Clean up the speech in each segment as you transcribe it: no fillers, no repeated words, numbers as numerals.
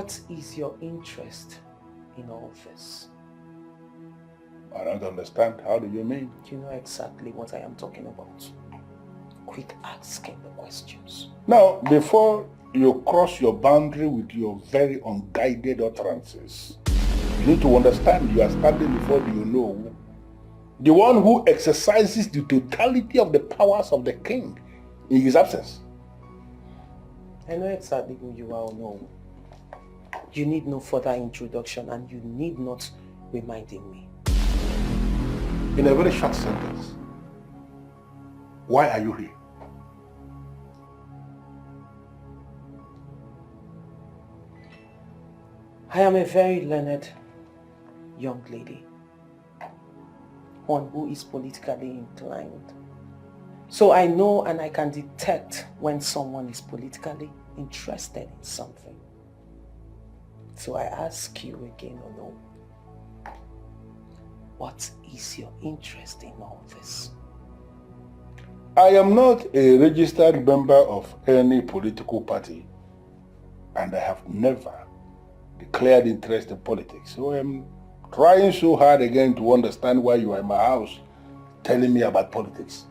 What is your interest in all this? I don't understand. How do you mean? Do you know exactly what I am talking about? Quit asking the questions. Now, before you cross your boundary with your very unguided utterances, you need to understand you are standing before the know, the one who exercises the totality of the powers of the king in his absence. I know exactly who you are, no. You need no further introduction and you need not reminding me. In a very short sentence, why are you here? I am a very learned young lady, one who is politically inclined. So I know and I can detect when someone is politically interested in something. So I ask you again, no. What is your interest in all this? I am not a registered member of any political party, and I have never declared interest in politics. So I'm trying so hard again to understand why you are in my house telling me about politics.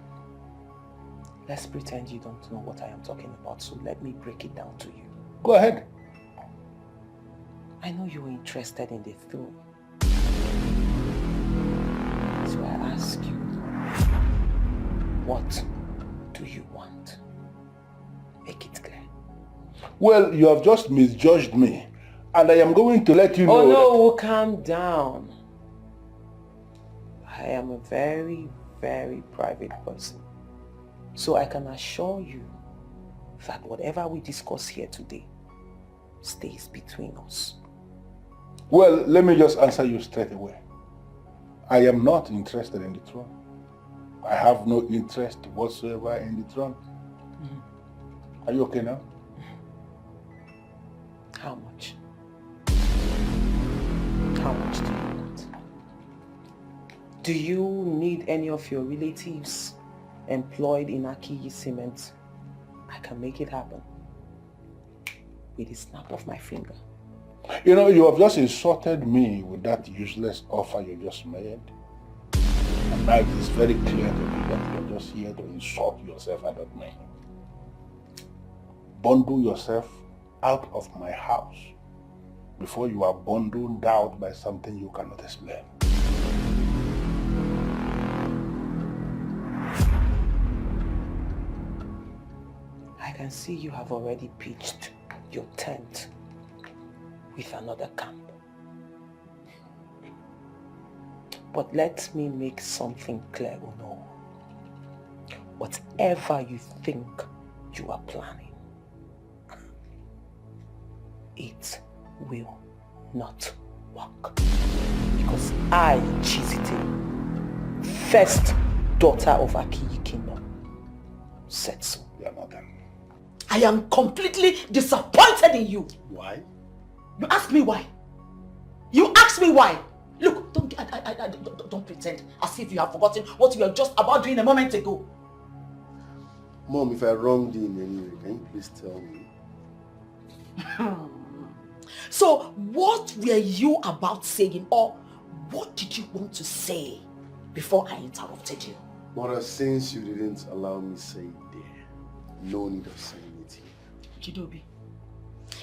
Let's pretend you don't know what I am talking about, so let me break it down to you. Go ahead. I know you are interested in the throne. So I ask you, what do you want? Make it clear. Well, you have just misjudged me, and I am going to let you know. Oh no, calm down. I am a very, very private person. So I can assure you that whatever we discuss here today stays between us. Well, let me just answer you straight away. I am not interested in the throne. I have no interest whatsoever in the throne. Mm-hmm. Are you okay now? How much? How much do you want? Do you need any of your relatives employed in Akiyi Cement? I can make it happen with the snap of my finger. You know, you have just insulted me with that useless offer you just made. And now it is very clear to me that you're just here to insult yourself and not me. Bundle yourself out of my house before you are bundled out by something you cannot explain. I can see you have already pitched your tent with another camp. But let me make something clear, Uno. Whatever you think you are planning, it will not work. Because I, Chizite, first daughter of Akiyi Kingdom, said so. You are not done. I am completely disappointed in you. Why? You ask me why? You ask me why? Look, don't pretend as if you have forgotten what you were just about doing a moment ago. Mom, if I wronged you in any way, can you please tell me? So, what were you about saying, or what did you want to say before I interrupted you? Mother, since you didn't allow me say it there, no need of saying it here. Chidobi,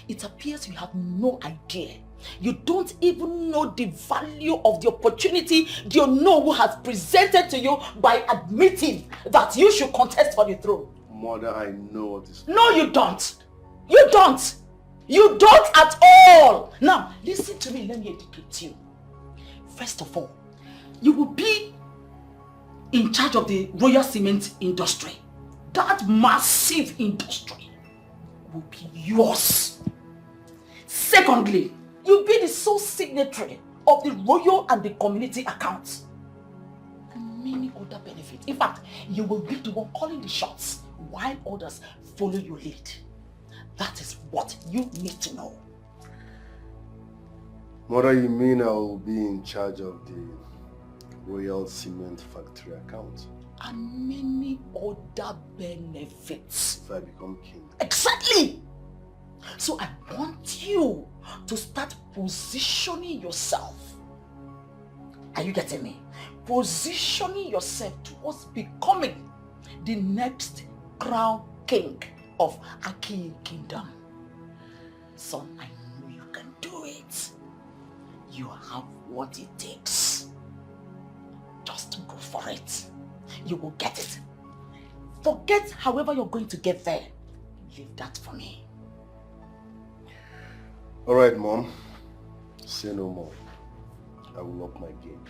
it appears you have no idea. You don't even know the value of the opportunity the Onowu has presented to you by admitting that you should contest for the throne. Mother, I know what is... No, you don't. You don't. You don't at all. Now, listen to me. Let me educate you. First of all, you will be in charge of the royal cement industry. That massive industry will be yours. Secondly, you'll be the sole signatory of the royal and the community accounts. And many other benefits. In fact, you will be the one calling the shots while others follow your lead. That is what you need to know. Mother, you mean I will be in charge of the royal cement factory account? And many other benefits. If I become king? Exactly! So I want you to start positioning yourself. Are you getting me? Positioning yourself towards becoming the next crown king of Aki Kingdom. Son, I know you can do it. You have what it takes. Just go for it. You will get it. Forget however you're going to get there. Leave that for me. Alright, Mom. Say no more. I will up my game.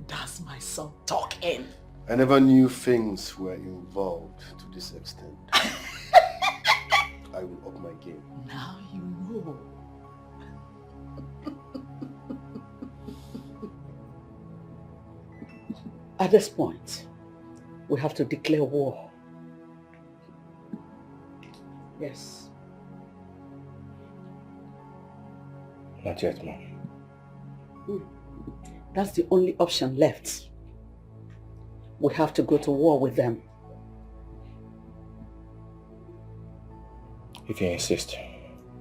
That's my son talking. I never knew things were involved to this extent. I will up my game. Now you know. At this point, we have to declare war. Yes. Not yet, Mom. That's the only option left. We have to go to war with them. If you insist.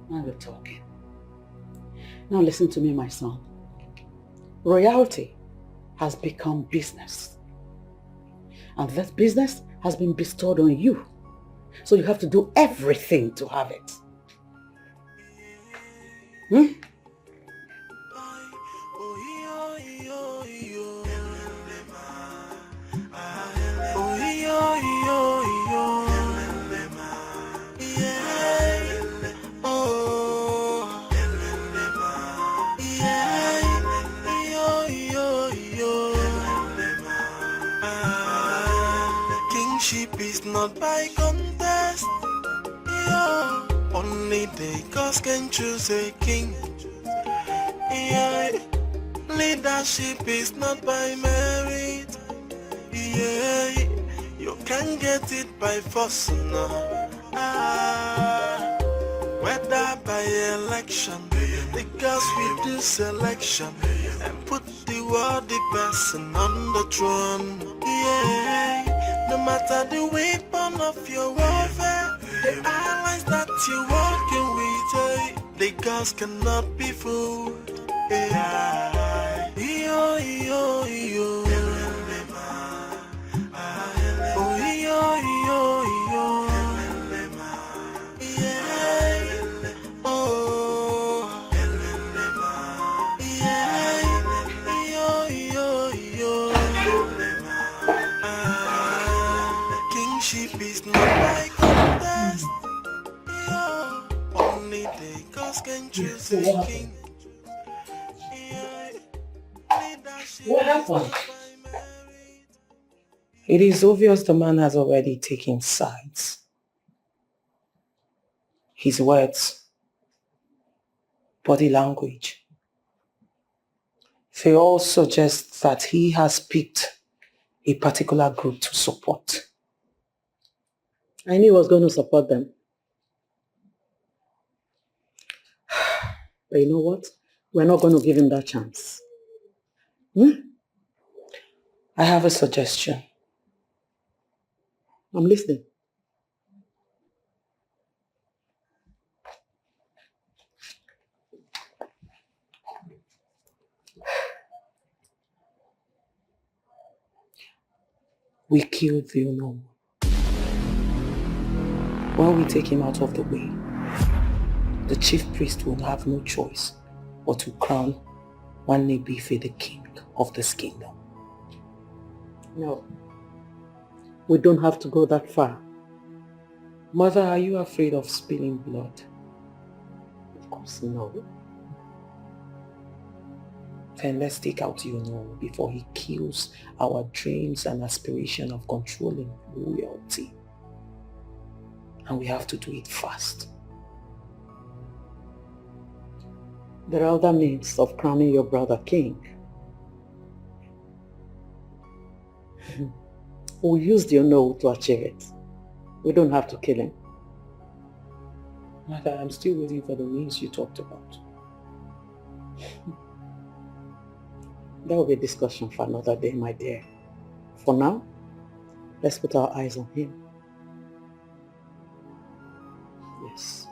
Now we're talking. Now listen to me, my son. Royalty has become business. And that business has been bestowed on you. So you have to do everything to have it. Kingship is not by contest. Yeah. Only the gods can choose a king. Yeah. Leadership is not by merit. Yeah. You can get it by force now. Whether by election, the gods will do selection and put the worthy person on the throne. Yeah. No matter the weapon of your warfare, the allies that you're working with, the gods cannot be fooled. Yeah. Yo, yo, yo. Oh, yo, yo, yo. Yeah. Oh. Yeah. Yo, yo, yo. Kingship is not by contest. Yeah. Only the gods can choose a king. Yeah. What happened? It is obvious the man has already taken sides. His words, body language, they all suggest that he has picked a particular group to support. I knew he was going to support them. But you know what? We're not going to give him that chance. I have a suggestion. I'm listening. We killed the unknown. When we take him out of the way, the chief priest will have no choice but to crown Nwannebife the king of this kingdom. No. We don't have to go that far. Mother, are you afraid of spilling blood? Of course no. Then let's take out Yuno before he kills our dreams and aspiration of controlling royalty. And we have to do it fast. There are other means of crowning your brother king. We'll use the Yuno to achieve it. We don't have to kill him. Mother, I'm still waiting for the means you talked about. That will be a discussion for another day, my dear. For now, Let's put our eyes on him. Yes.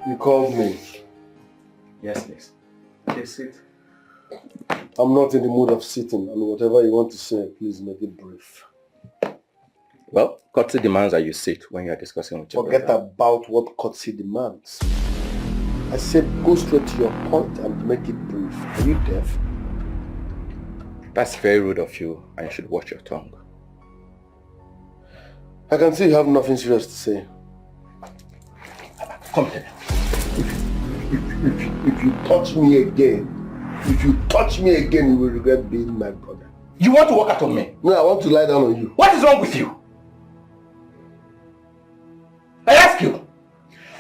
You called me. Yes, please. Please sit. I'm not in the mood of sitting, and whatever you want to say, please make it brief. Well, courtesy demands that you sit when you are discussing with your Forget brother. about what courtesy demands. I said go straight to your point and make it brief. Are you deaf? That's very rude of you, and you should watch your tongue. I can see you have nothing serious to say. Come here. If you touch me again, you will regret being my brother. You want to walk out on me? No, I want to lie down on you. What is wrong with you? I ask you.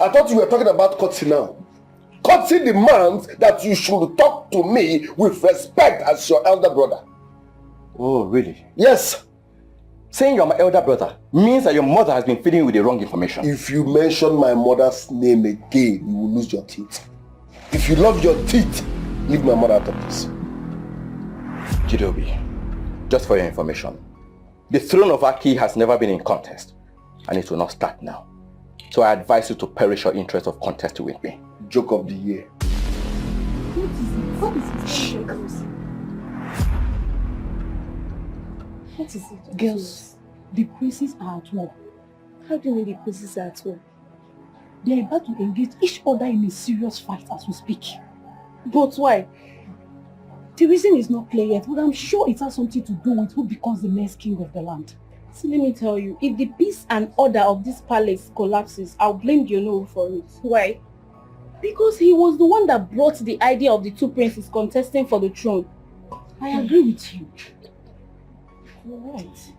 I thought you were talking about courtesy now. Courtesy demands that you should talk to me with respect as your elder brother. Oh, really? Yes. Saying you're my elder brother means that your mother has been feeding you with the wrong information. If you mention my mother's name again, you will lose your teeth. If you love your teeth, leave my mother out of this. Chidobi, just for your information, the throne of Aki has never been in contest, and it will not start now. So I advise you to perish your interest of contesting with me. Joke of the year. What is it? What is it? Girls, the princes are at war. How do you mean the princes are at war? They are about to engage each other in a serious fight as we speak. But why? The reason is not clear yet, but I'm sure it has something to do with who becomes the next king of the land. So let me tell you, if the peace and order of this palace collapses, I'll blame Diono for it. Why? Because he was the one that brought the idea of the two princes contesting for the throne. I agree with you. You're right.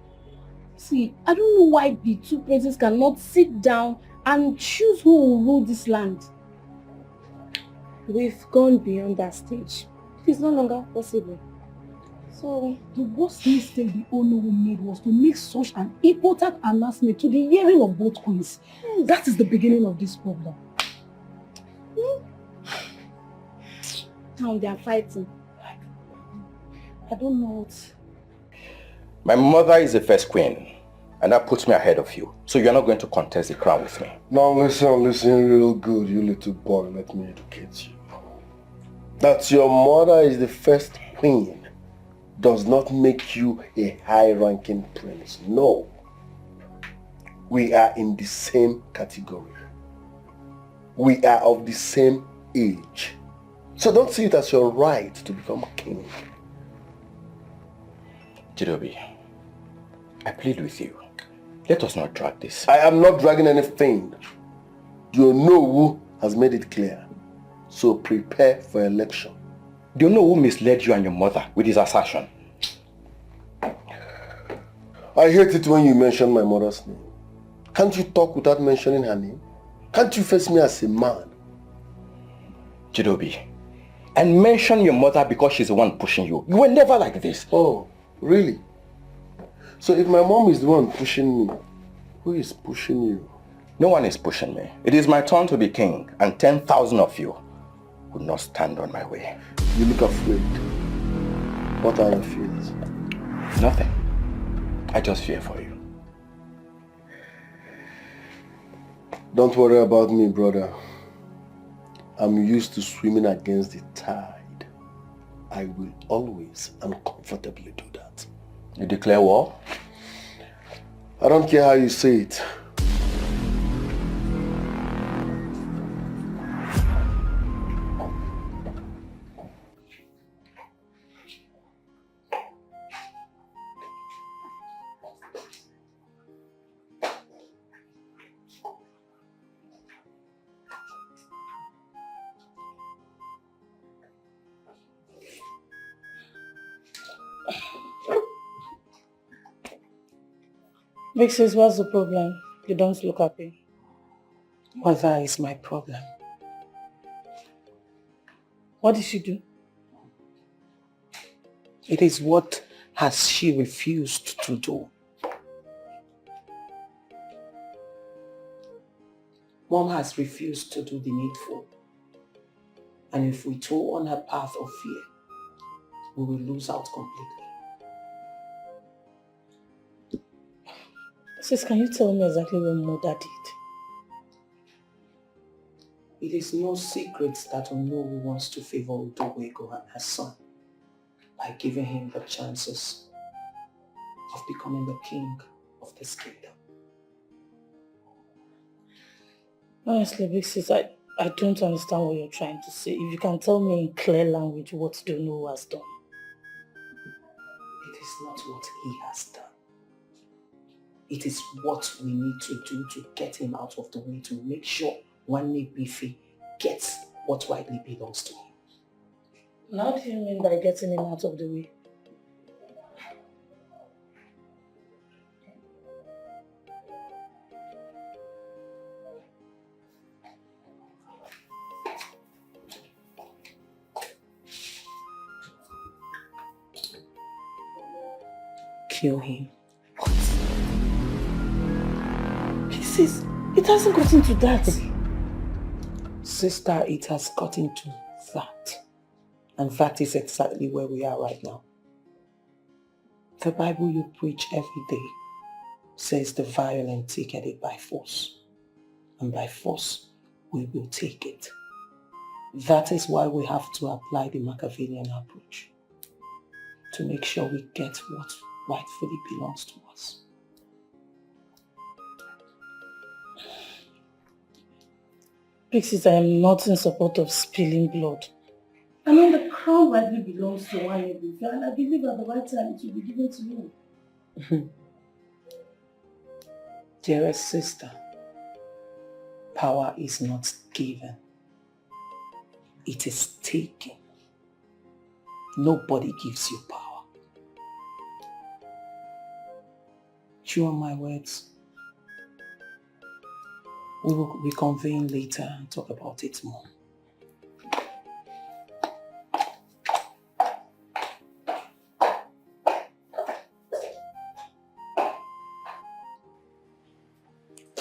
See, I don't know why the two princes cannot sit down and choose who will rule this land. We've gone beyond that stage. It is no longer possible. So, the worst mistake the Onowu made was to make such an important announcement to the hearing of both queens. That is the beginning of this problem. Now they are fighting. I don't know what... My mother is the first queen, and that puts me ahead of you. So you're not going to contest the crown with me. Now listen real good, you little boy. Let me educate you. That your mother is the first queen does not make you a high-ranking prince. No. We are in the same category. We are of the same age. So don't see it as your right to become king. Chidobi, I plead with you. Let us not drag this. I am not dragging anything. You know who has made it clear. So prepare for election. Do you know who misled you and your mother with his assertion? I hate it when you mention my mother's name. Can't you talk without mentioning her name? Can't you face me as a man? Chidobi, and mention your mother because she's the one pushing you. You were never like this. Oh, really? So if my mom is the one pushing me, who is pushing you? No one is pushing me. It is my turn to be king, and 10,000 of you would not stand on my way. You look afraid. What are your fears? Nothing. I just fear for you. Don't worry about me, brother. I'm used to swimming against the tide. I will always and comfortably do that. You declare war? I don't care how you say it. Big sis, what's the problem? You don't look happy. Mother is my problem. What did she do? It is what has she refused to do. Mom has refused to do the needful. And if we toe on her path of fear, we will lose out completely. Sis, can you tell me exactly what Mother did? It is no secret that Onowu wants to favor Udowego and her son by giving him the chances of becoming the king of this kingdom. Honestly, big sis, I don't understand what you're trying to say. If you can tell me in clear language what Onowu has done. It is not what he has done. It is what we need to do to get him out of the way, to make sure Nwanne Bifi gets what rightly belongs to him. How do you mean by getting him out of the way? Kill him. Sis, it hasn't gotten to that. Sister, it has gotten to that. And that is exactly where we are right now. The Bible you preach every day says the violent take it by force. And by force, we will take it. That is why we have to apply the Machiavellian approach. To make sure we get what rightfully belongs to us. Pixies, I am not in support of spilling blood. I mean, the crown rightly belongs to one of you, and I believe at the right time it will be given to you. Dearest sister, power is not given. It is taken. Nobody gives you power. Chew on my words. We will reconvene later and talk about it more.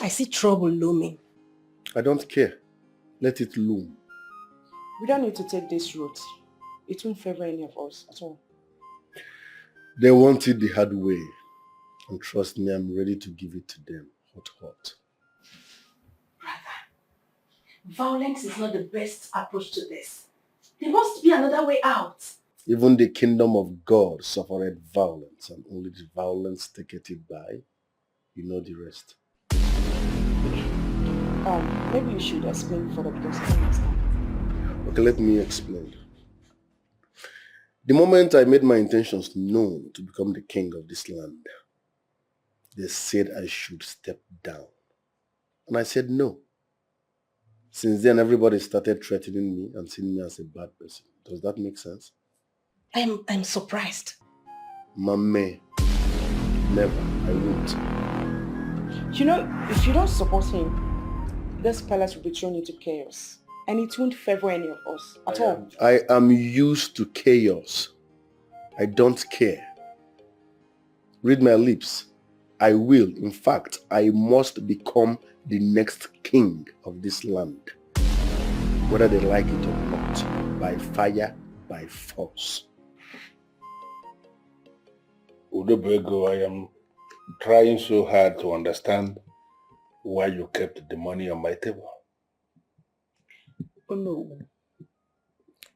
I see trouble looming. I don't care. Let it loom. We don't need to take this route. It won't favor any of us at all. They want it the hard way. And trust me, I'm ready to give it to them, hot, hot. Violence is not the best approach to this. There must be another way out. Even the kingdom of God suffered violence, and only the violence taketh it by. You know the rest. Maybe you should explain further because I don't understand. Okay, let me explain. The moment I made my intentions known to become the king of this land, they said I should step down. And I said no. Since then, everybody started threatening me and seeing me as a bad person. Does that make sense? I'm surprised. Mame, never. I won't. You know, if you don't support him, this palace will be thrown into chaos. And it won't favor any of us at all. I am used to chaos. I don't care. Read my lips. I will. In fact, I must become the next king of this land. Whether they like it or not. By fire, by force. Udowego, I am trying so hard to understand why you kept the money on my table. Oh no.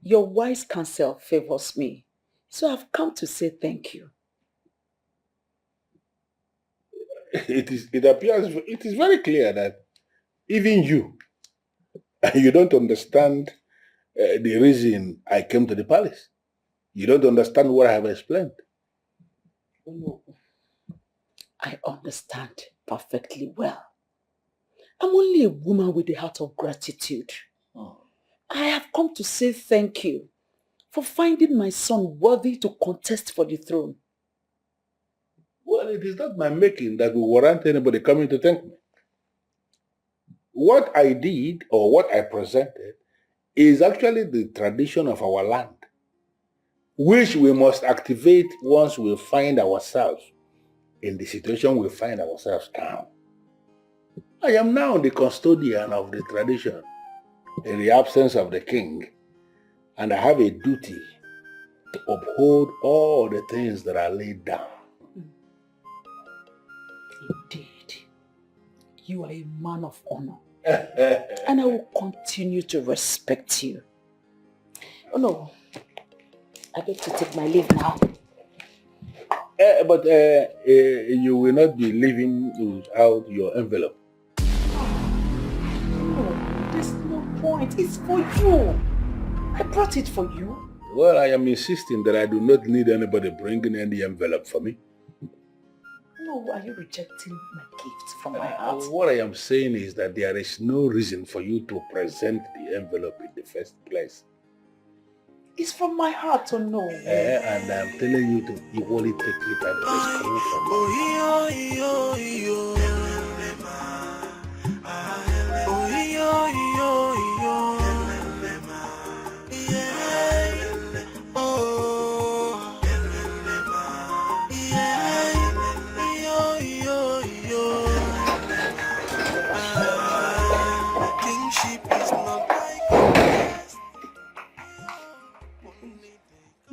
Your wise counsel favors me. So I've come to say thank you. It is very clear that even you don't understand the reason I came to the palace. You don't understand what I have explained. Oh no. I understand perfectly well. I'm only a woman with a heart of gratitude. I have come to say thank you for finding my son worthy to contest for the throne. Well, it is not my making that will warrant anybody coming to thank me. What I did or what I presented is actually the tradition of our land, which we must activate once we find ourselves in the situation we find ourselves now. I am now the custodian of the tradition in the absence of the king, and I have a duty to uphold all the things that are laid down. Indeed, you are a man of honor. And I will continue to respect you. Oh no, I get to take my leave now. But you will not be leaving without your envelope. No, there's no point. It's for you. I brought it for you. Well, I am insisting that I do not need anybody bringing any envelope for me. No, are you rejecting my gift from my heart? What I am saying is that there is no reason for you to present the envelope in the first place. It's from my heart, or no? And I'm telling you to equally take it as it is coming from my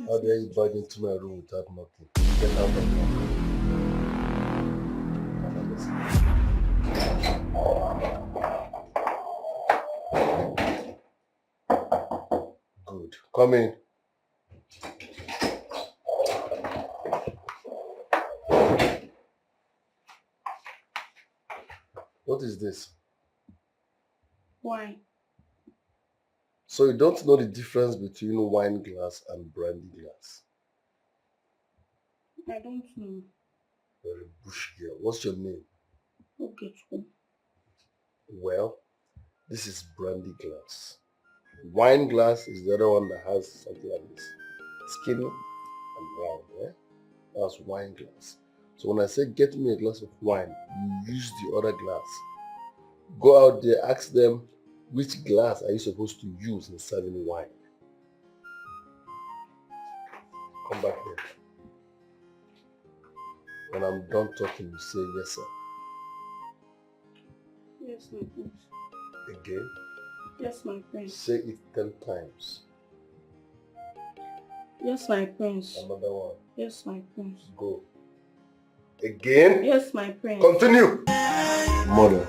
How dare you invite into my room without knocking? Get out of here. Good. Come in. What is this? Why? So you don't know the difference between wine glass and brandy glass? I don't know. You're a bush girl. What's your name? Okay, cool. Well, this is brandy glass. Wine glass is the other one that has something like this. Skinny and brown, yeah? That's wine glass. So when I say get me a glass of wine, you use the other glass. Go out there, ask them, which glass are you supposed to use in serving wine? Come back here. When I'm done talking, you say yes, sir. Yes, my prince. Again? Yes, my prince. Say it 10 times. Yes, my prince. Another one. Yes, my prince. Go. Again? Yes, my prince. Continue. Mother,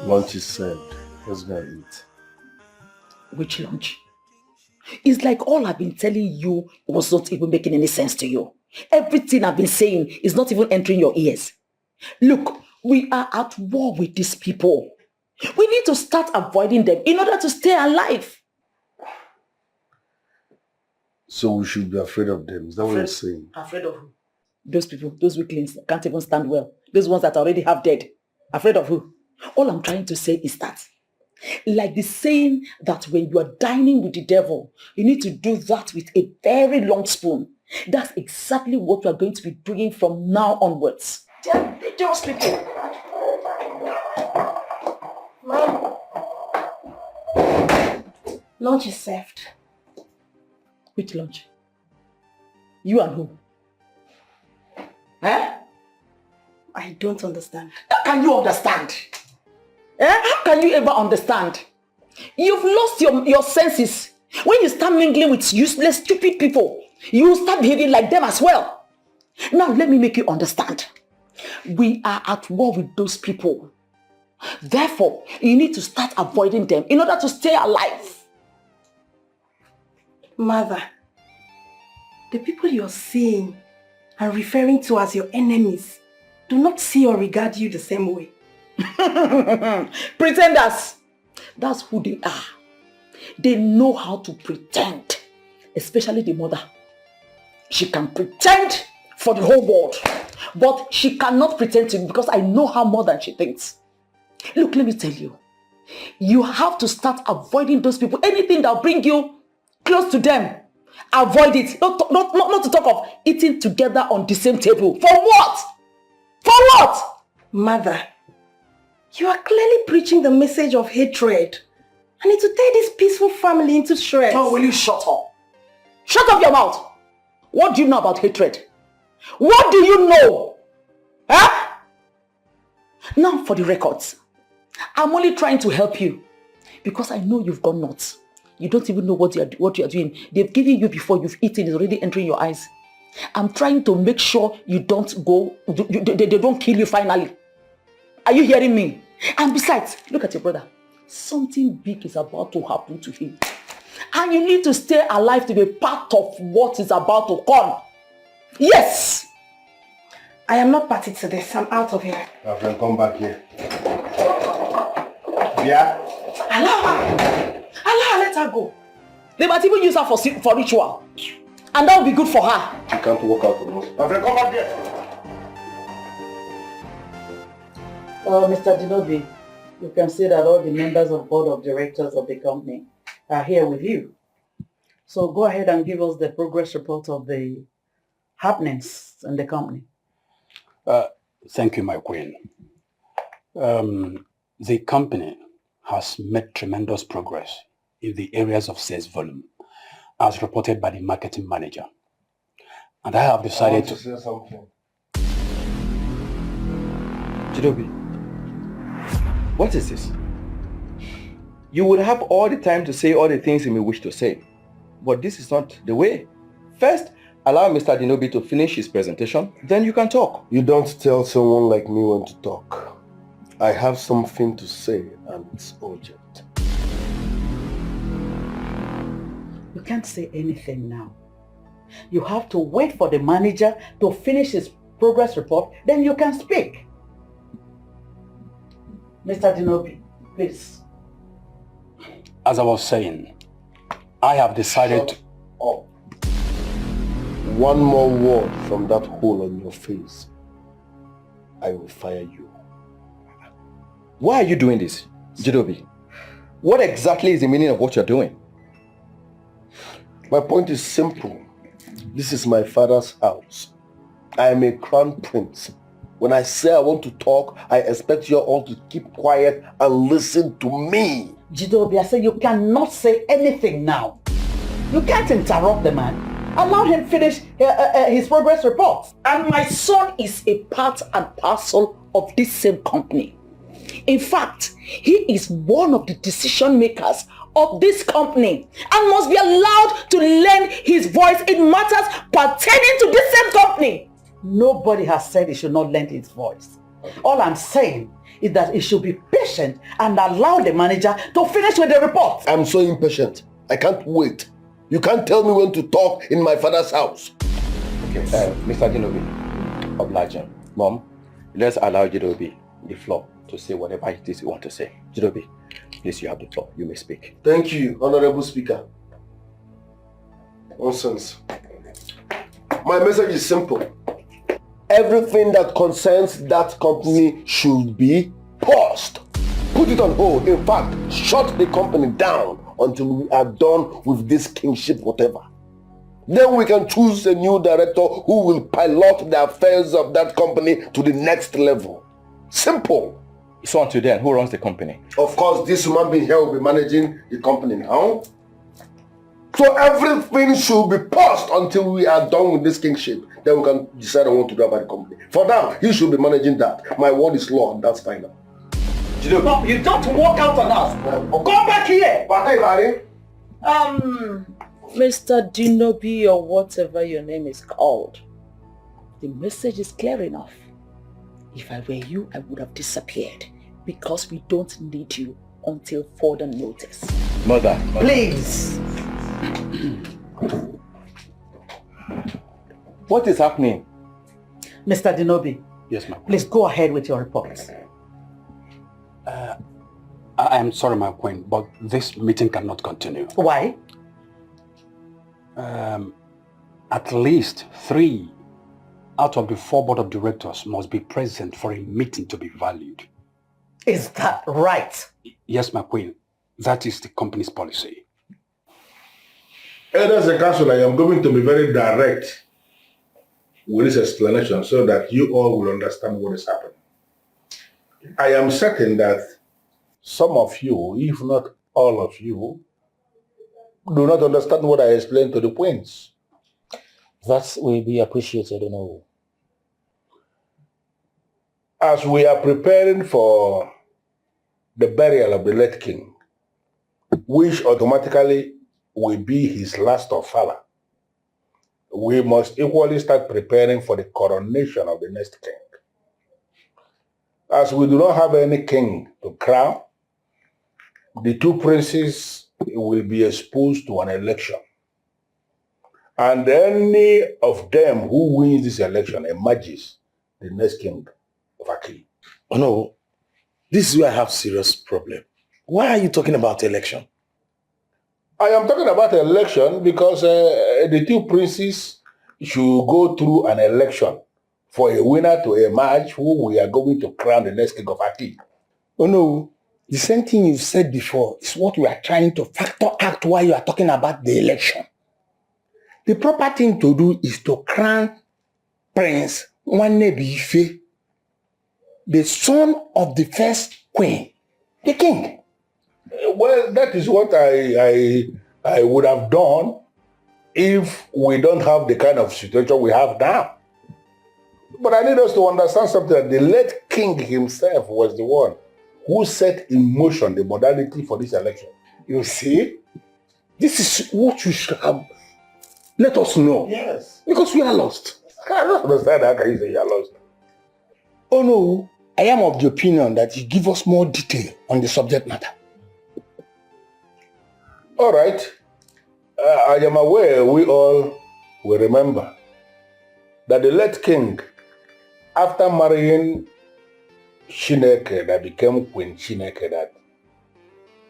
lunch is served. Let's go and eat. Which lunch? It's like all I've been telling you was not even making any sense to you. Everything I've been saying is not even entering your ears. Look, we are at war with these people. We need to start avoiding them in order to stay alive. So we should be afraid of them. Is that what you're saying? Afraid of who? Those people, those weaklings that can't even stand well. Those ones that already have dead. Afraid of who? All I'm trying to say is that, like the saying that when you are dining with the devil, you need to do that with a very long spoon. That's exactly what we are going to be doing from now onwards. They're dangerous people. Mom. Lunch is served. Which lunch? You and who? Eh? I don't understand. How can you understand? How can you ever understand? You've lost your senses. When you start mingling with useless, stupid people, you start behaving like them as well. Now, let me make you understand. We are at war with those people. Therefore, you need to start avoiding them in order to stay alive. Mother, the people you're seeing and referring to as your enemies do not see or regard you the same way. Pretenders. That's who they are. They know how to pretend. Especially the mother. She can pretend for the whole world. But she cannot pretend to me because I know her more than she thinks. Look, let me tell you. You have to start avoiding those people. Anything that will bring you close to them. Avoid it. Not to talk of eating together on the same table. For what? For what? Mother, you are clearly preaching the message of hatred. And it will tear this peaceful family into shreds. Oh, will you shut up? Shut up your mouth. What do you know about hatred? What do you know? Huh? Now for the records. I'm only trying to help you because I know you've gone nuts. You don't even know what you are doing. They've given you before you've eaten. It's already entering your eyes. I'm trying to make sure you don't go, they don't kill you finally. Are you hearing me? And besides, look at your brother. Something big is about to happen to him. And you need to stay alive to be part of what is about to come. Yes! I am not party to this. I'm out of here. My friend, come back here. Yeah? Allow her. Allow her, let her go. They might even use her for ritual. And that will be good for her. She can't walk out alone. My friend, come back here. Mr. Dinobi, you can see that all the members of board of directors of the company are here with you. So go ahead and give us the progress report of the happenings in the company. Thank you, my queen. The company has made tremendous progress in the areas of sales volume, as reported by the marketing manager. And I have decided to say something. Jidobi, what is this? You would have all the time to say all the things you may wish to say, but this is not the way. First, allow Mr. Dinobi to finish his presentation, then you can talk. You don't tell someone like me when to talk. I have something to say and it's urgent. You can't say anything now. You have to wait for the manager to finish his progress report, then you can speak. Mr. Dinobi, please. As I was saying, I have decided Shut up. One more word from that hole on your face, I will fire you. Why are you doing this, Jidobi? What exactly is the meaning of what you're doing? My point is simple. This is my father's house. I am a crown prince. When I say I want to talk, I expect you all to keep quiet and listen to me. Jidobi, I say you cannot say anything now. You can't interrupt the man. Allow him finish his progress report. And my son is a part and parcel of this same company. In fact, he is one of the decision makers of this company and must be allowed to lend his voice in matters pertaining to this same company. Nobody has said he should not lend his voice. All I'm saying is that he should be patient and allow the manager to finish with the report. I'm so impatient. I can't wait. You can't tell me when to talk in my father's house. Okay, Mr. Dinobi, obliging. Mom, let's allow Jidobi the floor to say whatever it is you want to say. Jidobi, please, you have the floor. You may speak. Thank you, Honorable Speaker. Nonsense. My message is simple. Everything that concerns that company should be paused. Put it on hold. In fact, shut the company down until we are done with this kingship whatever. Then we can choose a new director who will pilot the affairs of that company to the next level. Simple. So until then, who runs the company? Of course, this human being here will be managing the company now. So everything should be paused until we are done with this kingship. Then we can decide on what to do about the company. For now, he should be managing that. My word is law, and that's final. No, you don't walk out on us. Come back here. Mr. Dinobi or whatever your name is called, the message is clear enough. If I were you, I would have disappeared because we don't need you until further notice. Mother. Please. What is happening? Mr. Dinobi. Yes, ma'am. Please go ahead with your reports. I am sorry, my queen, but this meeting cannot continue. Why? At least 3 out of the 4 board of directors must be present for a meeting to be valued. Is that right? Yes, my queen. That is the company's policy. Elders and council, I am going to be very direct with this explanation so that you all will understand what is happening. I am certain that some of you, if not all of you, do not understand what I explained to the queens. That will be appreciated, you know. As we are preparing for the burial of the late king, which automatically will be his last of father, we must equally start preparing for the coronation of the next king. As we do not have any king to crown, the two princes will be exposed to an election. And any of them who wins this election emerges the next king of Aki. Oh no, this is where I have serious problem. Why are you talking about election? I am talking about election because the two princes should go through an election for a winner to emerge who we are going to crown the next king of Aki. Oh no, the same thing you said before is what we are trying to factor out while you are talking about the election. The proper thing to do is to crown Prince Nwanebife, the son of the first queen, the king. Well, that is what I would have done if we don't have the kind of situation we have now. But I need us to understand something, that the late king himself was the one who set in motion the modality for this election. You see, this is what you should have let us know. Yes. Because we are lost. I don't understand how can you say you are lost. Oh no, I am of the opinion that you give us more detail on the subject matter. All right. I am aware we all will remember that the late king, after marrying Chineke, that became Queen Chineke, that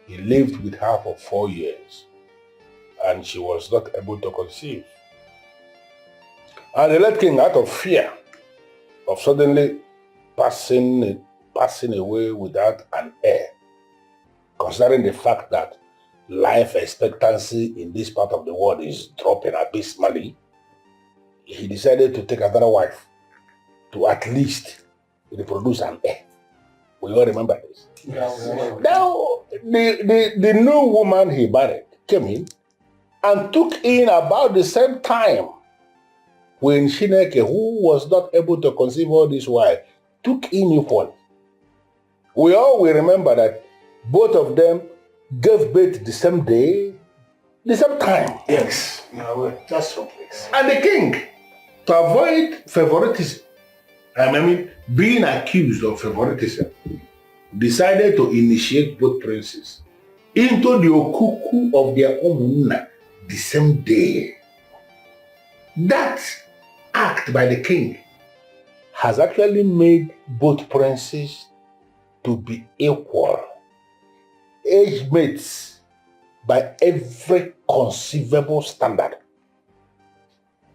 he lived with her for 4 years and she was not able to conceive. And the late king, out of fear of suddenly passing away without an heir, considering the fact that life expectancy in this part of the world is dropping abysmally, he decided to take another wife to at least reproduce an heir. We all remember this. Yes. Now, the new woman he married came in and took in about the same time when Chineke, who was not able to conceive all this while, took in equally. We all will remember that both of them gave birth the same day, the same time. Yes. No, that's so please. And the king, to avoid favoritism, I mean, being accused of favoritism, decided to initiate both princes into the okuku of their own the same day. That act by the king has actually made both princes to be equal, age mates by every conceivable standard.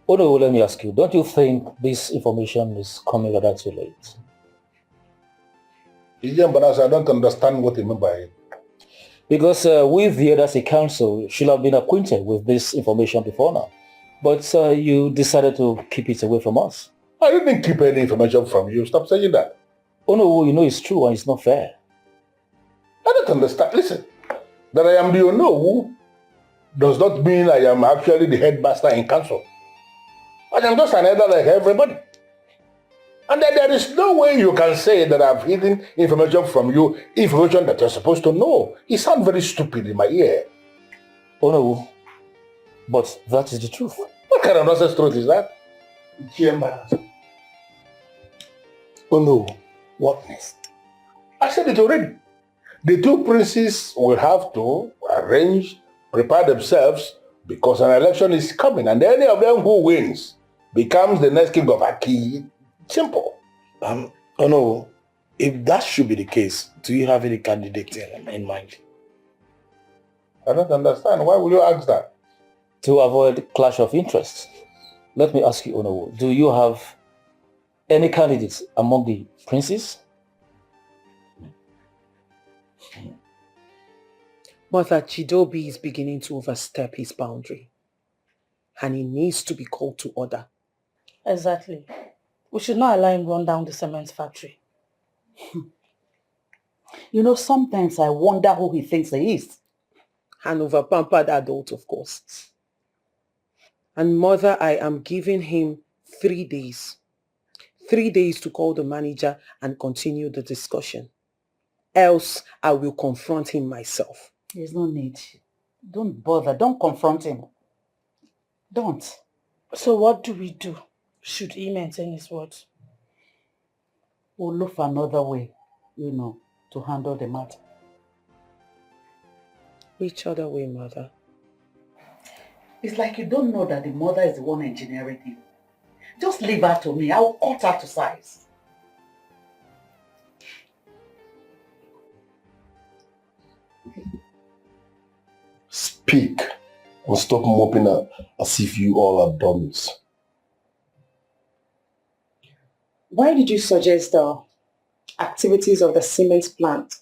Oh no, let me ask you, don't you think this information is coming rather too late? I don't understand what you mean by it. Because we, the others in council, should have been acquainted with this information before now. But you decided to keep it away from us. I didn't keep any information from you. Stop saying that. Oh no, you know it's true and it's not fair. I don't understand. Listen, that I am the Onowu does not mean I am actually the headmaster in council. I am just an elder like everybody. And that there is no way you can say that I've hidden information from you, information that you're supposed to know. It sounds very stupid in my ear. Oh no, but that is the truth. What kind of nonsense truth is that? Oh no, what next? I said it already. The two princes will have to arrange, prepare themselves, because an election is coming, and any of them who wins becomes the next king of Aki. Simple. Oh no, if that should be the case, do you have any candidate in mind? I don't understand. Why will you ask that? To avoid clash of interests. Let me ask you, Onowu, do you have any candidates among the princes? Mother, Chidobi is beginning to overstep his boundary. And he needs to be called to order. Exactly. We should not allow him run down the cement factory. You know, sometimes I wonder who he thinks he is. An over-pampered adult, of course. And Mother, I am giving him 3 days. 3 days to call the manager and continue the discussion. else I will confront him myself. There's no need. Don't bother. Don't confront him. Don't. So what do we do? Should he maintain his words? We'll look for another way, to handle the matter. Which other way, mother? It's like you don't know that the mother is the one engineering him. Just leave her to me. I'll cut her to size. Speak and stop moping as if you all are dummies. Why did you suggest the activities of the cement plant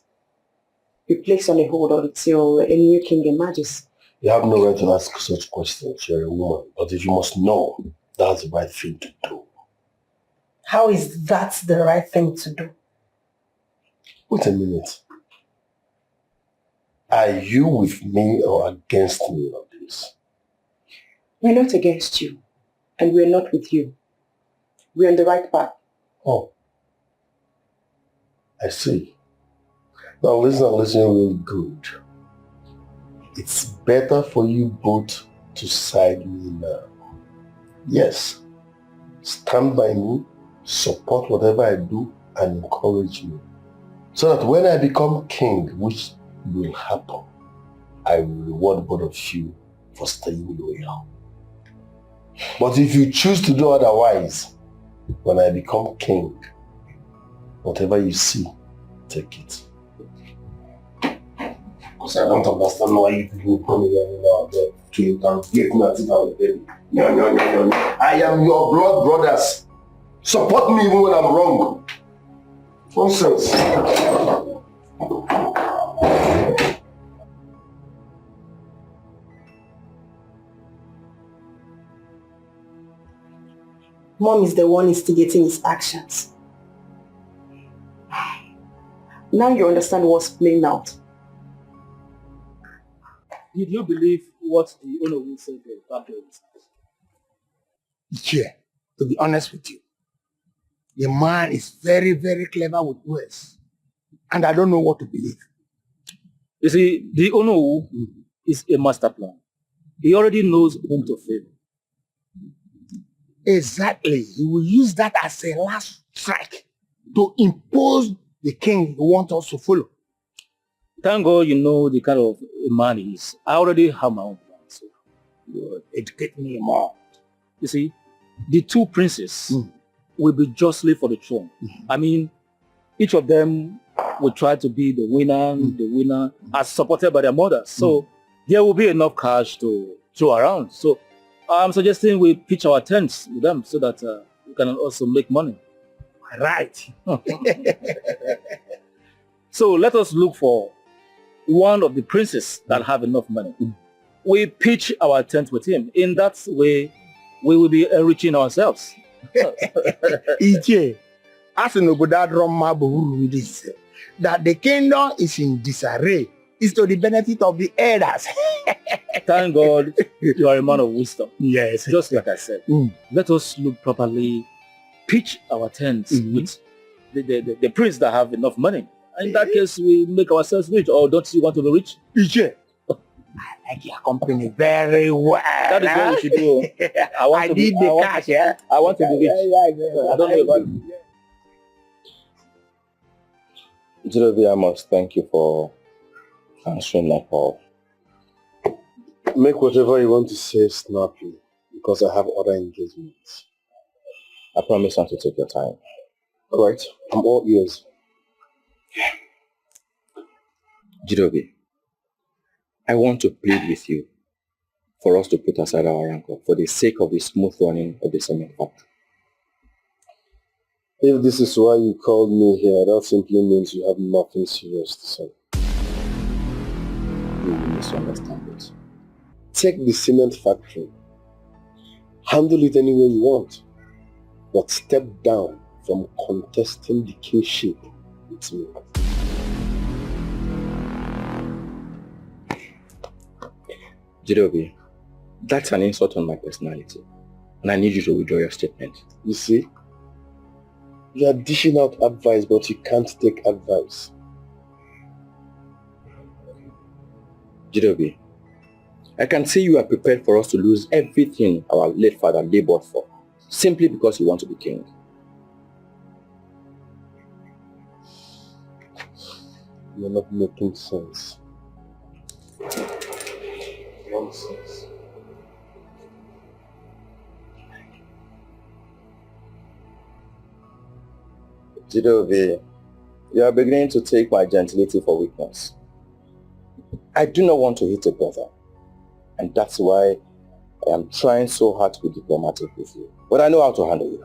be placed on a hold until a new king emerges? You have no right to ask such questions. You're a woman. But if you must know, that's the right thing to do. How is that the right thing to do? Wait a minute. Are you with me or against me on this? We're not against you, and we're not with you. We're on the right path. Oh, I see. Now listen real good. It's better for you both to side me now. Yes, stand by me, support whatever I do, and encourage me. So that when I become king, which will happen, I will reward both of you for staying loyal. But if you choose to do otherwise, when I become king, whatever you see, take it. Because I don't understand why you people come here now to interrogate me as if I'm a baby. No. I am your blood brothers. Support me even when I'm wrong. Nonsense. Mom is the one instigating his actions. Now you understand what's playing out. Did you believe what the owner said back there? Yeah, to be honest with you, the man is very, very clever with words. And I don't know what to believe. You see, the owner is a master plan. He already knows whom to favor. Exactly. He will use that as a last strike to impose the king who wants us to follow. Thank God you know the kind of man he is. I already have my own plans. So you educate me more. You see, the two princes will be jostling for the throne. I mean, each of them will try to be the winner, as supported by their mothers. So there will be enough cash to throw around. So I'm suggesting we pitch our tents with them so that we can also make money. Right. So let us look for one of the princes that have enough money. We pitch our tent with him. In that way, we will be enriching ourselves. EJ, as an this, that the kingdom is in disarray is to the benefit of the elders. Thank God you are a man of wisdom. Yes. Just like I said, let us look properly, pitch our tents with the prince that have enough money. In that case, we make ourselves rich. Or don't you want to be rich? EJ, I like your company very well. That is what we should do. I want to be rich. I don't know about it. Jirobi, I must thank you for answering my call. Make whatever you want to say snappy, because I have other engagements. I promise not to take your time. All right, I'm all ears. Jirobi, I want to plead with you for us to put aside our rancor for the sake of the smooth running of the cement factory. If this is why you called me here, that simply means you have nothing serious to say. You will misunderstand it. Take the cement factory. Handle it any way you want. But step down from contesting the kingship with me. Jirobi, that's an insult on my personality. And I need you to withdraw your statement. You see? You are dishing out advice, but you can't take advice. Jidobi, I can see you are prepared for us to lose everything our late father labored for, simply because you want to be king. You're not making sense. Nonsense. Jidobi, you are beginning to take my gentility for weakness. I do not want to hit a brother, and that's why I am trying so hard to be diplomatic with you. But I know how to handle you.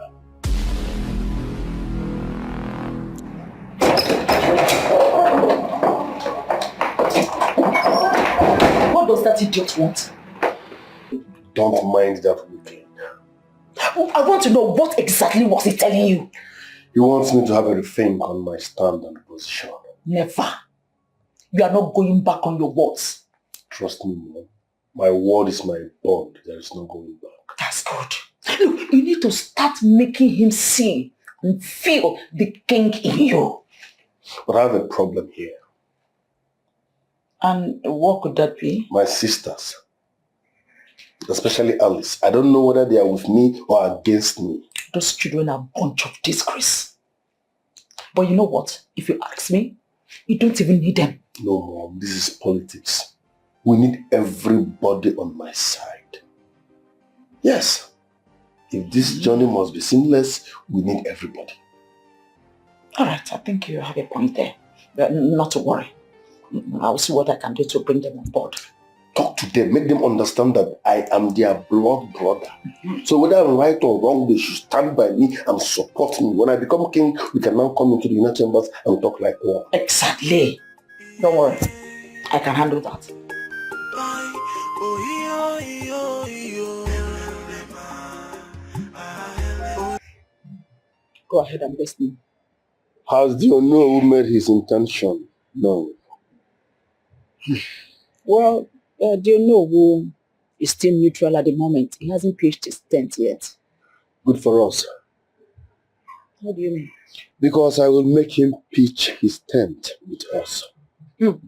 What does that idiot want? Don't mind that weekend. I want to know what exactly was he telling you? He wants me to have a rethink on my stand and position. Never. You are not going back on your words. Trust me, Mom. My word is my bond. There is no going back. That's good. Look, you need to start making him see and feel the king in you. But I have a problem here. And what could that be? My sisters, especially Alice, I don't know whether they are with me or against me. Those children are a bunch of disgrace. But you know what? If you ask me, you don't even need them. No, Mom, this is politics. We need everybody on my side. Yes. If this journey must be seamless, we need everybody. Alright, I think you have a point there. Not to worry. I'll see what I can do to bring them on board. Talk to them, make them understand that I am their blood brother. So whether I'm right or wrong, they should stand by me and support me. When I become king, we can now come into the United Chambers and talk like one. Exactly. Don't worry. I can handle that. Go ahead and listen. Has the Ono who made his intention known? Well, the Ono who is still neutral at the moment. He hasn't pitched his tent yet. Good for us. How do you mean? Because I will make him pitch his tent with us. Do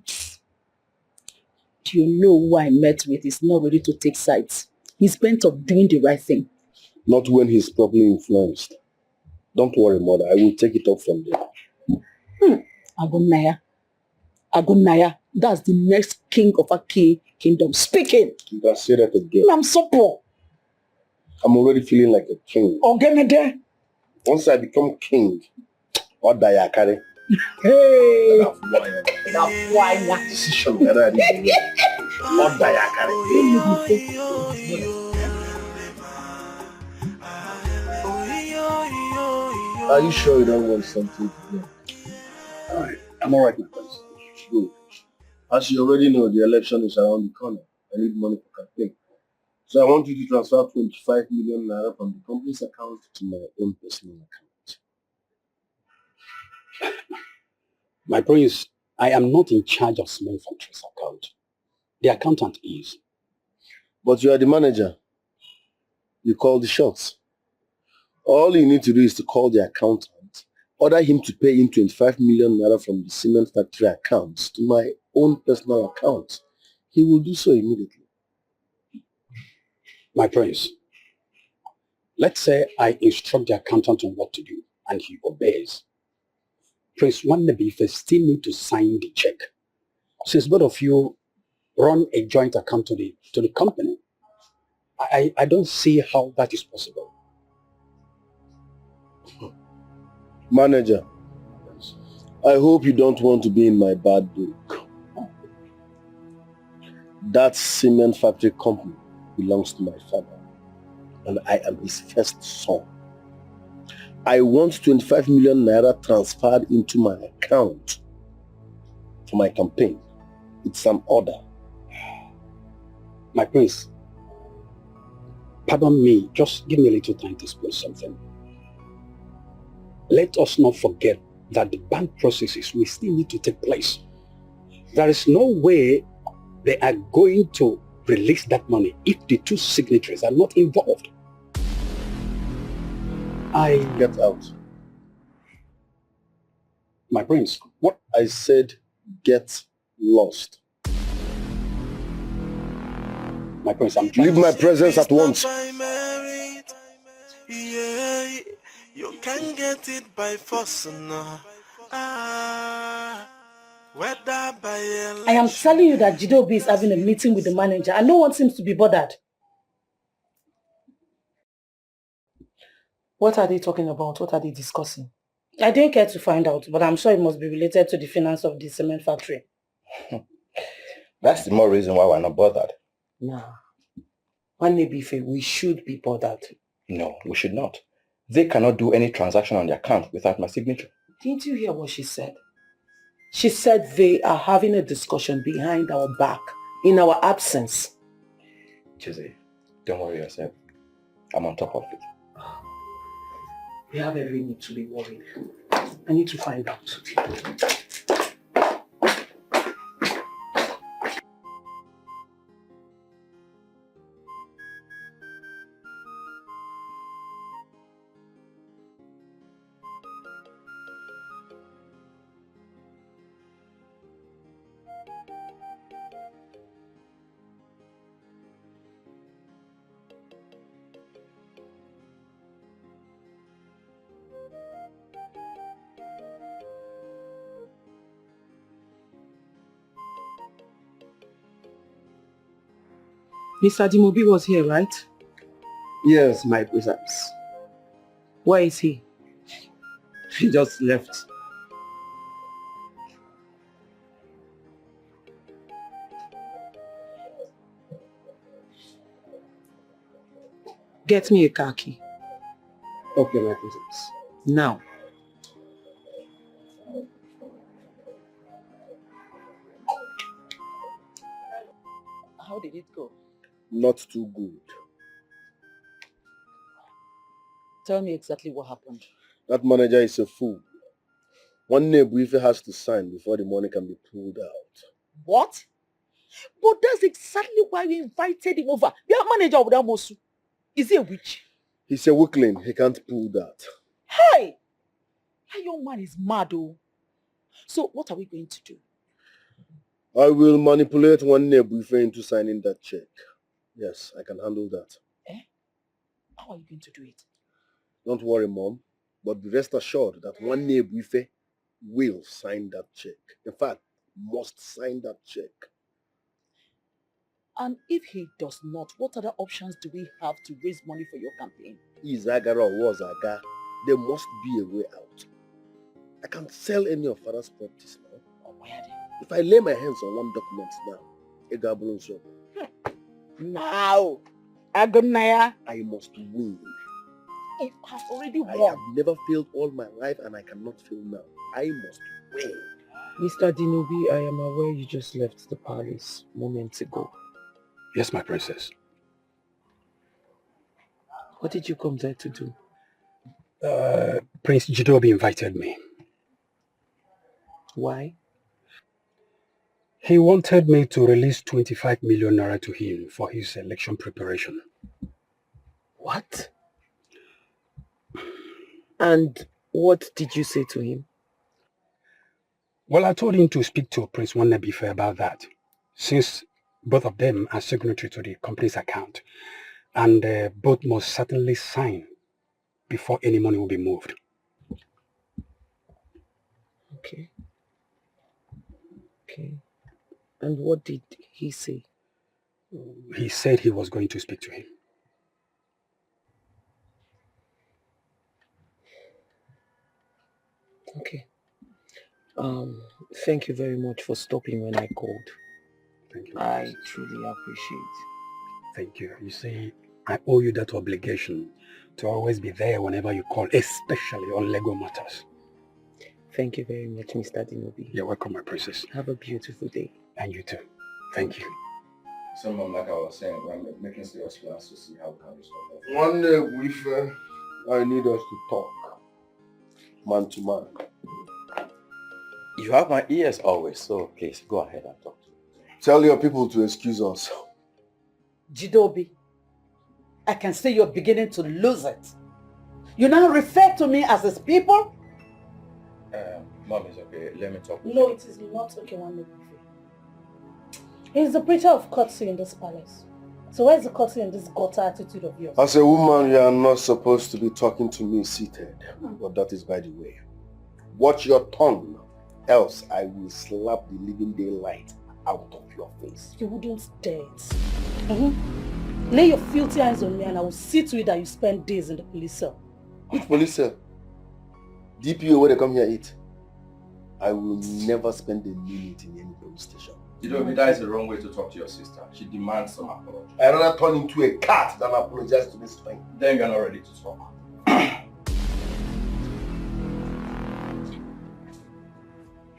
you know who I met with is not ready to take sides? He's bent on doing the right thing. Not when he's properly influenced. Don't worry, mother. I will take it up from there. Agunaya. That's the next king of a kingdom. Speaking. You can say that again. I'm so poor. I'm already feeling like a king. Ogenede. Once I become king, what do I carry? Hey. Decision that I did. What do I carry? Are you sure you don't want something to do? Alright, I'm alright, my friends. Good. As you already know, the election is around the corner. I need money for campaign. So I want you to transfer 25 million naira from the company's account to my own personal account. My prince, I am not in charge of cement factory's account. The accountant is. But you are the manager. You call the shots. All you need to do is to call the accountant, order him to pay in 25 million naira from the cement factory accounts to my own personal account. He will do so immediately. My prince, let's say I instruct the accountant on what to do and he obeys. Prince Wannabife still need to sign the check. Since both of you run a joint account to the company, I don't see how that is possible. Manager, I hope you don't want to be in my bad book. That cement factory company belongs to my father, and I am his first son. I want 25 million naira transferred into my account for my campaign. It's an order. My prince, pardon me, just give me a little time to explain something. Let us not forget that the bank processes will still need to take place. There is no way they are going to release that money if the two signatories are not involved. I get out. My prince, what? I said get lost. My prince, I'm trying. Leave my presence at once. Yeah, you can get it by force now. Whether by I am telling you that Jidobi is having a meeting with the manager and no one seems to be bothered. What are they talking about? What are they discussing? I didn't care to find out, but I'm sure it must be related to the finance of the cement factory. That's the more reason why we're not bothered. Nah. Bife, we should be bothered. No, we should not. They cannot do any transaction on their account without my signature. Didn't you hear what she said? She said they are having a discussion behind our back, in our absence. Chizzy, don't worry yourself. I'm on top of it. We have every need to be worried. I need to find out. Mr. Dimobi was here, right? Yes, my presence. Where is he? He just left. Get me a car key. Okay, my presence. Now. How did it go? Not too good. Tell me exactly what happened. That manager is a fool. One Ebuife has to sign before the money can be pulled out. What? But that's exactly why we invited him over. Your manager of Mosu. Is he a witch? He's a weakling. He can't pull that. Hey! That young man is mad, oh. So what are we going to do? I will manipulate one Ebuife into signing that check. Yes, I can handle that. How are you going to do it? Don't worry, Mom. But be rest assured that one Ebuife will sign that check. In fact, must sign that check. And if he does not, what other options do we have to raise money for your campaign? Izagara or Wazaga, there must be a way out. I can't sell any of Father's properties now. Oh, why are they? If I lay my hands on one document now, Now, Agonaya, I must win. If I've already won. I have never failed all my life and I cannot fail now. I must win. Mr. Dinobi, I am aware you just left the palace moments ago. Yes, my princess. What did you come there to do? Prince Jidobi invited me. Why? He wanted me to release 25 million naira to him for his election preparation. What? And what did you say to him? Well, I told him to speak to Prince Wannabife about that, since both of them are signatory to the company's account, and both must certainly sign before any money will be moved. Okay. Okay. And what did he say? He said he was going to speak to him. Okay. Thank you very much for stopping when I called. Thank you. I truly appreciate. Thank you. You see, I owe you that obligation to always be there whenever you call, especially on legal matters. Thank you very much, Mr. Dinobi. You're welcome, my princess. Have a beautiful day. And you too. Thank you. So, Mom, like I was saying, we're making serious plans to see how we can resolve that. One Ebuife, I need us to talk. Man to man. You have my ears always, so please go ahead and talk to me. Tell your people to excuse us. Jidobi, I can see you're beginning to lose it. You now refer to me as his people? Mom, it's okay. Let me talk with No, you. it is not okay, one He's the preacher of courtesy in this palace. So where's the cutting in this gutter attitude of yours? As a woman, you are not supposed to be talking to me seated. But that is by the way. Watch your tongue, else I will slap the living daylight out of your face. You wouldn't dare it. Lay your filthy eyes on me and I will see to it that you spend days in the police cell. Which police cell? DPO where they come here eat. I will never spend a minute in any police station. That is the wrong way to talk to your sister. She demands some apology. I'd rather turn into a cat than apologize to this thing. Then you're not ready to talk.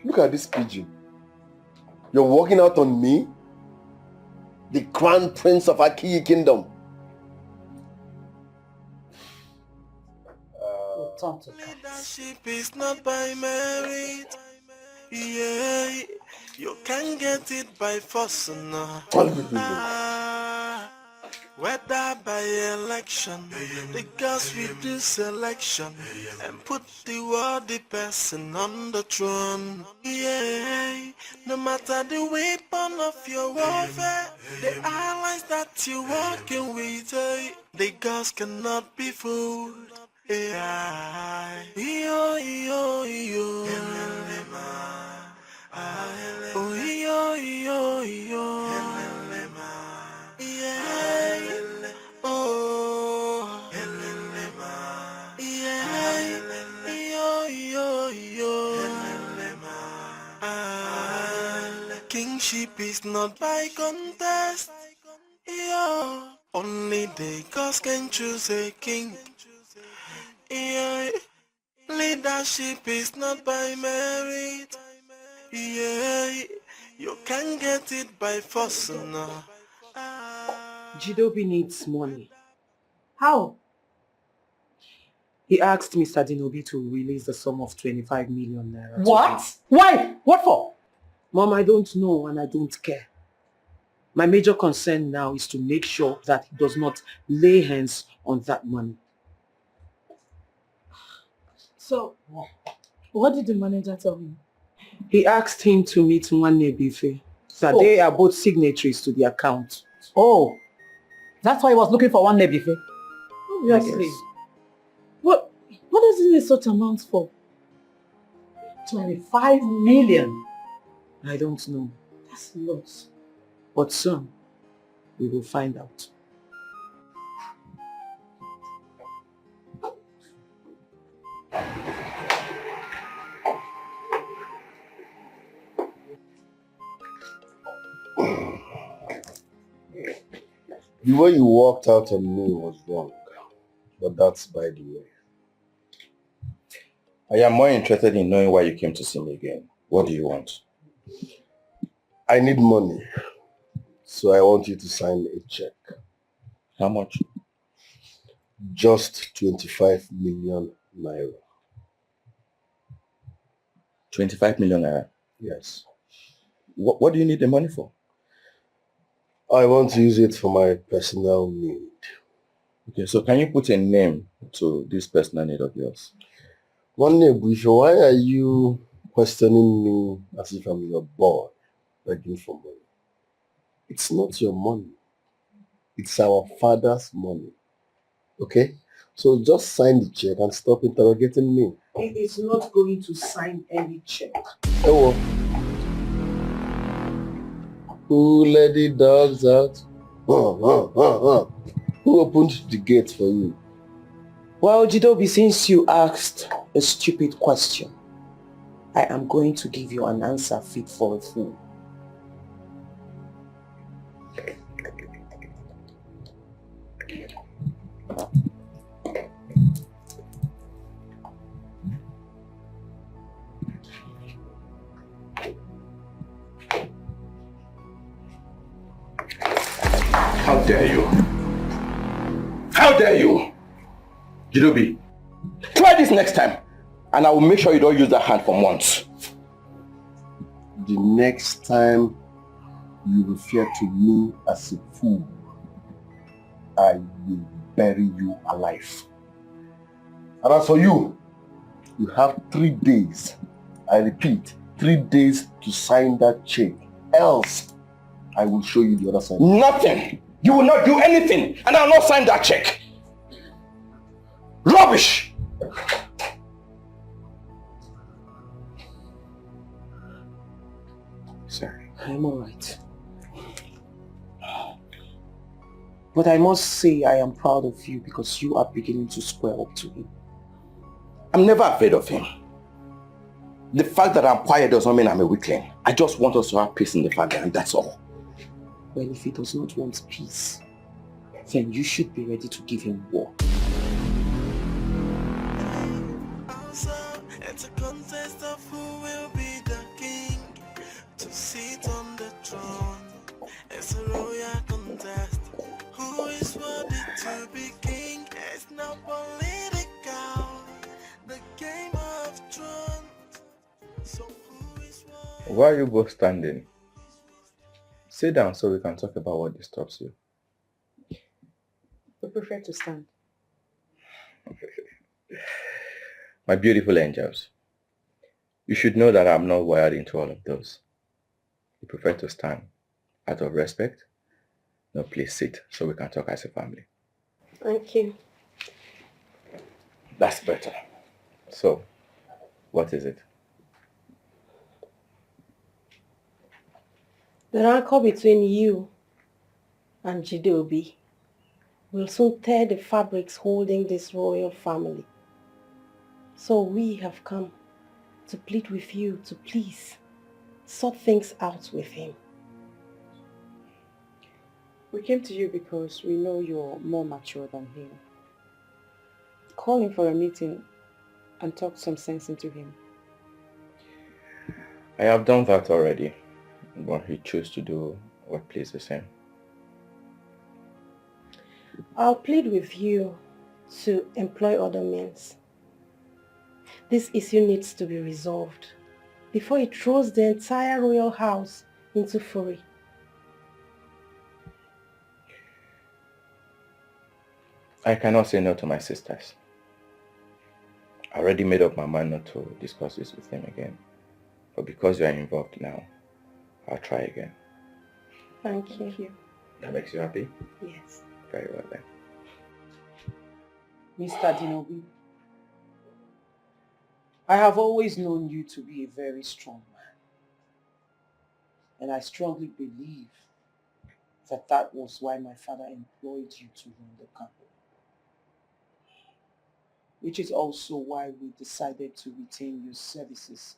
Look at this pigeon. You're walking out on me? The crown prince of Akiyi kingdom. Tonto. Leadership is not by merit. Yeah, you can get it by force. No. Whether by election, the girls we do selection and put the worthy person on the throne. Yeah, no matter the weapon of your warfare, the allies that you're working with, the girls cannot be fooled. Yeah, yo, yo, yo. Oh, yo, yo, yo. Yeah. Oh. Yeah. Yo, yo, yo. Kingship is not by contest. Yo. Only the gods can choose a king. Yeah. Leadership is not by merit. Yeah. You can get it by force now. Jidobi needs money. How? He asked Mr. Dinobi to release the sum of 25 million naira. What? Why? What for? Mom, I don't know and I don't care. My major concern now is to make sure that he does not lay hands on that money. So, what did the manager tell him? He asked him to meet Nwanne Bife, that they are both signatories to the account. Oh, that's why he was looking for one Nebife. Obviously. Yes. What does he need such amounts for? 25 million. I don't know. That's a lot. But soon, we will find out. The way you walked out on me was wrong, but that's by the way. I am more interested in knowing why you came to see me again. What do you want? I need money, so I want you to sign a check. How much? Just 25 million naira. 25 million naira? Yes. What do you need the money for? I want to use it for my personal need. Okay, so can you put a name to this personal need of yours? One name, why are you questioning me as if I'm your boy begging for money? It's not your money. It's our father's money. Okay? So just sign the check and stop interrogating me. He is not going to sign any check. Oh. Who let the dogs out? Who opened the gate for you? Well, Jidobi, since you asked a stupid question, I am going to give you an answer fit for a fool. How dare you? How dare you? Jidobi, try this next time and I will make sure you don't use that hand for months. The next time you refer to me as a fool, I will bury you alive. And as for you, you have 3 days, I repeat, 3 days to sign that check. Else, I will show you the other side. Nothing You will not do anything, and I will not sign that check. Rubbish! Sorry. I'm alright. But I must say I am proud of you because you are beginning to square up to him. I'm never afraid of him. The fact that I'm quiet does not mean I'm a weakling. I just want us to have peace in the family, and that's all. Well, if he does not want peace, then you should be ready to give him war. It's a contest of who will be the king to sit on the throne. It's a royal contest. Who is worthy to be king? It's not political. The game of thrones. So who is worthy? Why are you both standing? Sit down so we can talk about what disturbs you. We prefer to stand. My beautiful angels, you should know that I'm not wired into all of those. You prefer to stand out of respect? No, please sit so we can talk as a family. Thank you. That's better. So, what is it? The rancor between you and Jideobi will soon tear the fabrics holding this royal family. So we have come to plead with you to please sort things out with him. We came to you because we know you're more mature than him. Call him for a meeting and talk some sense into him. I have done that already, but he chose to do what pleases him. I'll plead with you to employ other means. This issue needs to be resolved before it throws the entire royal house into fury. I cannot say no to my sisters. I already made up my mind not to discuss this with him again. But because you are involved now, I'll try again. Thank you. That makes you happy? Yes. Very well then. Mr. Dinobi, I have always known you to be a very strong man. And I strongly believe that was why my father employed you to run the company. Which is also why we decided to retain your services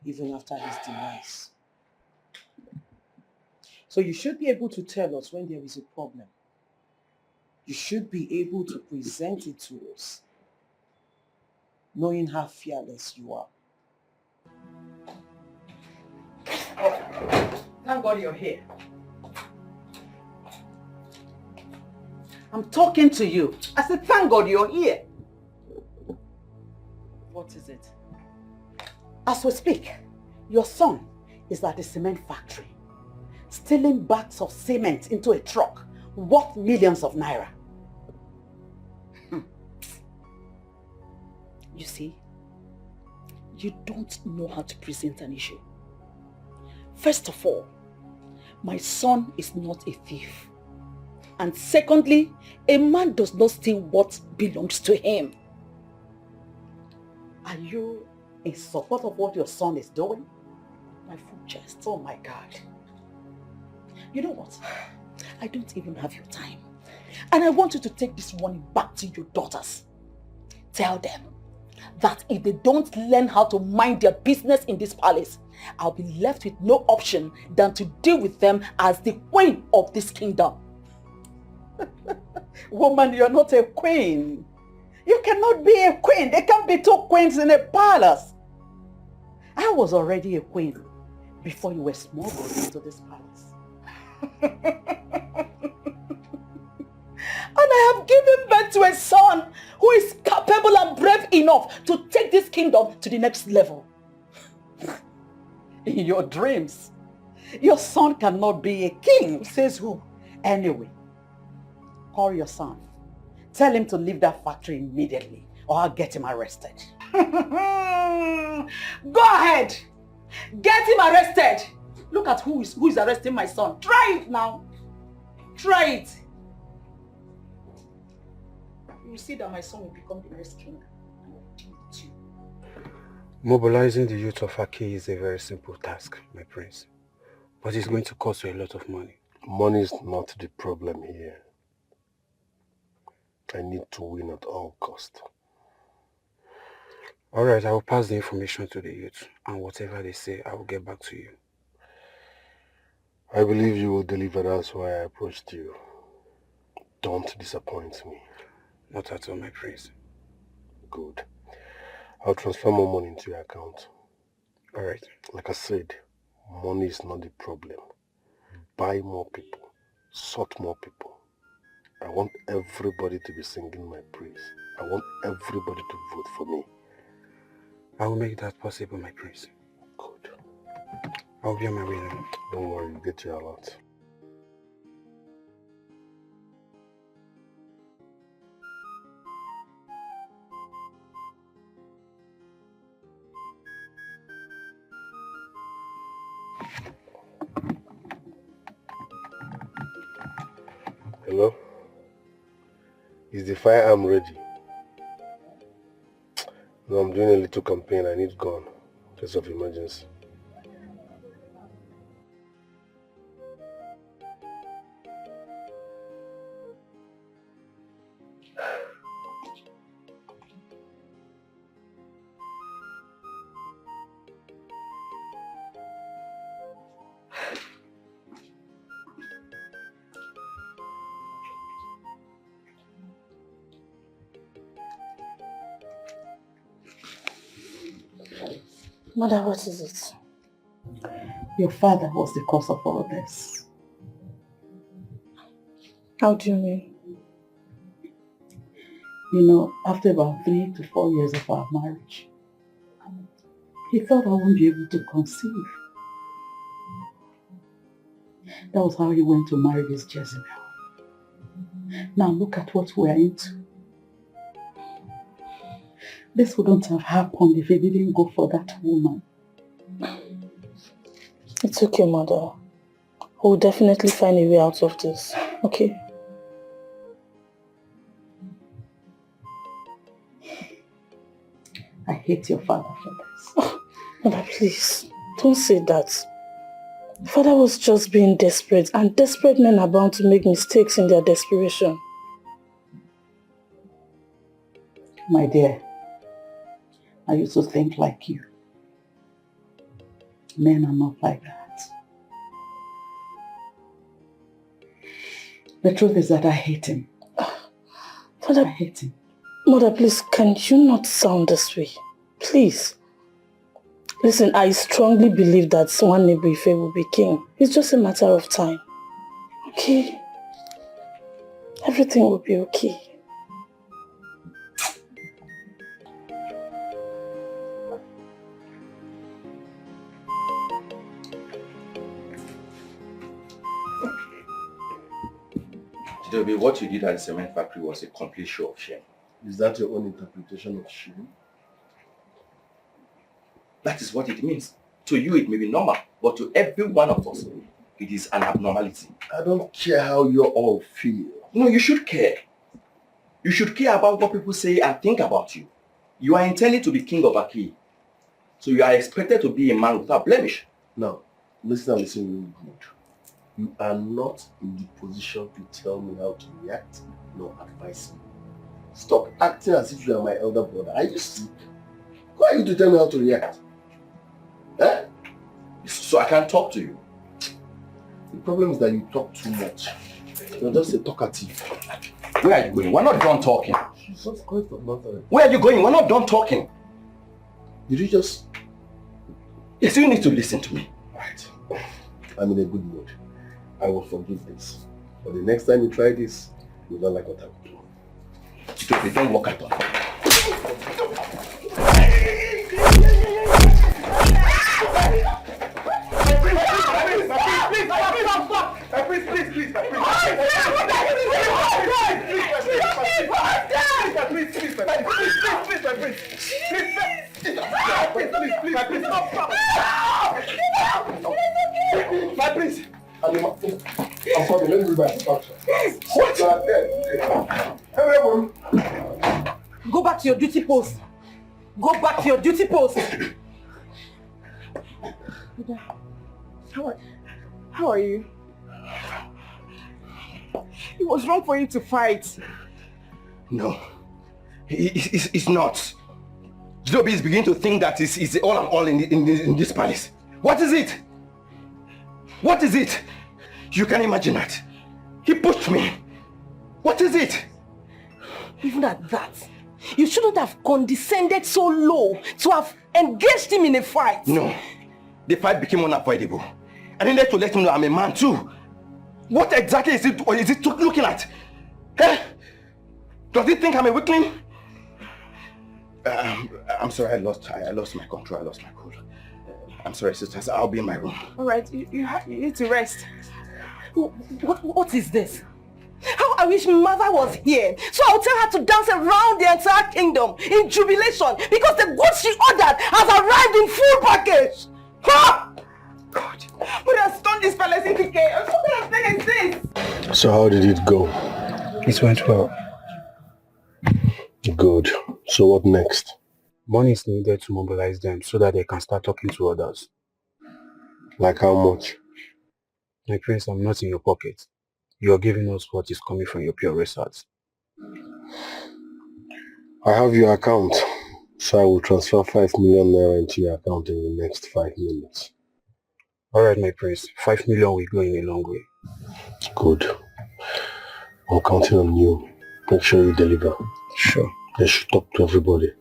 even after his demise. So you should be able to tell us when there is a problem. You should be able to present it to us, knowing how fearless you are. Oh, thank God you're here. I'm talking to you. I said, thank God you're here. What is it? As we speak, your son is at the cement factory, stealing bags of cement into a truck worth millions of naira. You see, you don't know how to present an issue. First of all, my son is not a thief. And secondly, a man does not steal what belongs to him. Are you in support of what your son is doing? My full chest. Oh my God. You know what? I don't even have your time. And I want you to take this warning back to your daughters. Tell them that if they don't learn how to mind their business in this palace, I'll be left with no option than to deal with them as the queen of this kingdom. Woman, you're not a queen. You cannot be a queen. There can't be two queens in a palace. I was already a queen before you were smuggled into this palace. And I have given birth to a son who is capable and brave enough to take this kingdom to the next level. In your dreams, your son cannot be a king, says who? Anyway, call your son. Tell him to leave that factory immediately or I'll get him arrested. Go ahead. Get him arrested. Look at who is arresting my son. Try it now. Try it. You will see that my son will become the next king. And I will deal with you. Mobilizing the youth of Aki is a very simple task, my prince. But it's going to cost you a lot of money. Money is not the problem here. I need to win at all cost. Alright, I will pass the information to the youth, and whatever they say, I will get back to you. I believe you will deliver. That's why I approached you. Don't disappoint me. Not at all, my prince. Good. I'll transfer more money into your account. Alright. Like I said, money is not the problem. Buy more people. Sort more people. I want everybody to be singing my praise. I want everybody to vote for me. I will make that possible, my prince. Good. I'll be on my way now. Don't worry, you'll get your allot. Hello? Is the firearm ready? No, I'm doing a little campaign. I need gun. In case of emergency. Mother, what is it? Your father was the cause of all this. How do you mean? You know, after about 3 to 4 years of our marriage, he thought I wouldn't be able to conceive. That was how he went to marry this Jezebel. Now look at what we're into. This wouldn't have happened if he didn't go for that woman. It's okay, Mother. We'll definitely find a way out of this, okay? I hate your father for this. Oh, Mother, please, don't say that. Father was just being desperate, and desperate men are bound to make mistakes in their desperation. My dear, I used to think like you. Men are not like that. The truth is that I hate him. Father, I hate him. Mother, please, can you not sound this way? Please. Listen, I strongly believe that one Ife will be king. It's just a matter of time. Okay? Everything will be okay. Chidobe, what you did at the cement factory was a complete show of shame. Is that your own interpretation of shame? That is what it means. To you it may be normal, but to every one of us, it is an abnormality. I don't care how you all feel. No, you should care. You should care about what people say and think about you. You are intended to be king of Aki. So you are expected to be a man without blemish. Now, listen really good. You are not in the position to tell me how to react, nor advise me. Stop acting as if you are my elder brother. Are you sick? Who are you to tell me how to react? Eh? So I can't talk to you. The problem is that you talk too much. You're just a talkative. Where are you going? We're not done talking. She's just going for nothing. Where are you going? We're not done talking. Did you just... Yes, you need to listen to me. Right. I'm in a good mood. I will forgive this. But the next time you try this, you will not like what I will do. Chidobe, don't walk at all. My prince! I'm coming. Let me do my instruction. Yes. What? Everyone. Go back to your duty post. Go back to your duty post. How are you? It was wrong for you to fight. No, it's not. Jidobi is beginning to think that it's all and all in this palace. What is it? What is it? You can imagine that. He pushed me. What is it? Even at that, you shouldn't have condescended so low to have engaged him in a fight. No, the fight became unavoidable. I needed to let him know I'm a man too. What exactly is it looking at? Eh? Does he think I'm a weakling? I'm sorry, I lost my control, I lost my cool. I'm sorry, sisters, I'll be in my room. All right, you need to rest. What is this? How I wish mother was here, so I'll tell her to dance around the entire kingdom in jubilation because the goods she ordered has arrived in full package. Ha! God, what has done this palace in Dikeh? What kind of thing is this? So how did it go? It went well. Good. So what next? Money is needed to mobilize them so that they can start talking to others. Like how much? My prince, I'm not in your pocket. You are giving us what is coming from your pure research. I have your account, so I will transfer 5 million naira into your account in the next 5 minutes. Alright, my prince. 5 million will go in a long way. Good. I'm counting on you. Make sure you deliver. Sure. They should talk to everybody.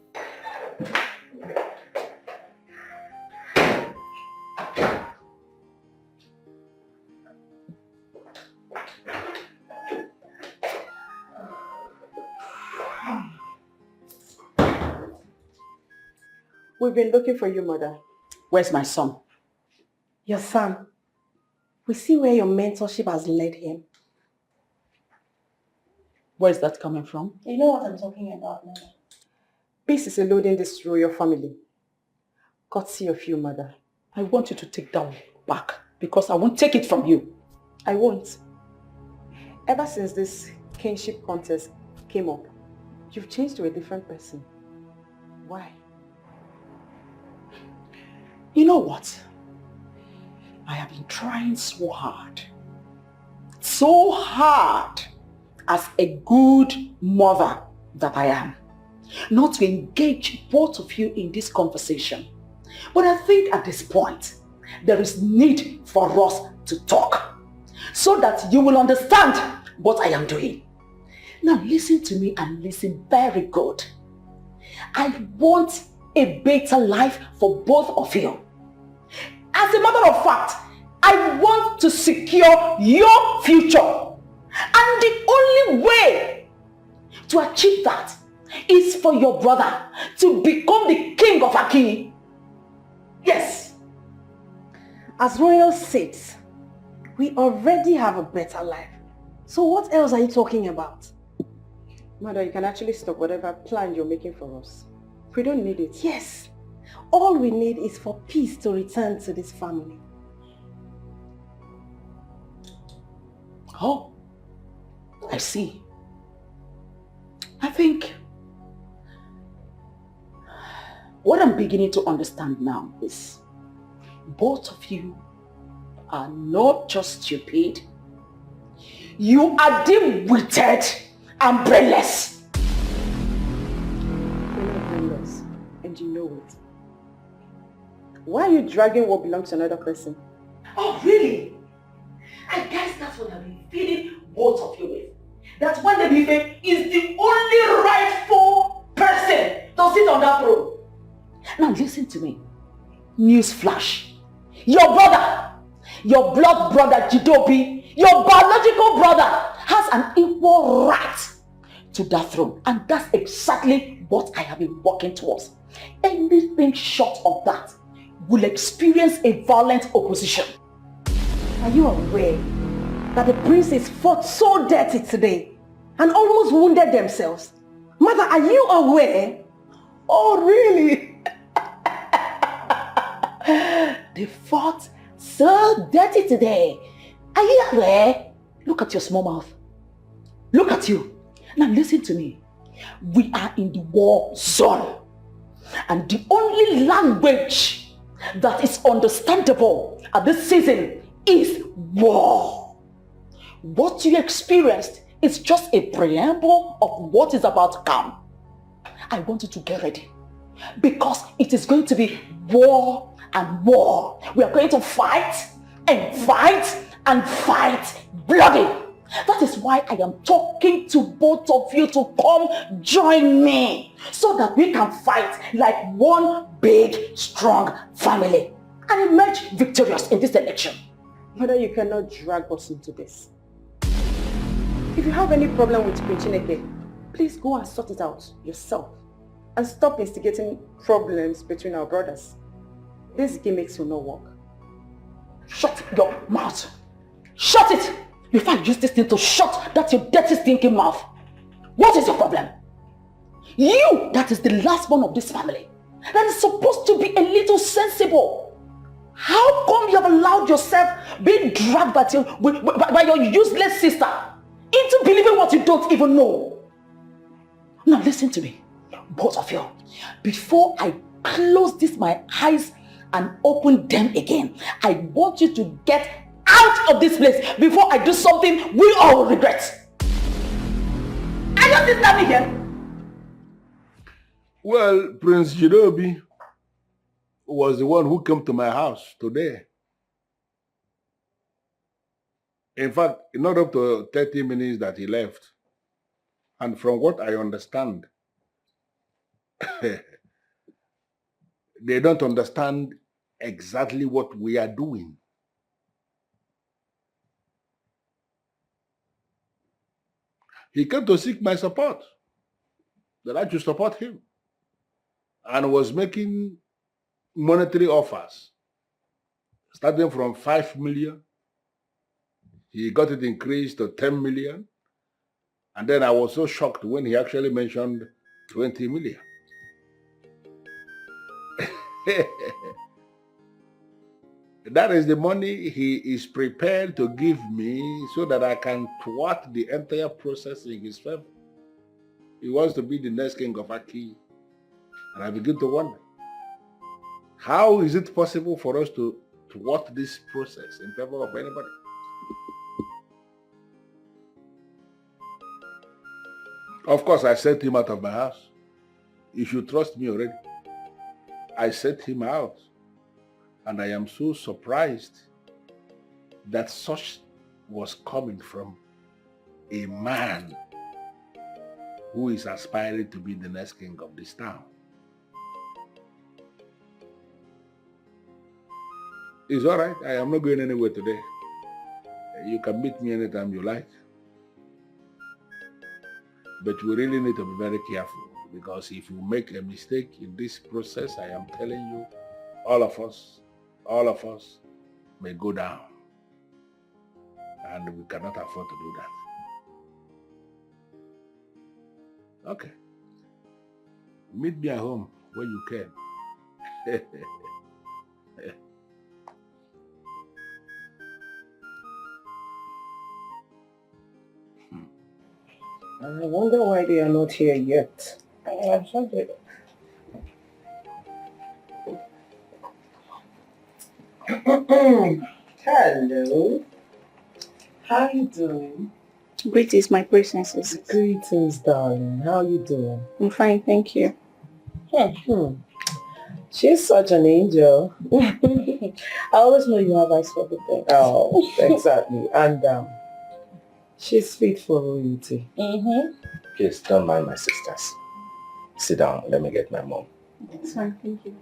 We've been looking for you, mother. Where's my son? Your son. We see where your mentorship has led him. Where's that coming from? You know what I'm talking about, mother. Peace is eluding this royal family. Courtesy of you, mother. I want you to take that back because I won't take it from you. I won't. Ever since this kinship contest came up, you've changed to a different person. Why? You know what? I have been trying so hard as a good mother that I am, not to engage both of you in this conversation. But I think at this point, there is need for us to talk so that you will understand what I am doing. Now listen to me and listen very good. I want a better life for both of you. As a matter of fact, I want to secure your future. And the only way to achieve that is for your brother to become the king of Aki. Yes. As royal saints, we already have a better life. So what else are you talking about? Mother, you can actually stop whatever plan you're making for us. We don't need it. Yes. All we need is for peace to return to this family. Oh, I see. I think what I'm beginning to understand now is both of you are not just stupid. You are dim-witted and brainless. You're not brainless, and you know it. Why are you dragging what belongs to another person? Oh, really? I guess that's what I've been feeding both of you with. That one Ebife is the only rightful person to sit on that throne. Now listen to me. Newsflash. Your brother, your blood brother Jidobi, your biological brother has an equal right to that throne. And that's exactly what I have been working towards. Anything short of that will experience a violent opposition. Are you aware that the princes fought so dirty today and almost wounded themselves? Mother, are you aware? Oh, really? They fought so dirty today. Are you aware? Look at your small mouth. Look at you. Now listen to me. We are in the war zone. And the only language that is understandable at this season is war. What you experienced is just a preamble of what is about to come. I want you to get ready because it is going to be war and war. We are going to fight and fight and fight bloody. That is why I am talking to both of you to come join me so that we can fight like one big, strong family and emerge victorious in this election. Mother, you cannot drag us into this. If you have any problem with Chineke, please go and sort it out yourself and stop instigating problems between our brothers. This gimmicks will not work. Shut your mouth. Shut it! Before I use this thing to shut that your dirty stinking mouth. What is your problem? You, that is the last one of this family, that is supposed to be a little sensible. How come you have allowed yourself being dragged by your useless sister into believing what you don't even know? Now listen to me, both of you. Before I close my eyes and open them again, I want you to get out of this place before I do something we all will regret. Are you understanding here? Well, Prince Jidobi was the one who came to my house today. In fact, not up to 30 minutes that he left. And from what I understand, they don't understand exactly what we are doing. He came to seek my support, that I should support him, and was making monetary offers, starting from 5 million. He got it increased to 10 million. And then I was so shocked when he actually mentioned 20 million. That is the money he is prepared to give me so that I can thwart the entire process in his favor. He wants to be the next king of Aki. And I begin to wonder, how is it possible for us to thwart this process in favor of anybody? Of course, I sent him out of my house. You should trust me already. I sent him out. And I am so surprised that such was coming from a man who is aspiring to be the next king of this town. It's all right. I am not going anywhere today. You can meet me anytime you like. But we really need to be very careful, because if you make a mistake in this process, I am telling you, all of us may go down. And we cannot afford to do that. Okay. Meet me at home when you can. I wonder why they are not here yet. Hello. How are you doing? Greetings, my princesses. Greetings, darling. How are you doing? I'm fine, thank you. She's such an angel. I always know you have eyes for everything. Oh, exactly. And she's fit for royalty. Please don't mind my sisters. Sit down. Let me get my mom. It's fine, thank you.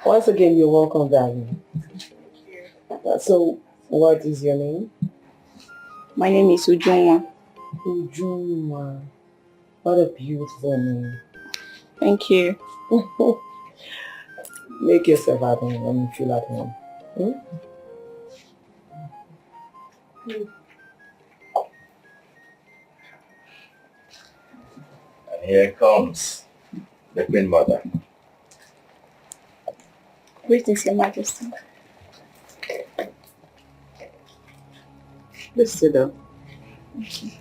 Once again, you're welcome, darling. So, what is your name? My name is Ujunwa. Ujunwa. What a beautiful name. Thank you. Make yourself at home when you feel at home. And here comes the Queen Mother. Greetings, Your Majesty. Please sit down. Okay.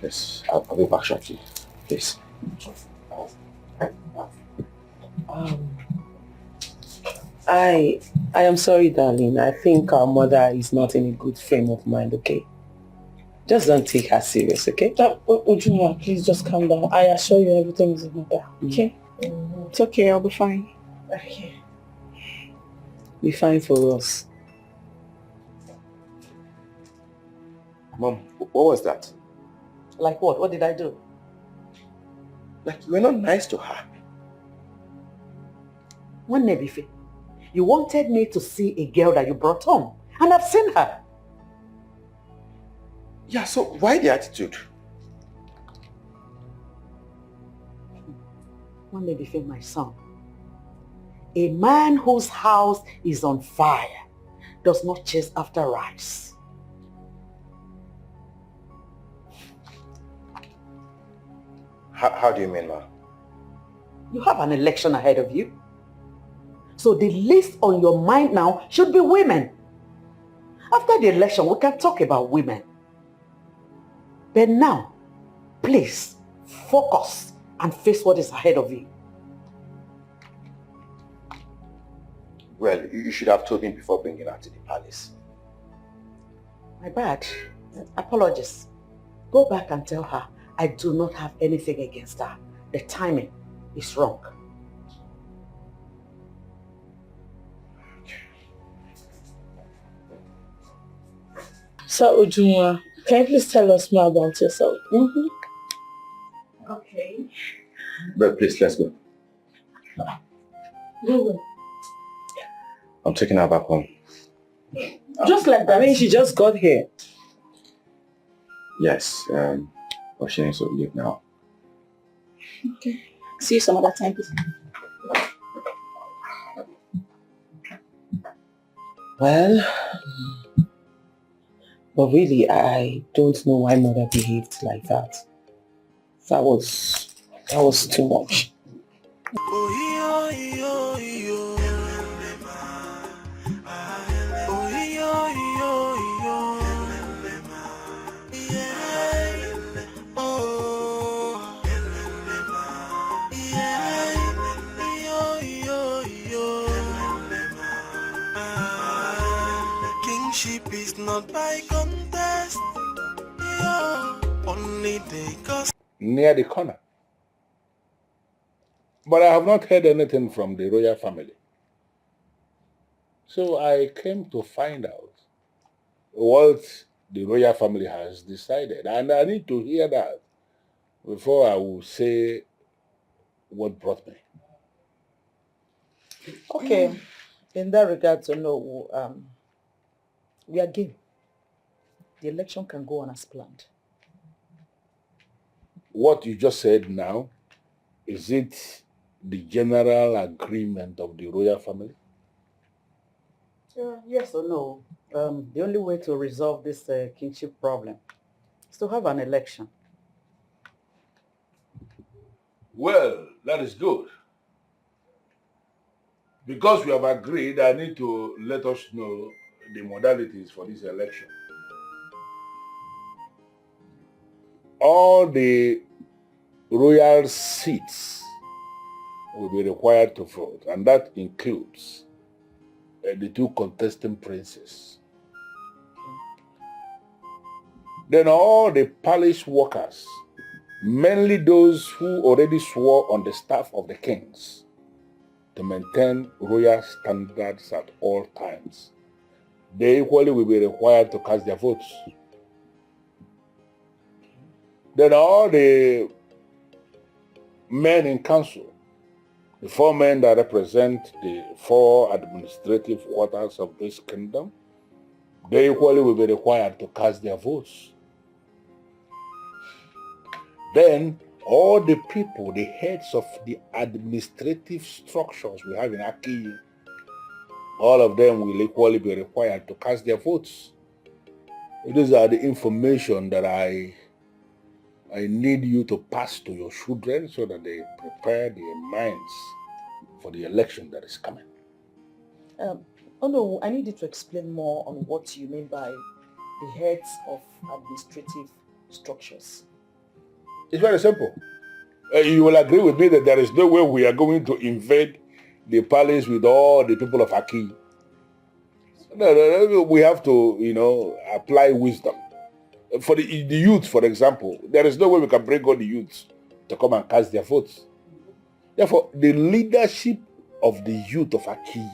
Yes, I'll be back shortly. Please. I am sorry, darling. I think our mother is not in a good frame of mind, okay? Just don't take her serious, okay? Ujunwa, please just calm down. I assure you everything is in order, okay? It's okay, I'll be fine. Okay. Be fine for us. Mom, what was that? Like what? What did I do? Like, you were not nice to her. One Nebife, you wanted me to see a girl that you brought home, and I've seen her. Yeah, so why the attitude? One Nebife, my son, a man whose house is on fire does not chase after rice. How do you mean, ma? You have an election ahead of you. So the list on your mind now should be women. After the election, we can talk about women. But now, please, focus and face what is ahead of you. Well, you should have told me before bringing her to the palace. My bad. Apologies. Go back and tell her I do not have anything against her. The timing is wrong. So, Ujunwa, can you please tell us more about yourself? Okay. But please, let's go. I'm taking her back home. Just like that. I mean, she just got here. Yes, but she needs to leave now. Okay. See you some other time, please. Well, but really, I don't know why mother behaved like that. That was too much. Kingship is not by contest, yeah. Only they cost. Near the corner. But I have not heard anything from the royal family. So I came to find out what the royal family has decided. And I need to hear that before I will say what brought me. Okay. In that regard, to know, we are game. The election can go on as planned. What you just said now, is it the general agreement of the royal family? Yes or no? The only way to resolve this kingship problem is to have an election. Well, that is good. Because we have agreed, I need to let us know the modalities for this election. All the royal seats will be required to vote, and that includes the two contesting princes. Then all the palace workers, mainly those who already swore on the staff of the kings to maintain royal standards at all times, they equally will be required to cast their votes. Then all the men in council, the 4 men that represent the 4 administrative quarters of this kingdom, they equally will be required to cast their votes. Then all the people, the heads of the administrative structures we have in Aki, all of them will equally be required to cast their votes. These are the information that I need you to pass to your children so that they prepare their minds for the election that is coming. Oh no, I need you to explain more on what you mean by the heads of administrative structures. It's very simple. You will agree with me that there is no way we are going to invade the palace with all the people of Aki. No, we have to, apply wisdom. For the youth, for example, there is no way we can bring all the youths to come and cast their votes. Therefore, the leadership of the youth of Aki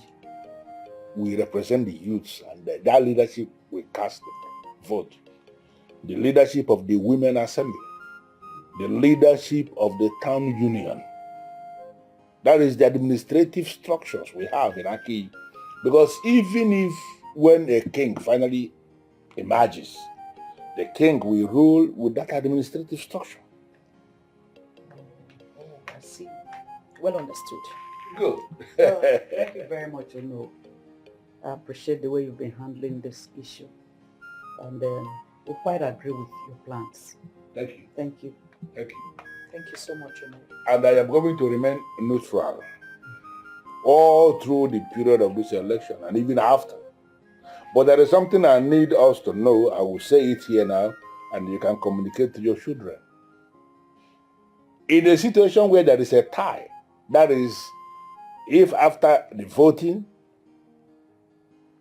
will represent the youths, and that leadership will cast the vote. The leadership of the women assembly, the leadership of the town union. That is the administrative structures we have in Aki. Because even if when a king finally emerges, the king will rule with that administrative structure. Oh, I see. Well understood. Good. Thank you very much, I appreciate the way you've been handling this issue. And we quite agree with your plans. Thank you. Thank you. Thank you. Thank you so much, And I am going to remain neutral all through the period of this election and even after. But there is something I need us to know. I will say it here now, and you can communicate to your children. In a situation where there is a tie, that is, if after the voting,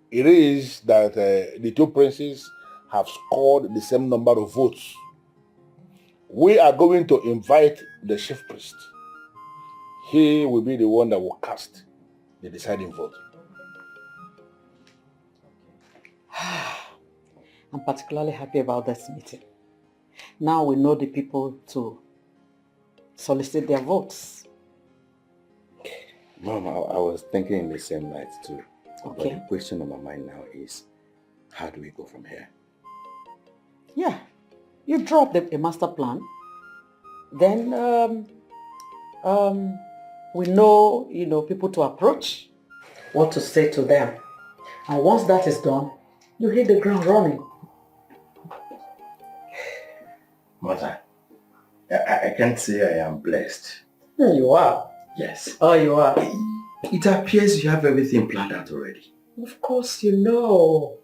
it is that the two princes have scored the same number of votes, we are going to invite the chief priest. He will be the one that will cast the deciding vote. I'm particularly happy about this meeting. Now we know the people to solicit their votes. Mom, I was thinking in the same night too. Okay. But the question on my mind now is, how do we go from here? Yeah, you drop a master plan. Then we know, people to approach, what to say to them. And once that is done, you hit the ground running. Mother, I can't say I am blessed. You are. Yes. Oh, you are. It appears you have everything planned out already. Of course you know.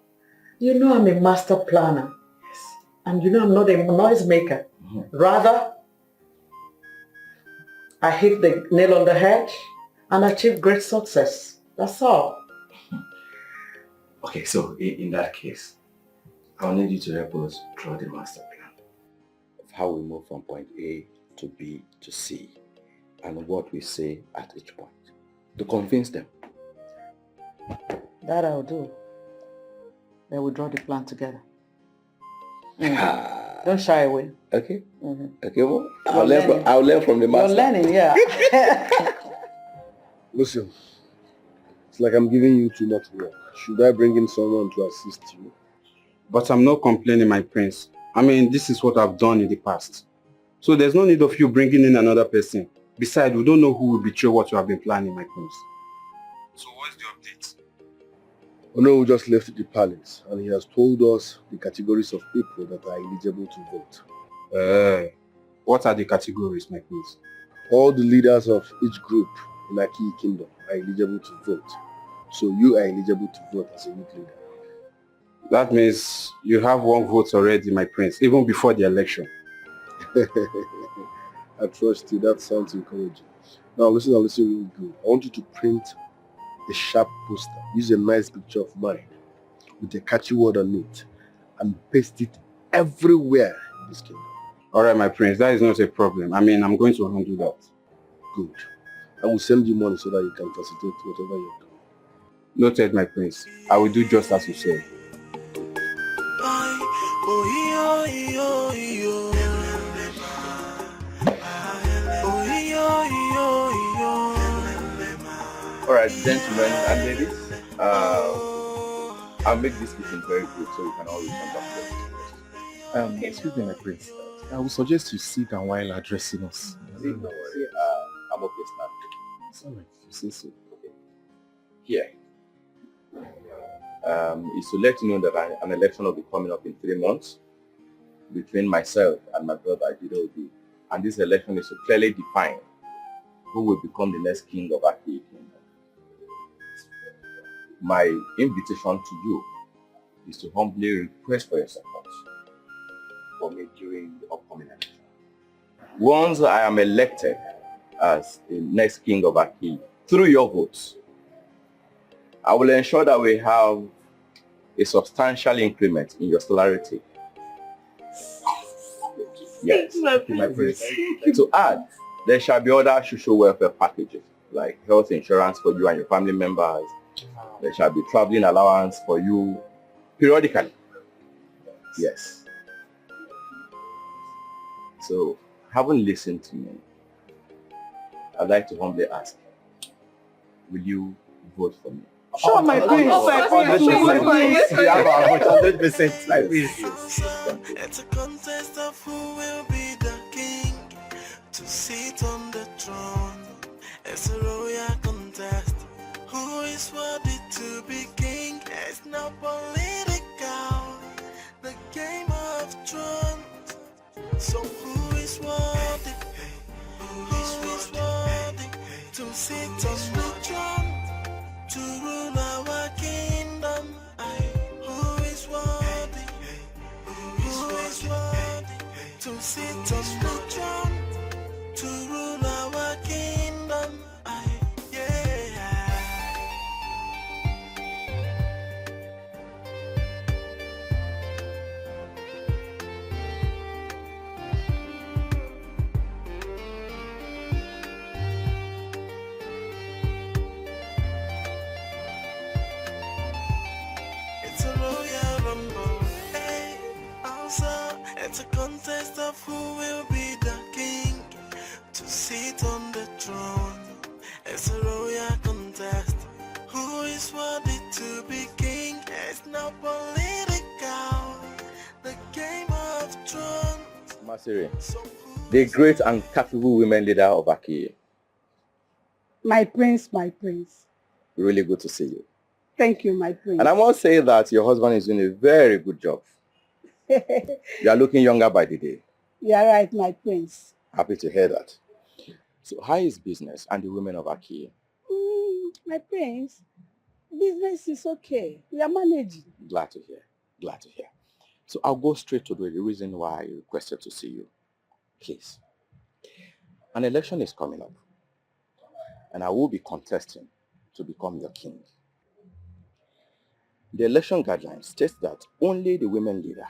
You know I'm a master planner. Yes. And you know I'm not a noise maker. Mm-hmm. Rather, I hit the nail on the head and achieve great success. That's all. Okay, so in that case, I'll need you to help us draw the master plan of how we move from point A to B to C and what we say at each point to convince them. That I'll do. Then we'll draw the plan together. Don't shy away. Okay. Mm-hmm. Okay, well, I'll learn from the master. You're learning, yeah. Listen, it's like I'm giving you too much work. Should I bring in someone to assist you? But I'm not complaining, my prince. I mean, this is what I've done in the past. So there's no need of you bringing in another person. Besides, we don't know who will betray what you have been planning, my prince. So what's the update? Ono just left the palace and he has told us the categories of people that are eligible to vote. What are the categories, my prince? All the leaders of each group in Aki Kingdom are eligible to vote. So you are eligible to vote as a youth leader. That means you have one vote already, my prince, even before the election. I trust you. That sounds encouraging. Now listen really good. I want you to print a sharp poster. Use a nice picture of mine with a catchy word on it and paste it everywhere in this kingdom. Alright, my prince, that is not a problem. I mean, I'm going to handle that. Good. I will send you money so that you can facilitate whatever you're doing. Noted, my prince. I will do just as you say. Alright, gentlemen and ladies, I'll make this meeting very good so we can all return back to it. Excuse me, my prince. I would suggest you sit down while addressing us. Don't worry. I'm okay, Snap. It's all right. You say so. Okay. Here. Is to let you know that an election will be coming up in 3 months between myself and my brother Jidobi. And this election is to clearly define who will become the next king of Aki Kingdom. My invitation to you is to humbly request for your support for me during the upcoming election. Once I am elected as the next king of Aki through your votes, I will ensure that we have a substantial increment in your salary. Yes, my prince. To add, there shall be other social welfare packages like health insurance for you and your family members. There shall be traveling allowance for you periodically. Yes. So, having listened to me, I'd like to humbly ask, will you vote for me? Sure, my prince. We have our vote, 100%. My prince. It's a contest of who will be the king to sit on the throne. It's a royal contest. Who is worthy to be king? It's not political. The game of thrones. So who is worthy? Who is worthy to sit on the throne? To rule our kingdom, who is worthy? Who is worthy to sit on the throne? To rule our kingdom, yeah. It's a royal rumble, hey. Also, it's a contest of who will be the king to sit on the throne. It's a royal contest. Who is worthy to be king? It's not political. The game of thrones. Masiri, the great and capable women leader of Aki. My prince, my prince. Really good to see you. Thank you, my prince. And I must say that your husband is doing a very good job. You are looking younger by the day. You're right, my prince. Happy to hear that. So how is business and the women of Aki? My prince, business is okay. We are managing. Glad to hear. Glad to hear. So I'll go straight to the reason why I requested to see you. Please. An election is coming up. And I will be contesting to become your king. The election guidelines states that only the women leader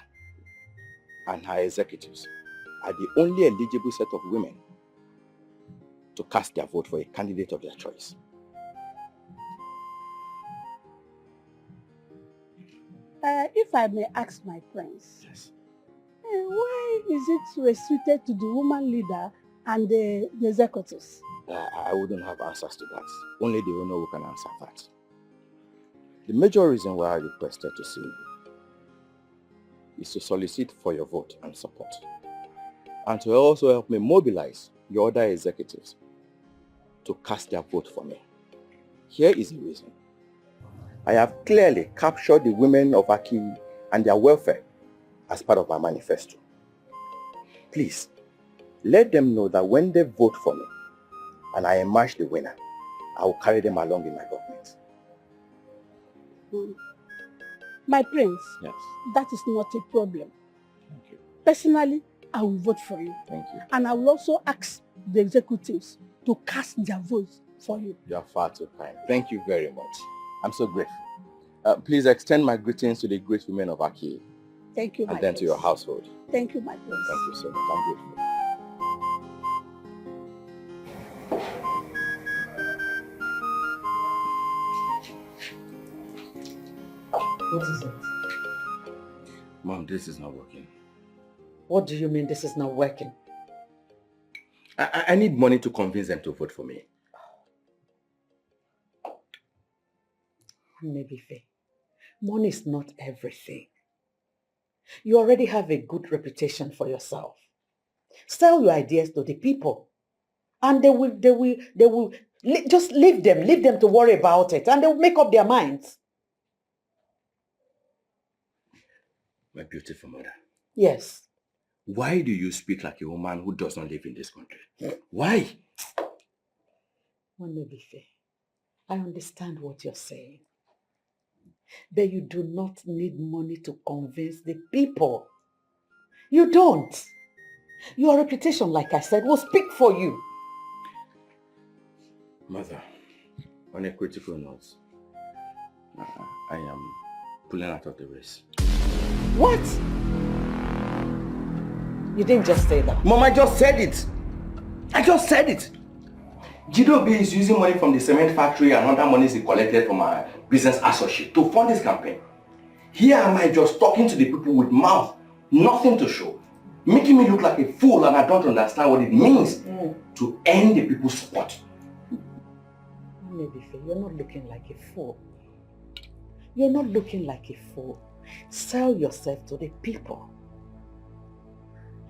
and her executives are the only eligible set of women to cast their vote for a candidate of their choice. If I may ask my prince, yes. Why is it restricted to the woman leader and the executives? I wouldn't have answers to that. Only the owner who can answer that. The major reason why I requested to see you is to solicit for your vote and support, and to also help me mobilize your other executives to cast their vote for me. Here is the reason. I have clearly captured the women of Aki and their welfare as part of my manifesto. Please, let them know that when they vote for me and I emerge the winner, I will carry them along in my government. My prince, yes. That is not a problem. Thank you. Personally, I will vote for you. Thank you. And I will also ask the executives to cast their votes for you. You are far too kind. Thank you very much. I'm so grateful. Please extend my greetings to the great women of Aki. Thank you, my And then prince. to your household. Thank you, my prince. Thank you so much. I'm grateful. What is it? Mom, this is not working. What do you mean this is not working? I need money to convince them to vote for me. Maybe, Faye. Money is not everything. You already have a good reputation for yourself. Sell your ideas to the people. And they will just leave them to worry about it. And they will make up their minds. My beautiful mother. Yes. Why do you speak like a woman who does not live in this country? Why? Onebife, I understand what you're saying. But you do not need money to convince the people. You don't. Your reputation, like I said, will speak for you. Mother, on a critical note, I am pulling out of the race. What? You didn't just say that. Mom, I just said it. I just said it. Jidobi is using money from the cement factory and other monies he collected from my business associate to fund this campaign. Here am I just talking to the people with mouth, nothing to show, making me look like a fool, and I don't understand what it means to earn the people's support. Maybe you're not looking like a fool. You're not looking like a fool. Sell yourself to the people.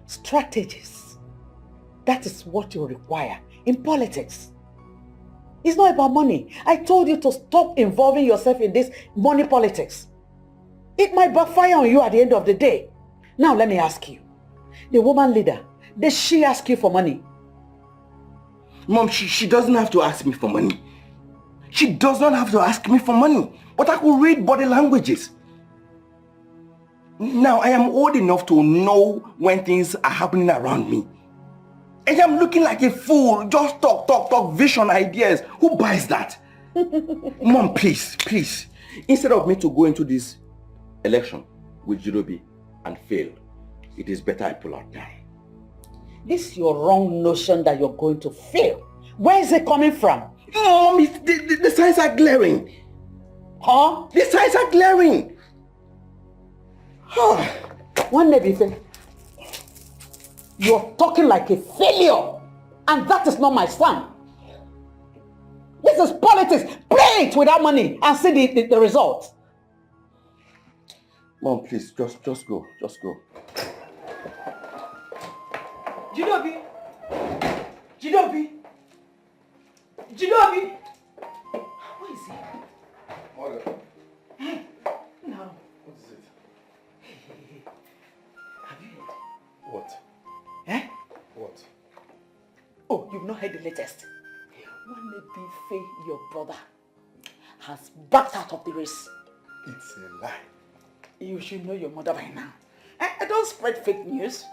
Strategies. That is what you require in politics. It's not about money. I told you to stop involving yourself in this money politics. It might backfire on you at the end of the day. Now let me ask you. The woman leader, did she ask you for money? Mom, she doesn't have to ask me for money. She does not have to ask me for money. But I could read body languages. Now I am old enough to know when things are happening around me. And I'm looking like a fool. Just talk, vision ideas. Who buys that? Mom, please. Instead of me to go into this election with Jidobi and fail, it is better I pull out now. This is your wrong notion that you're going to fail. Where is it coming from? Mom, the signs are glaring. Huh? The signs are glaring. One day, you're talking like a failure. And that is not my son. This is politics. Play it without money and see the result. Mom, please, just go. Just go. Jidobi! Where is he? Mother. No. What is it? Have you heard? What? Eh? What? Oh, you've not heard the latest. Onebife, your brother, has backed out of the race. It's a lie. You should know your mother by now. I don't spread fake news.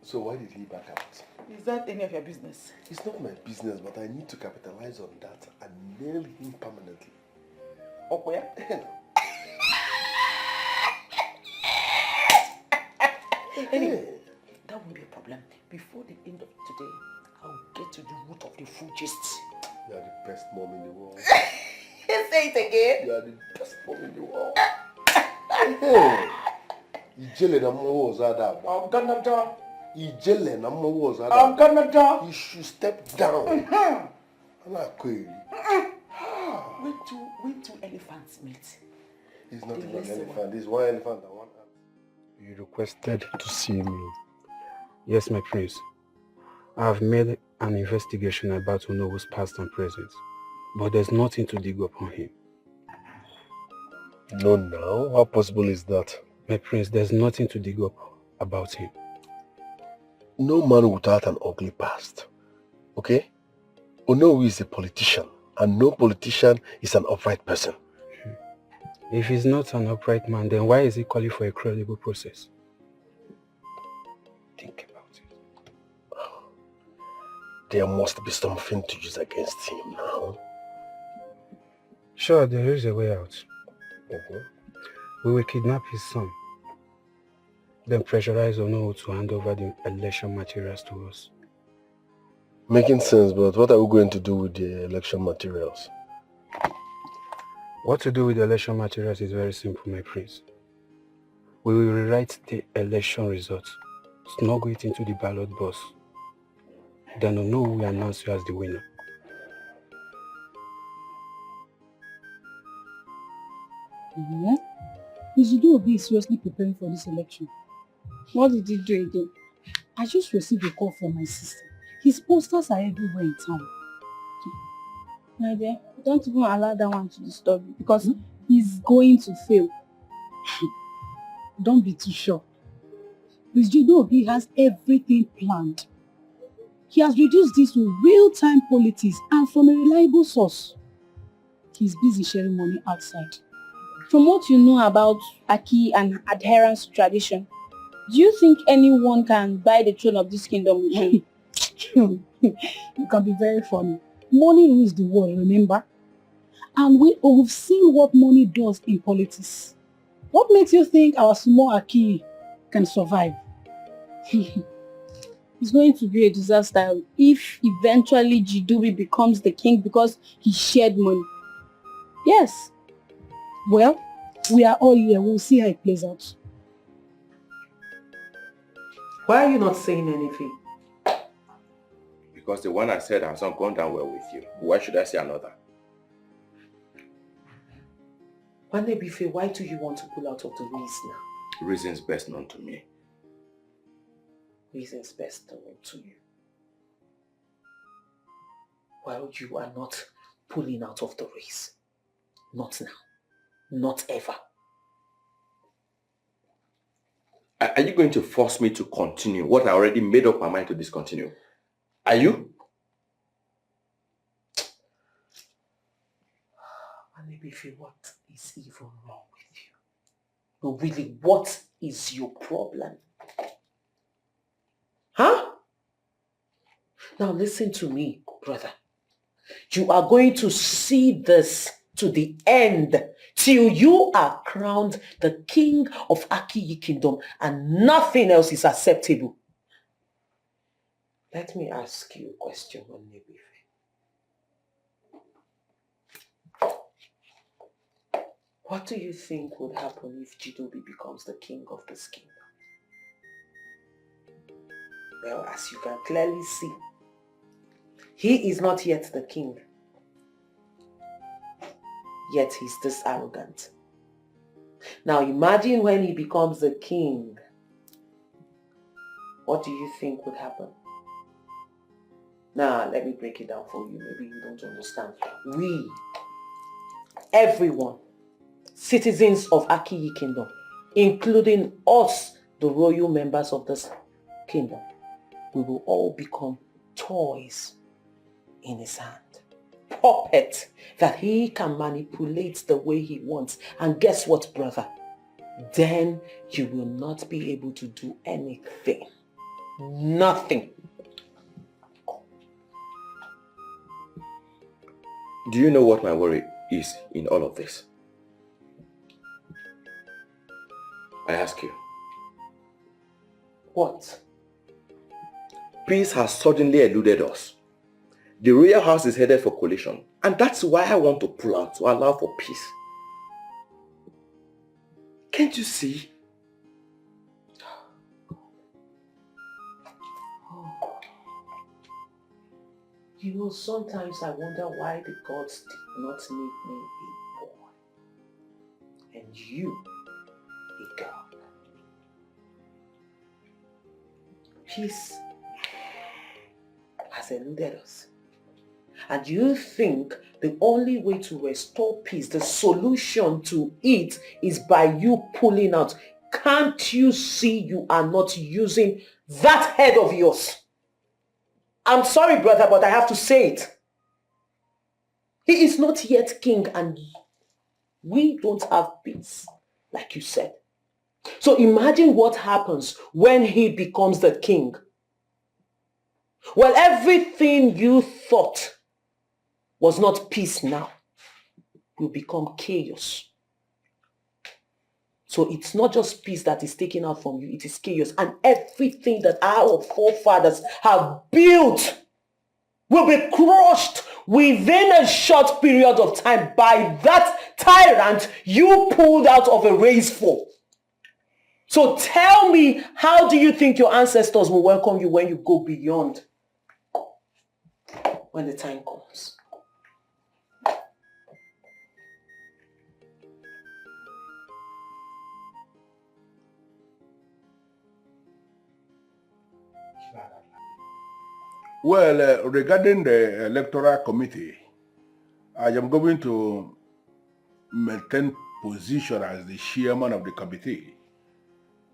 So why did he back out? Is that any of your business? It's not my business, but I need to capitalize on that and nail him permanently. Oh, where? Anyway, that won't be a problem. Before the end of today, I'll get to the root of the full gist. You are the best mom in the world. Say it again. You are the best mom in the world. Hey! Ijele na mwa wazada. I'm gonna do. Ijele na mwa wazada. I'm gonna do. You should step down. Ana kweli. When two elephants meet. It's not even an elephant. It's one elephant and one ant. You requested to see me. Yes, my prince. I have made an investigation about Onowo's past and present, but there's nothing to dig up on him. No, now? How possible is that? My prince, there's nothing to dig up about him. No man without an ugly past. Okay? Onowu is a politician, and no politician is an upright person. If he's not an upright man, then why is he calling for a credible process? Think about it. There must be something to use against him now. Sure, there is a way out. Okay. We will kidnap his son, then pressurize Onowu to hand over the election materials to us. Making sense, but what are we going to do with the election materials? What to do with the election materials is very simple, my prince. We will rewrite the election results, snuggle it into the ballot box. Then Onowu will announce you as the winner. Yeah? Is Jidobi seriously preparing for this election? What did he do again? I just received a call from my sister. His posters are everywhere in town. My dear, don't even allow that one to disturb you because he's going to fail. Don't be too sure. With Judo, he has everything planned. He has reduced this to real-time politics and from a reliable source. He's busy sharing money outside. From what you know about Aki and adherence to tradition, do you think anyone can buy the throne of this kingdom with money? You can be very funny. Money rules the world, remember? And we've seen what money does in politics. What makes you think our small Aki can survive? It's going to be a disaster if eventually Jidobi becomes the king because he shared money. Yes. Well, we are all here. We'll see how it plays out. Why are you not saying anything? Because the one I said has not gone down well with you. Why should I say another? Bife, why do you want to pull out of the race now? Reasons best known to me. Reasons best known to you. While you are not pulling out of the race. Not now. Not ever. Are you going to force me to continue what I already made up my mind to discontinue? Are you? Bife, what is even wrong with you? No, really, what is your problem? Huh? Now listen to me, brother. You are going to see this to the end till you are crowned the king of Akiyi Kingdom and nothing else is acceptable. Let me ask you a question, Bife. What do you think would happen if Jidobi becomes the king of this kingdom? Well, as you can clearly see, he is not yet the king. Yet he's this arrogant. Now imagine when he becomes the king. What do you think would happen? Now, let me break it down for you. Maybe you don't understand. We, everyone, citizens of Akiyi Kingdom, including us, the royal members of this kingdom, we will all become toys in his hand. Puppet that he can manipulate the way he wants. And guess what, brother? Then you will not be able to do anything. Nothing. Do you know what my worry is in all of this? I ask you. What? Peace has suddenly eluded us. The royal house is headed for coalition, and that's why I want to pull out to allow for peace. Can't you see? You know, sometimes I wonder why the gods did not make me a boy and you a girl. Peace has eluded us. And you think the only way to restore peace, the solution to it, is by you pulling out. Can't you see you are not using that head of yours? I'm sorry, brother, but I have to say it. He is not yet king and we don't have peace, like you said. So imagine what happens when he becomes the king. Well, everything you thought was not peace now will become chaos. So it's not just peace that is taken out from you, it is chaos. And everything that our forefathers have built will be crushed within a short period of time by that tyrant you pulled out of a race for. So tell me, how do you think your ancestors will welcome you when you go beyond? When the time comes. Well, regarding the electoral committee, I am going to maintain position as the chairman of the committee.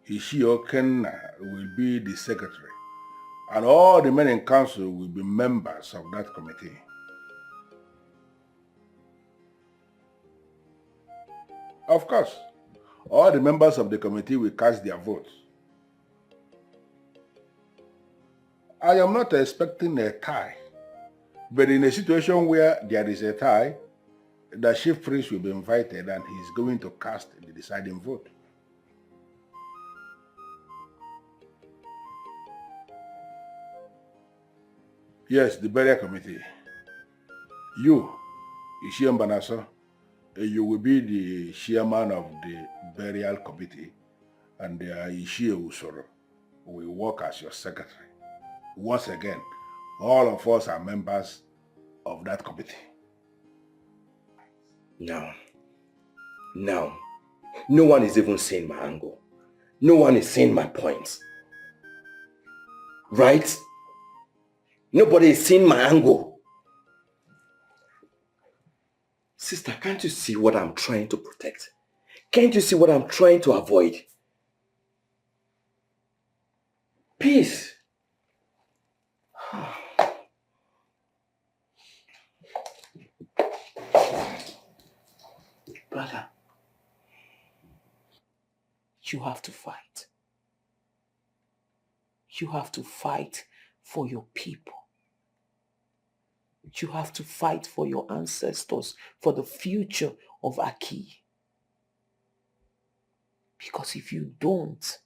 Ishioken will be the secretary, and all the men in council will be members of that committee. Of course, all the members of the committee will cast their votes. I am not expecting a tie, but in a situation where there is a tie, the chief priest will be invited and he is going to cast the deciding vote. Yes, the burial committee. You, Ishiem Banaso, you will be the chairman of the burial committee, and Ishie Usoro will work as your secretary. Once again, all of us are members of that committee. No, no one is even seeing my angle. No one is seeing my points. Right? Nobody is seeing my angle. Sister, can't you see what I'm trying to protect? Can't you see what I'm trying to avoid? Peace. Brother, you have to fight. You have to fight for your people. You have to fight for your ancestors, for the future of Aki. Because if you don't,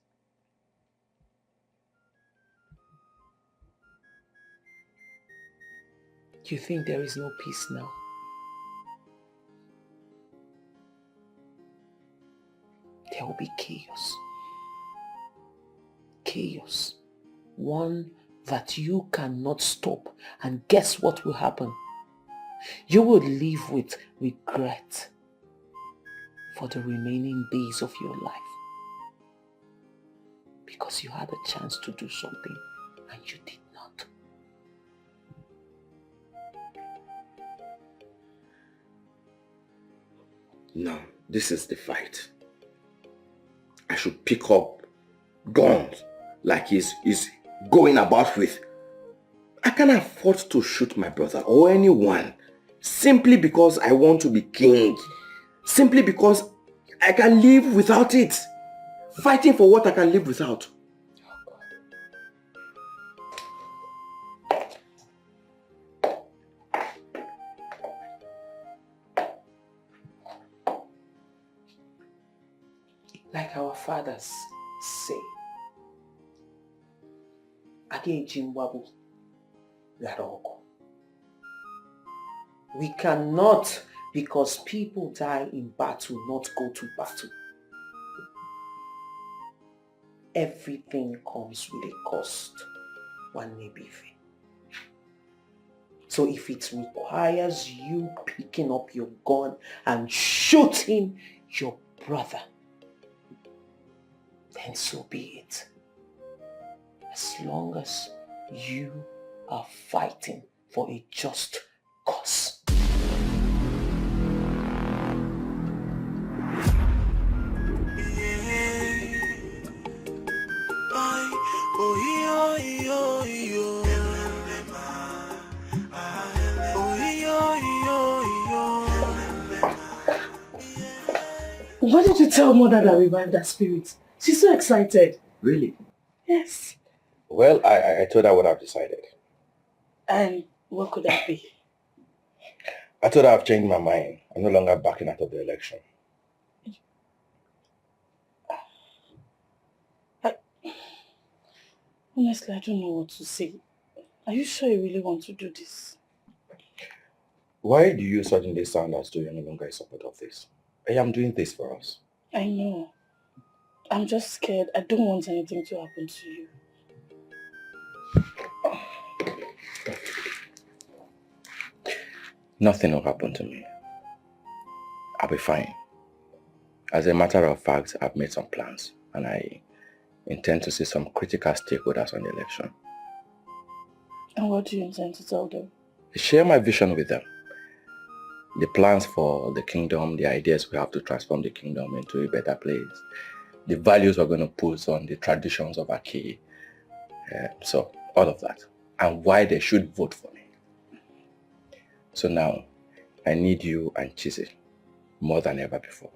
you think there is no peace now? There will be chaos. Chaos. One that you cannot stop. And guess what will happen? You will live with regret for the remaining days of your life. Because you had a chance to do something and you did not. No, this is the fight. I should pick up guns like he's going about with. I can't afford to shoot my brother or anyone simply because I want to be king. Simply because I can live without it. Fighting for what I can live without. Like our fathers say, we cannot, because people die in battle, not go to battle. Everything comes with a cost. One may be fair. So if it requires you picking up your gun and shooting your brother, then so be it. As long as you are fighting for a just cause. Why did you tell Mother that we revived that spirit? She's so excited. Really? Yes. Well, I told her what I've decided. And what could that be? I told her I've changed my mind. I'm no longer backing out of the election. Honestly, I don't know what to say. Are you sure you really want to do this? Why do you suddenly sound as though you're no longer in support of this? I am doing this for us. I know. I'm just scared. I don't want anything to happen to you. Nothing will happen to me. I'll be fine. As a matter of fact, I've made some plans and I intend to see some critical stakeholders on the election. And what do you intend to tell them? Share my vision with them. The plans for the kingdom, the ideas we have to transform the kingdom into a better place, the values we're going to put on the traditions of Aki. So, all of that. And why they should vote for me. So now, I need you and Chizzy more than ever before.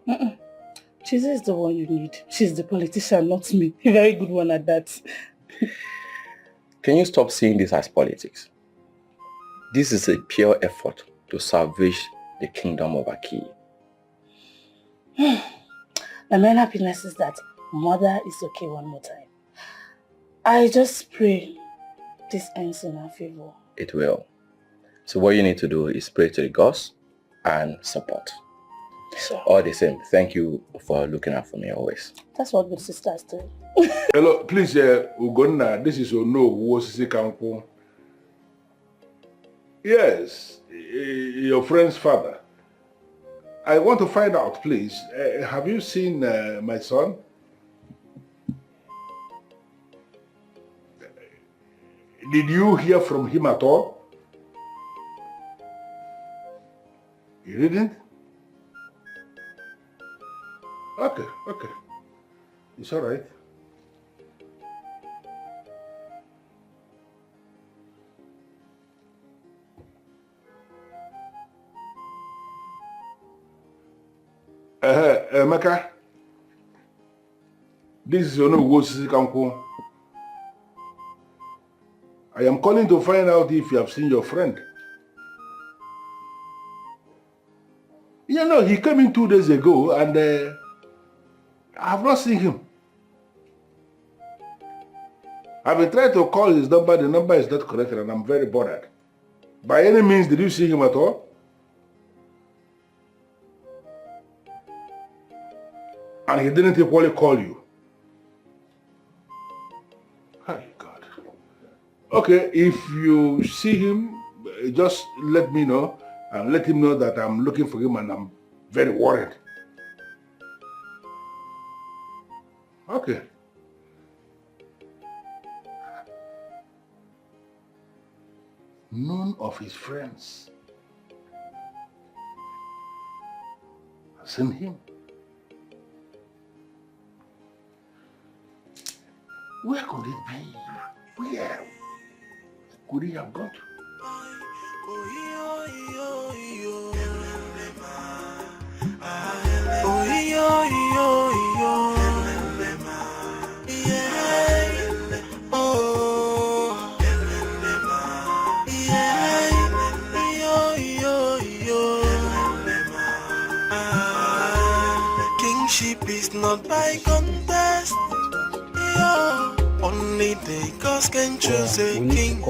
Chizzy is the one you need. She's the politician, not me. A very good one at that. Can you stop seeing this as politics? This is a pure effort to salvage the kingdom of Aki. My main happiness is that mother is okay one more time. I just pray this ends in our favor. It will. So what you need to do is pray to the gods and support. Sure. All the same, thank you for looking out for me always. That's what good sisters do. Hello, please, Ugonna, this is Ono Wosisi Kampo. Yes, your friend's father. I want to find out, please, have you seen my son? Did you hear from him at all? You didn't? Okay. It's all right. Emeka, this is Ono Wosisi Kampo. I am calling to find out if you have seen your friend. You know, he came in 2 days ago and I have not seen him. I've been trying to call his number, the number is not correct and I'm very bothered. By any means, did you see him at all? And he didn't equally call you. Hi, God. Okay, if you see him, just let me know and let him know that I'm looking for him and I'm very worried. Okay. None of his friends have seen him. Where could it be? Where could he have gone to? Kingship is not by contest. Only the gods can choose a king.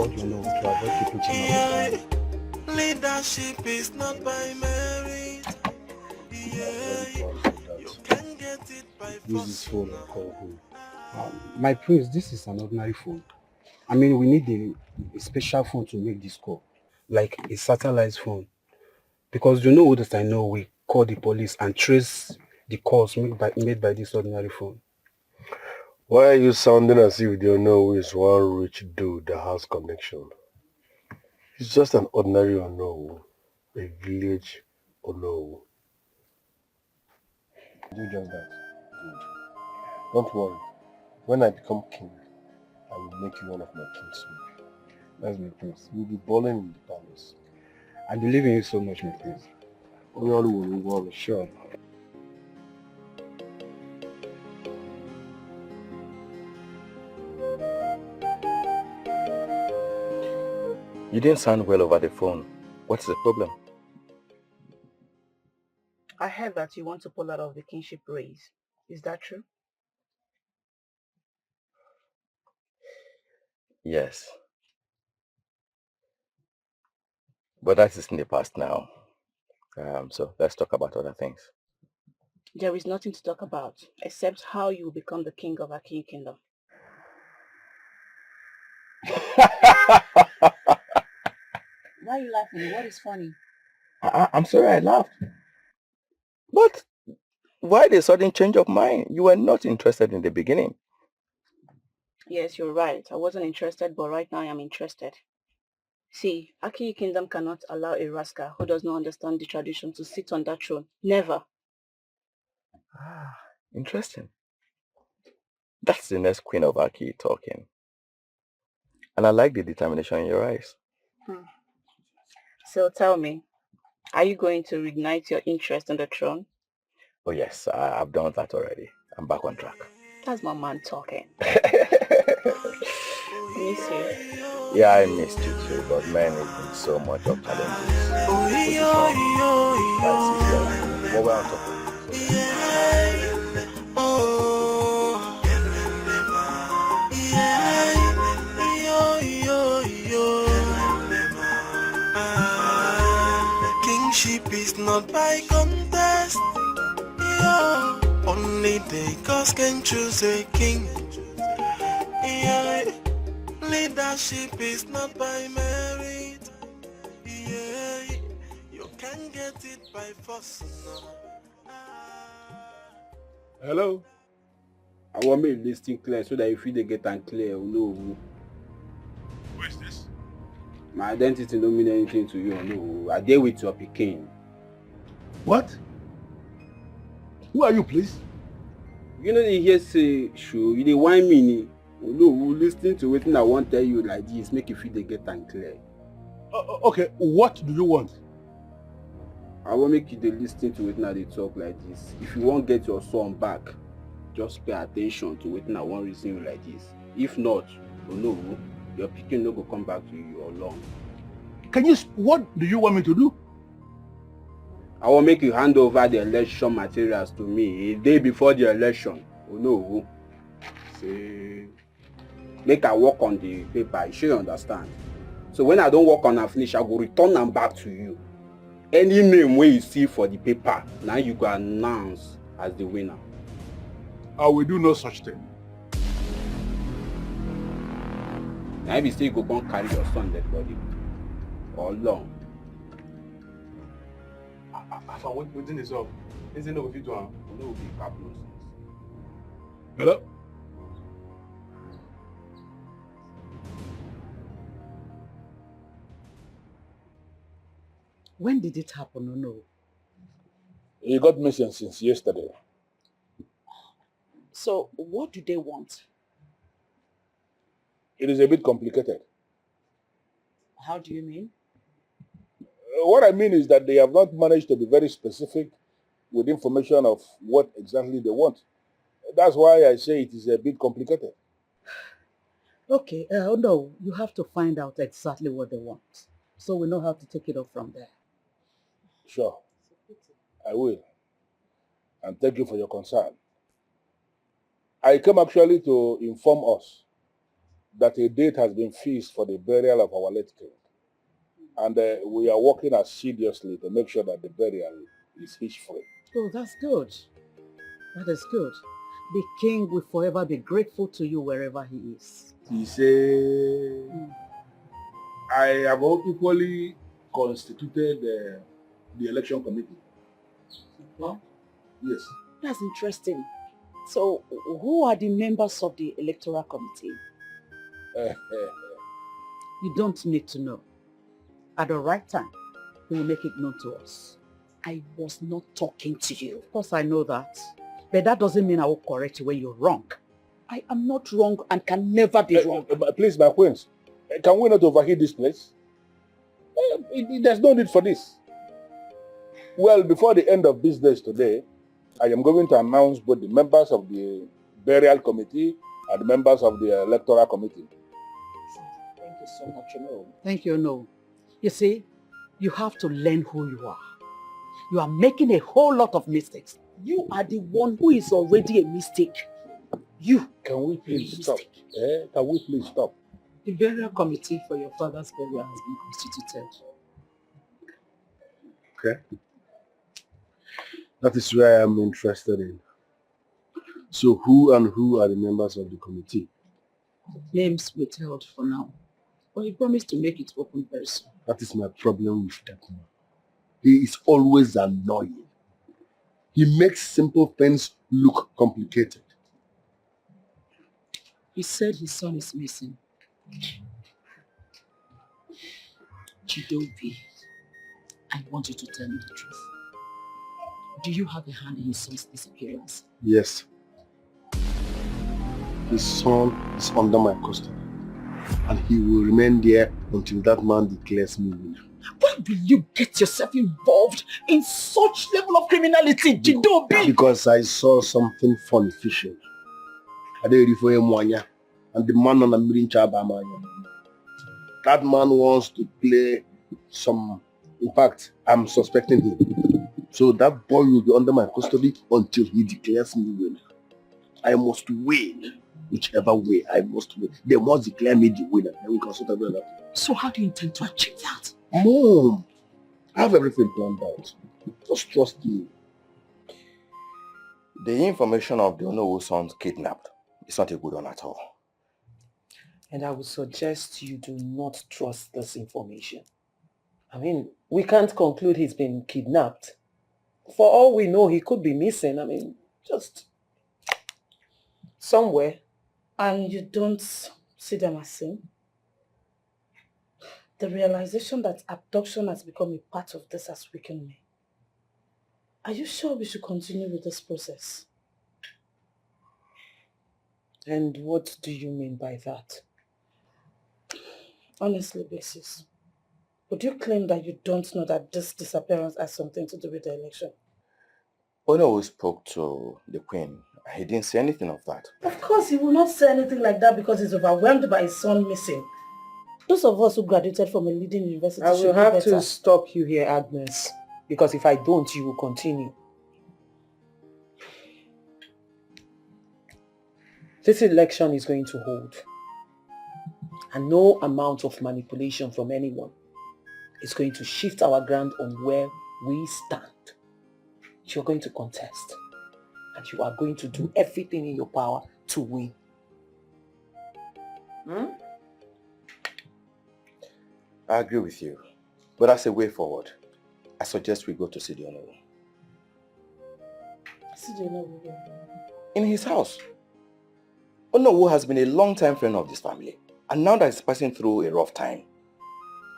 Leadership is not by merit. You can get it by Use this phone and call home. My prince, this is an ordinary phone. I mean, we need a special phone to make this call, like a satellite phone. Because you know that I know we call the police and trace the calls made by this ordinary phone. Why are you sounding as if you don't know who is one rich dude that has connection? It's just an ordinary Ono, a village Ono. Do just that. Good. Don't worry. When I become king, I will make you one of my kinsmen. That's my prince. You'll be balling in the palace. I believe in you so much, my prince. We all will, Sure. You didn't sound well over the phone. What's the problem? I heard that you want to pull out of the kingship race. Is that true? Yes. But that is in the past now. So let's talk about other things. There is nothing to talk about except how you will become the king of Aki Kingdom. Why are you laughing? What is funny? I'm sorry I laughed. But why the sudden change of mind? You were not interested in the beginning. Yes, you're right. I wasn't interested, but right now I am interested. See, Aki Kingdom cannot allow a rascal who does not understand the tradition to sit on that throne. Never. Interesting. That's the next queen of Aki talking. And I like the determination in your eyes. So tell me, are you going to reignite your interest in the throne? Oh yes, I've done that already. I'm back on track. That's my man talking. Miss you. Yeah, I missed you too, but man, it's been so much of challenges. What were I talking? Kingship is not by contest. Yeah. Only the gods can choose a king. Yeah. Leadership is not by merit. Yeah. You can get it by force. Hello? I want me to listen clear so that if you get and clear, you know. Who is this? My identity don't mean anything to you, no. I deal with your Peking. What? Who are you, please? You know they hear say show, you dey whine me ni. No, listening to wetin I want tell you like this, make you feel they get and clear. Okay, what do you want? I want make you dey listen to wetin I dey talk like this. If you want get your son back, just pay attention to wetin I want reason you like this. If not, no, your pikin no go come back to you alone. What do you want me to do? I will make you hand over the election materials to me a day before the election. Oh no. Say, make I work on the paper, you should understand. So when I don't work on and finish, I go return them back to you. Any name where you see for the paper, now you go announce as the winner. I will do no such thing. Now if you say you go go and carry your son dead body or long. Within itself, isn't no if you do no will be capital. Hello? When did it happen? No. He got missing since yesterday. So what do they want? It is a bit complicated. How do you mean? What I mean is that they have not managed to be very specific with information of what exactly they want. That's why I say it is a bit complicated. Okay, no, you have to find out exactly what they want, so we know how to take it up from there. Sure, I will. And thank you for your concern. I came actually to inform us that a date has been fixed for the burial of our late king. And we are working assiduously to make sure that the burial is hitch-free. Oh, that's good. That is good. The king will forever be grateful to you wherever he is. He said, I have equally constituted the election committee. Huh? Yes. That's interesting. So, who are the members of the electoral committee? You don't need to know. At the right time, he will make it known to us. I was not talking to you. Of course, I know that. But that doesn't mean I will correct you when you're wrong. I am not wrong and can never be wrong. Please, my queens, can we not overheat this place? There's no need for this. Well, before the end of business today, I am going to announce both the members of the burial committee and the members of the electoral committee. Thank you so much, No. Thank you, No. You see, you have to learn who you are. You are making a whole lot of mistakes. You are the one who is already a mistake. You. Can we please stop? Can we please stop? The burial committee for your father's burial has been constituted. Okay. That is where I am interested in. So who are the members of the committee? Names withheld for now. But he promised to make it open very soon. That is my problem with that man. He is always annoying. He makes simple things look complicated. He said his son is missing. Chidobe, I want you to tell me the truth. Do you have a hand in his son's disappearance? Yes. His son is under my custody. And he will remain there until that man declares me winner. Why will you get yourself involved in such level of criminality, Chidobe? Because I saw something funny fishing. And the man on a mirin chabamanya. That man wants to play some. In fact, I'm suspecting him. So that boy will be under my custody until he declares me winner. I must win. Whichever way, I must win. They must declare me the winner. Then we can sort of do that. So how do you intend to achieve that? Mom, I have everything planned out. Just trust me. The information of the Onowu sons kidnapped is not a good one at all. And I would suggest you do not trust this information. I mean, we can't conclude he's been kidnapped. For all we know, he could be missing. I mean, just somewhere. And you don't see them as same? The realization that abduction has become a part of this has weakened me. Are you sure we should continue with this process? And what do you mean by that? Honestly, Basis, would you claim that you don't know that this disappearance has something to do with the election? Onowu spoke to the Queen. He didn't say anything of that. Of course, he will not say anything like that because he's overwhelmed by his son missing. Those of us who graduated from a leading university I should will be have better. to stop you here, Agnes. Because if I don't, you will continue. This election is going to hold. And no amount of manipulation from anyone is going to shift our ground on where we stand. You're going to contest. And you are going to do everything in your power to win. I agree with you. But as a way forward, I suggest we go to see the Onowu. See the Onowu? In his house. Onowu has been a long-time friend of this family. And now that he's passing through a rough time,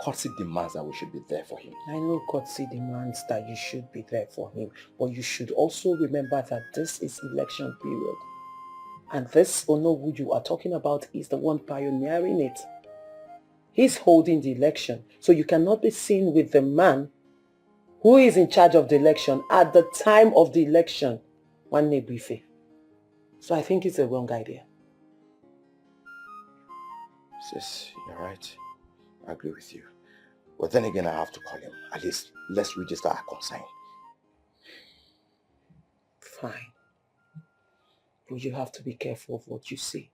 courtesy demands that we should be there for him. I know courtesy demands that you should be there for him, but you should also remember that this is election period. And this Onowu you are talking about is the one pioneering it. He's holding the election, so you cannot be seen with the man who is in charge of the election at the time of the election, Nwanne Brife. So I think it's a wrong idea. Sis, you're right. I agree with you. But then again, I have to call him. At least, let's register our consign. Fine. But you have to be careful of what you say.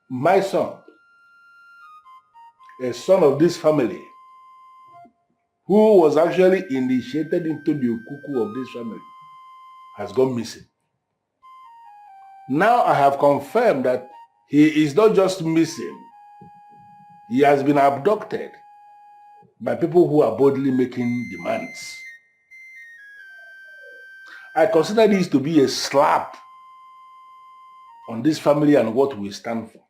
My son, a son of this family, who was actually initiated into the ukuku of this family, has gone missing. Now I have confirmed that he is not just missing, he has been abducted by people who are boldly making demands. I consider this to be a slap on this family and what we stand for.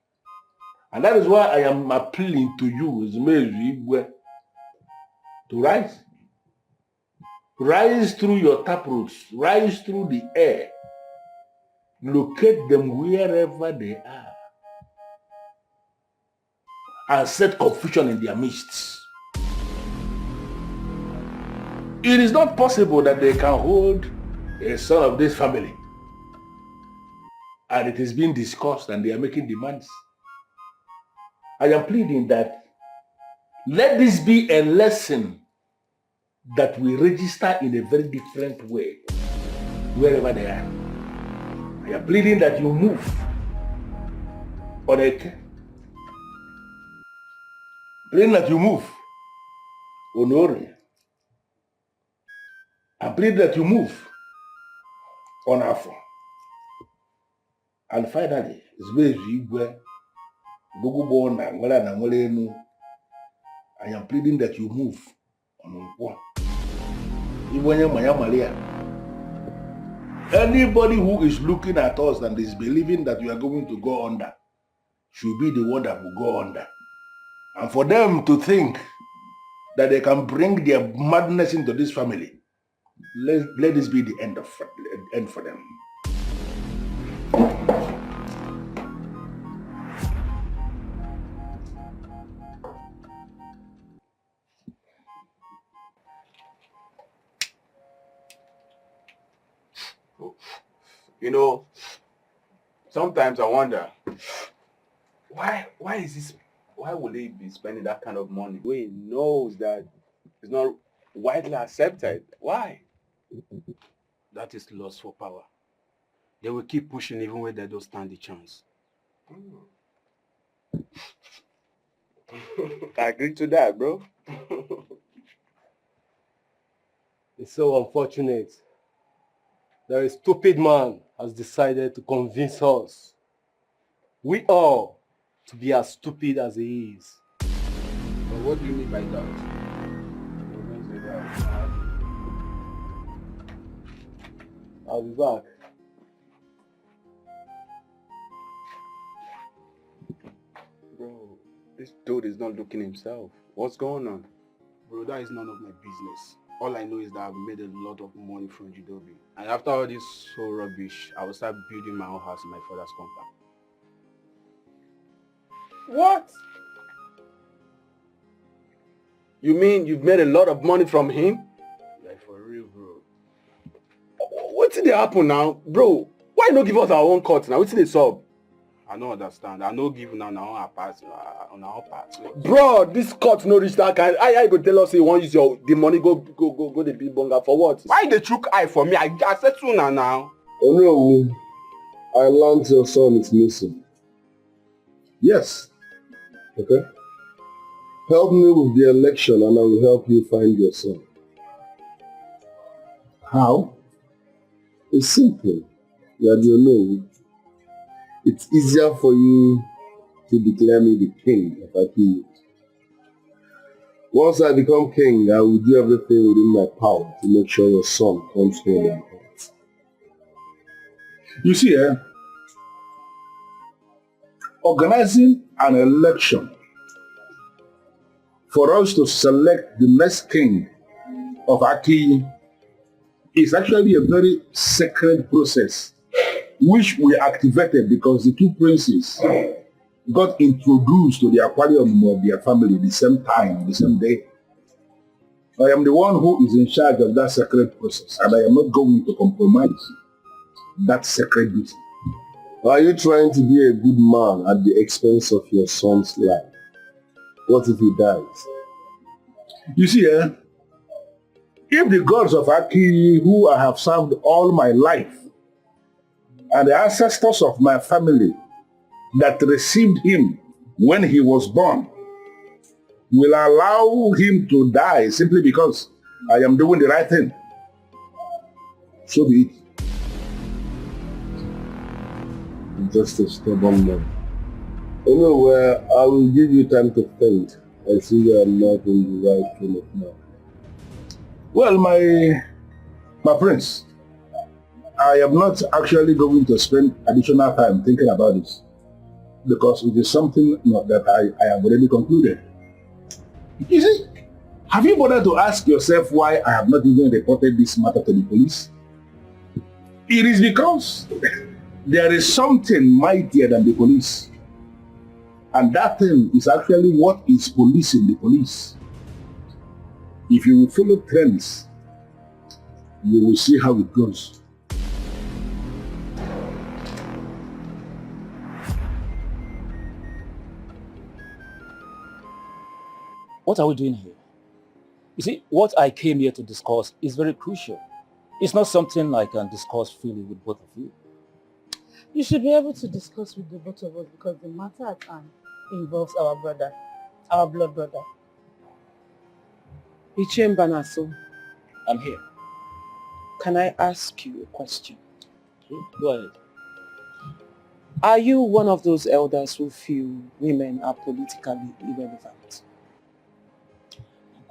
And that is why I am appealing to you, Izmezu, to rise. Rise through your taproots, rise through the air. Locate them wherever they are. And set confusion in their midst. It is not possible that they can hold a son of this family. And it is being discussed and they are making demands. I am pleading that let this be a lesson that we register in a very different way wherever they are. I am pleading that you move on a pleading that you move on I'm pleading that you move on Afro. And finally, it's where you were. I am pleading that you move on Nkwo. Anybody who is looking at us and is believing that we are going to go under should be the one that will go under. And for them to think that they can bring their madness into this family, let this be the end for them. You know, sometimes I wonder, why would he be spending that kind of money when he knows that it's not widely accepted? Why? That is lust for power. They will keep pushing even when they don't stand the chance. I agree to that, bro. It's so unfortunate that a stupid man has decided to convince us, we all, to be as stupid as he is. But what do you mean by that? I'll be back. Bro, this dude is not looking himself. What's going on? Bro, that is none of my business. All I know is that I've made a lot of money from Jidobi. And after all this whole rubbish, I will start building my own house in my father's compound. What? You mean you've made a lot of money from him? Like for real, bro. What did they happen now? Bro, why not give us our own cut now? What's the sub? I don't understand. I no give now on our part. Bro, this cut no reach that kind. I go tell us you want use the money go the big bunga for what? Why they chook eye for me? I said sooner now. Oh no, I learned your son is missing. Yes. Okay. Help me with the election and I will help you find your son. How? It's simple. You know, it's easier for you to declare me the king of Aki. Once I become king, I will do everything within my power to make sure your son comes home in health. You see, organizing an election for us to select the next king of Aki is actually a very sacred process, which we activated because the two princes got introduced to the aquarium of their family the same time, the same day. I am the one who is in charge of that sacred process, and I am not going to compromise that sacred duty. Are you trying to be a good man at the expense of your son's life? What if he dies? You see, if the gods of Aki, who I have served all my life, and the ancestors of my family that received him when he was born, will allow him to die simply because I am doing the right thing, so be it. Just a stubborn man. Anyway, I will give you time to think. I see you are not in the right frame of mind. Well, my prince, I am not actually going to spend additional time thinking about this because it is something that I have already concluded. You see, have you bothered to ask yourself why I have not even reported this matter to the police? It is because there is something mightier than the police. And that thing is actually what is policing the police. If you will follow trends, you will see how it goes. What are we doing here? You see, what I came here to discuss is very crucial. It's not something I can discuss freely with both of you. You should be able to discuss with the both of us because the matter at hand involves our brother, our blood brother. Ichembanaso, I'm here. can I ask you a question? Go ahead. Are you one of those elders who feel women are politically irrelevant?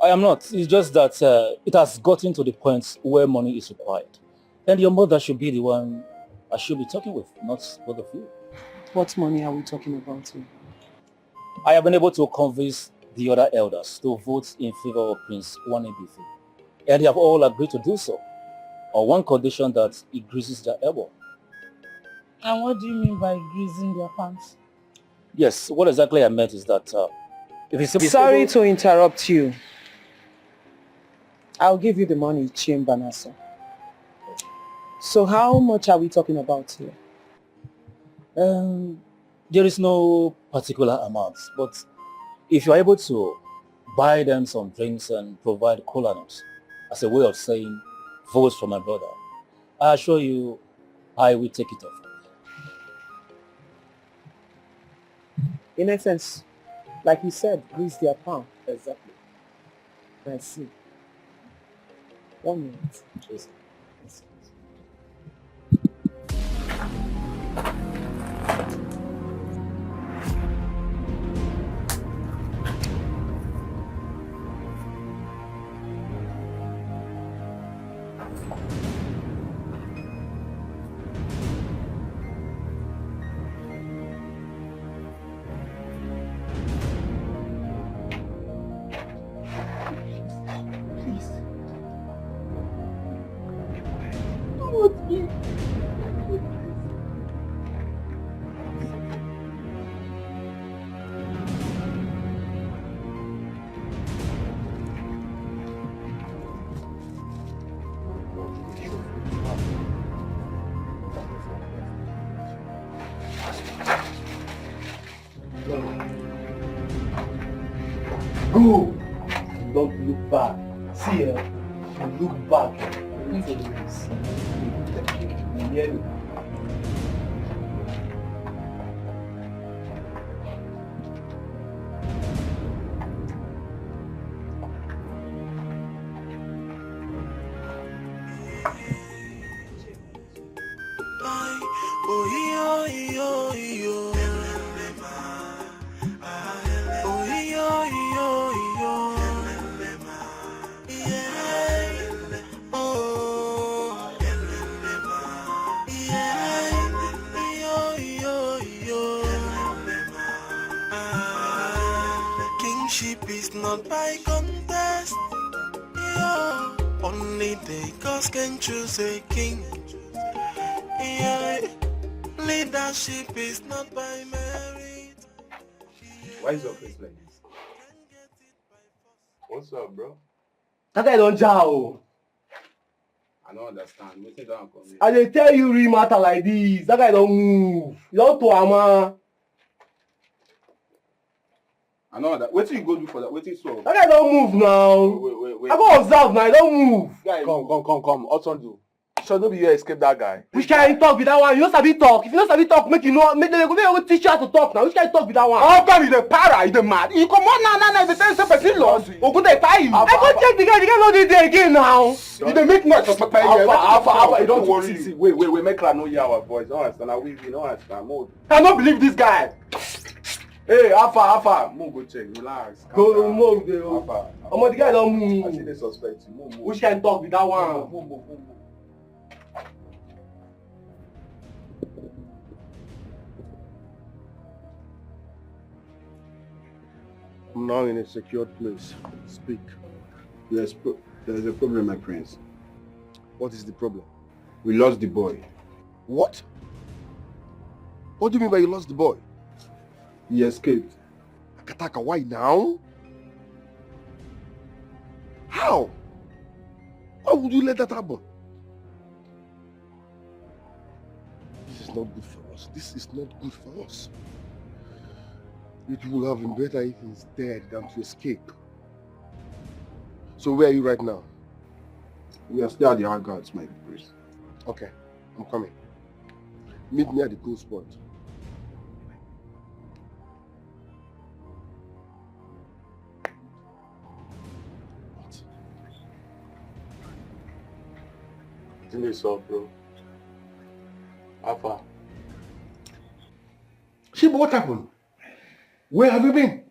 I am not. It's just that it has gotten to the point where money is required. And your mother should be the one I should be talking with, not both of you. What money are we talking about here? I have been able to convince the other elders to vote in favor of Prince Wanebisi, and they have all agreed to do so, on one condition that he greases their elbow. And what do you mean by greasing their pants? Yes, what exactly I meant is that if he's Sorry to interrupt you. I'll give you the money, Chimbanaso. So how much are we talking about here? There is no particular amount, but if you are able to buy them some drinks and provide cola nuts as a way of saying votes for my brother, I assure you I will take it off. In essence, like you said, grease their palm. Exactly. I see. 1 minute. Yes. Go! Don't look back. See, you look back. You need to lose. You hear me? Kingship is not by contest. Yeah. Only the gods can choose a king. Yeah. Leadership is not by merit. Why is your face like this? What's up, bro? That guy don't jow. I don't understand. Wait down for me. I dey tell you real matter like this. That guy don't move. You don't to ama. I know that. Wait till you go do for that. Wait till so. That guy don't move now. Wait. I go observe now. He don't move. Guy, come. What's on do? Sure, don't be here escape that guy. Which kind talk with that one? You don't sabi talk. If you don't sabi talk, make you know. Make them go teach you how to talk now. Which kind talk with that one? Oh God, you the para, you the mad. You come on now. If the person lost, or go they tie you. I go check the guy. The guy not there again now. You dey make noise. Alpha. You don't worry. See. Wait. Make her know hear our voice. Don't understand. We don't understand. Move. I don't believe this guy. Hey, Alpha. Move, go check. Relax. Go move. Alpha. The guy don't move. I see they suspect you. Move. Which kind talk with that one? Move. I'm now in a secured place. Speak. Yes, there's a problem, my prince. What is the problem? We lost the boy. What? What do you mean by you lost the boy? He escaped. Akataka, why now? How? Why would you let that happen? This is not good for us. This is not good for us. It would have been better if he's dead than to escape. So where are you right now? We are still at the hard guards, my prince. Okay, I'm coming. Meet me at the cool spot. Isn't it so, bro? Alpha. Shiba, what happened? Where have you been?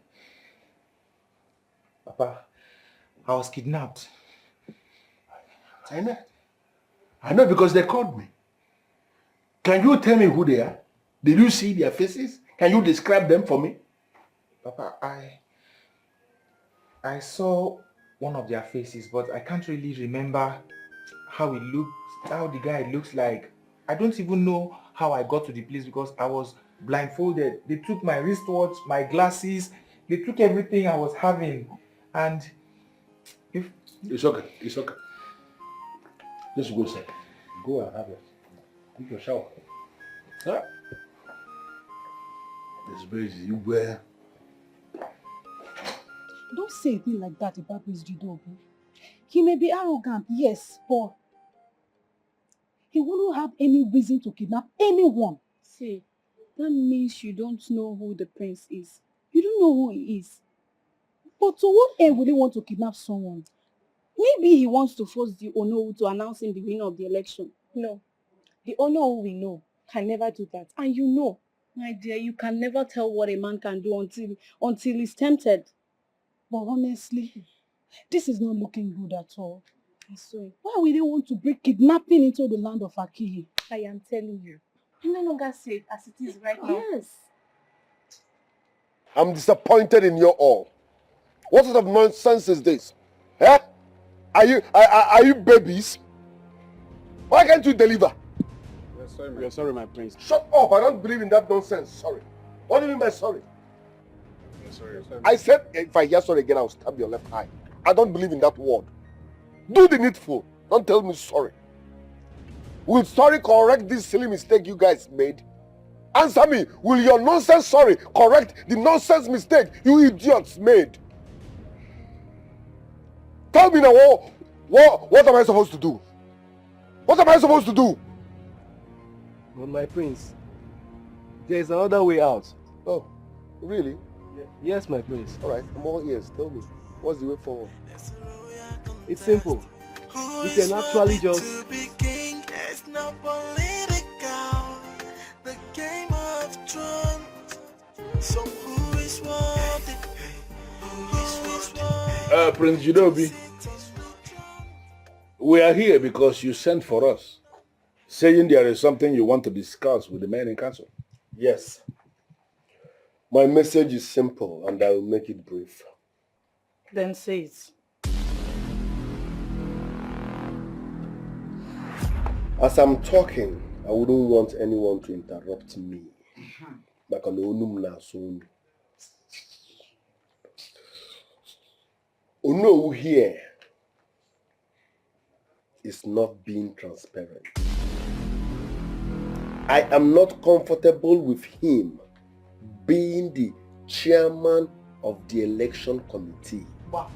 Papa, I was kidnapped. I know because they called me. Can you tell me who they are? Did you see their faces? Can you describe them for me? Papa, I saw one of their faces, but I can't really remember how it looks, how the guy looks like. I don't even know how I got to the place because I was blindfolded. They took my wristwatch, my glasses, they took everything I was having. And if... It's okay, it's okay. Just go, sir. Go and have it. Take your shower. Huh? This baby, you wear. Don't say a thing like that about Miss Jidobi. He may be arrogant, yes, but he wouldn't have any reason to kidnap anyone. See, that means you don't know who the prince is. You don't know who he is. But to what end would he want to kidnap someone? Maybe he wants to force the Onowu to announce him the winner of the election. No, the Onowu we know can never do that. And you know, my dear, you can never tell what a man can do until he's tempted. But honestly, this is not looking good at all. I swear. Why would they want to bring kidnapping into the land of Akihi? I am telling you. You no longer safe as it is right now. Yes. I'm disappointed in you all. What sort of nonsense is this? Eh? Are you babies? Why can't you deliver? We are sorry, my prince. Shut up! I don't believe in that nonsense. Sorry. What do you mean by sorry? Sorry. I said if I hear sorry again, I'll stab your left eye. I don't believe in that word. Do the needful. Don't tell me sorry. Will sorry correct this silly mistake you guys made? Answer me. Will your nonsense sorry correct the nonsense mistake you idiots made? Tell me now, what am I supposed to do? What am I supposed to do? But my prince, there's another way out. Oh, really? Yes, my prince. Alright, I'm all ears. Tell me, what's the way forward? It's simple. We can actually just... It's not political. The game of Thrones. So who is worthy? Prince Jidobi, we are here because you sent for us, saying there is something you want to discuss with the men in council. Yes. My message is simple and I will make it brief. Then say it. As I'm talking, I wouldn't want anyone to interrupt me. Onowu here is not being transparent. I am not comfortable with him being the chairman of the election committee. Wow.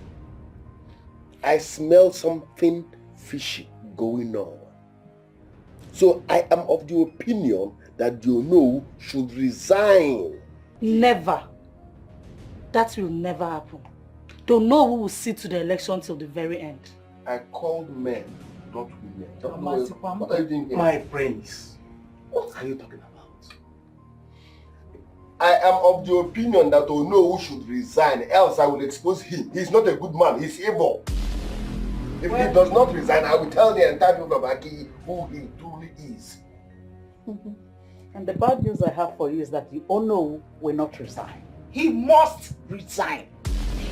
I smell something fishy going on. So I am of the opinion that the Onowu should resign. Never. That will never happen. To know who will sit to the election till the very end. I called men, not women. What are you doing here? My prince, what are you talking about? I am of the opinion that Onowu should resign, else I will expose him. He's not a good man, he's evil. If he does not resign, I will tell the entire people of Aki who he truly is. And the bad news I have for you is that the Onowu will not resign. He must resign.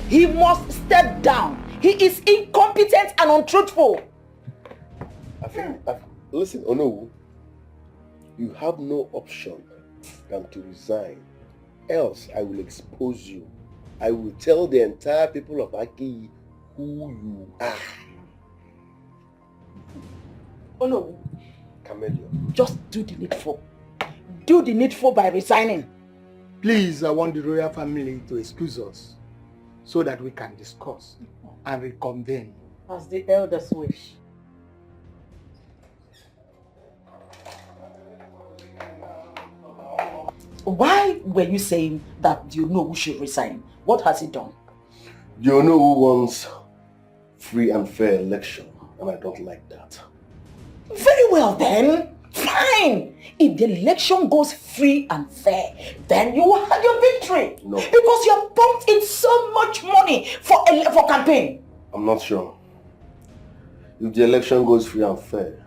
He must step down. He is incompetent and untruthful. Listen, Onowu, you have no option than to resign. Else I will expose you. I will tell the entire people of Aki who you are. Onowu, Chameleon. just do the needful. Do the needful by resigning. Please, I want the royal family to excuse us so that we can discuss and reconvene. As the elders wish. Why were you saying that you know who should resign? What has he done? The Onowu wants free and fair election, and I don't like that. Very well then. Fine. If the election goes free and fair, then you will have your victory. No. Because you have pumped in so much money for campaign. I'm not sure. If the election goes free and fair,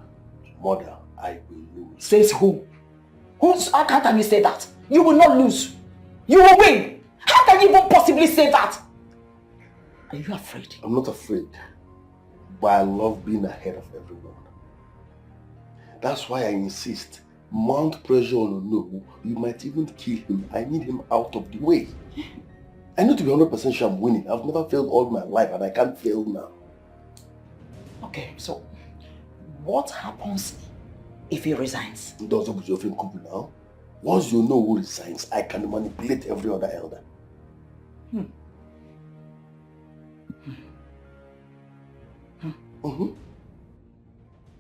mother, I will lose. Says who? How can you say that? You will not lose. You will win. How can you even possibly say that? Are you afraid? I'm not afraid, but I love being ahead of everyone. That's why I insist. Mount pressure on Onowu. You might even kill him. I need him out of the way. I need to be 100% sure I'm winning. I've never failed all my life and I can't fail now. Okay, so what happens if he resigns? Does it your friend Kubu now? Once you know who resigns, I can manipulate every other elder.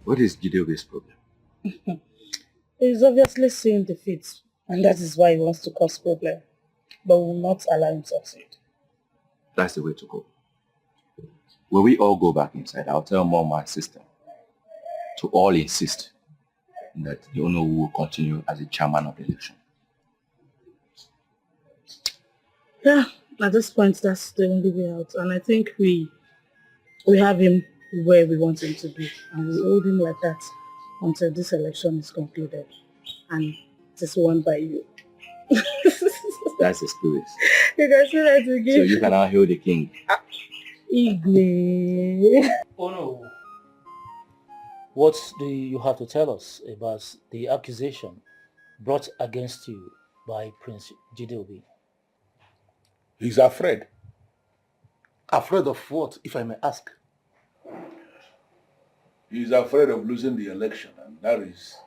What is Gideo's problem? He's obviously seeing defeat, and that is why he wants to cause problem. But we will not allow him to succeed. That's the way to go. When we all go back inside, I'll tell Mom and sister to all insist that the Onowu will continue as the chairman of the election. Yeah, at this point, that's the only way out. And I think we have him where we want him to be. And we hold him like that until this election is concluded. And it is won by you. That's the spirit. You can see that again. So you can now hail the king. Igwe. Oh no. What do you have to tell us about the accusation brought against you by Prince Gideobi? He's afraid. Afraid of what, if I may ask? He's afraid of losing the election, and that is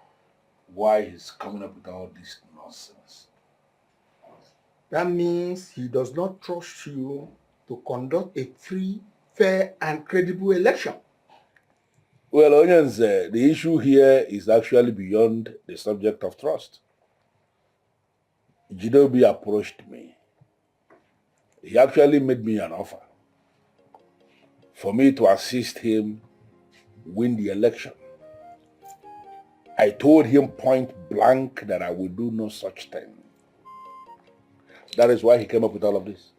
why he's coming up with all this nonsense. That means he does not trust you to conduct a free, fair, and credible election. Well, Onyenze, the issue here is actually beyond the subject of trust. Gideobi approached me. He actually made me an offer for me to assist him win the election. I told him point blank that I would do no such thing. That is why he came up with all of this.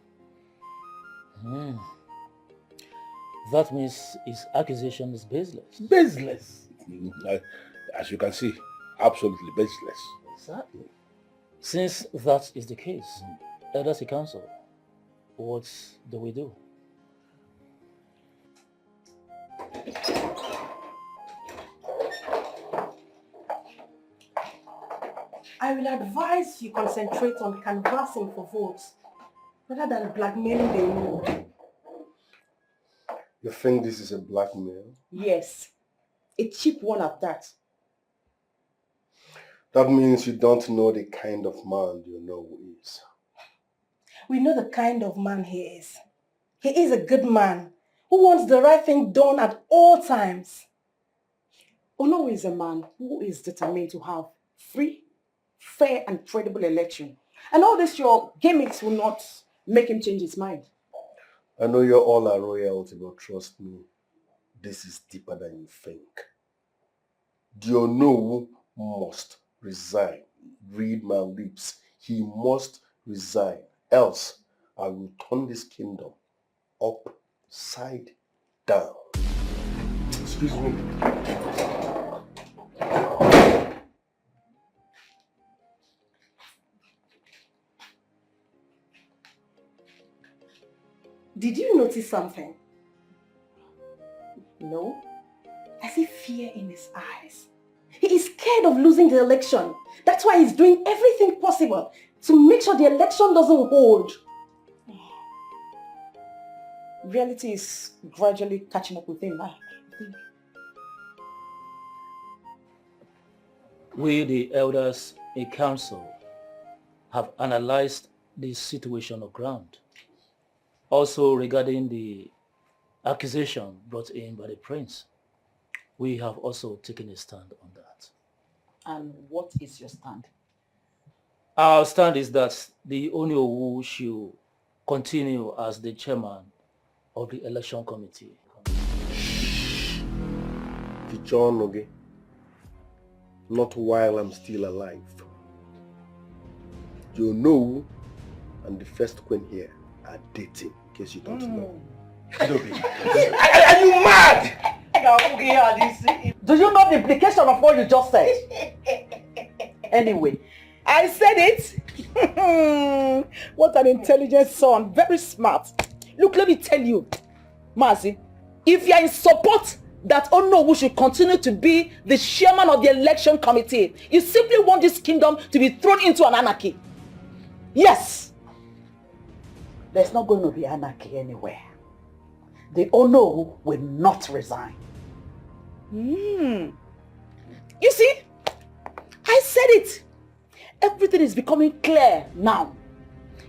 That means his accusation is baseless. Baseless? As you can see, absolutely baseless. Exactly. Since that is the case, Elders Council, what do we do? I will advise you concentrate on canvassing for votes rather than blackmailing the Igbo. You think this is a blackmail? Yes, a cheap one at that. That means you don't know the kind of man you know who is. We know the kind of man he is. He is a good man who wants the right thing done at all times. Onowu is a man who is determined to have free, fair and credible election. And all this your gimmicks will not make him change his mind. I know you're all a royalty, but trust me, this is deeper than you think. The Onowu must resign. Read my lips. He must resign. Else, I will turn this kingdom upside down. Excuse me. Did you notice something? No? I see fear in his eyes. He is scared of losing the election. That's why he's doing everything possible to make sure the election doesn't hold. Reality is gradually catching up with him. I think. We, the elders in council, have analyzed the situation on ground. Also regarding the accusation brought in by the prince, we have also taken a stand on that. And what is your stand? Our stand is that the Onowu should continue as the chairman of the election committee. John Oge, not while I'm still alive. You know, and the first queen here are dating, in case you don't know. Are you mad? Do you know the implication of what you just said? Anyway, I said it. What an intelligent son. Very smart. Look, let me tell you, Mazi, if you are in support that Onowu should continue to be the chairman of the election committee, you simply want this kingdom to be thrown into an anarchy. Yes. There's not going to be anarchy anywhere. The Onowu will not resign. You see, I said it. Everything is becoming clear now.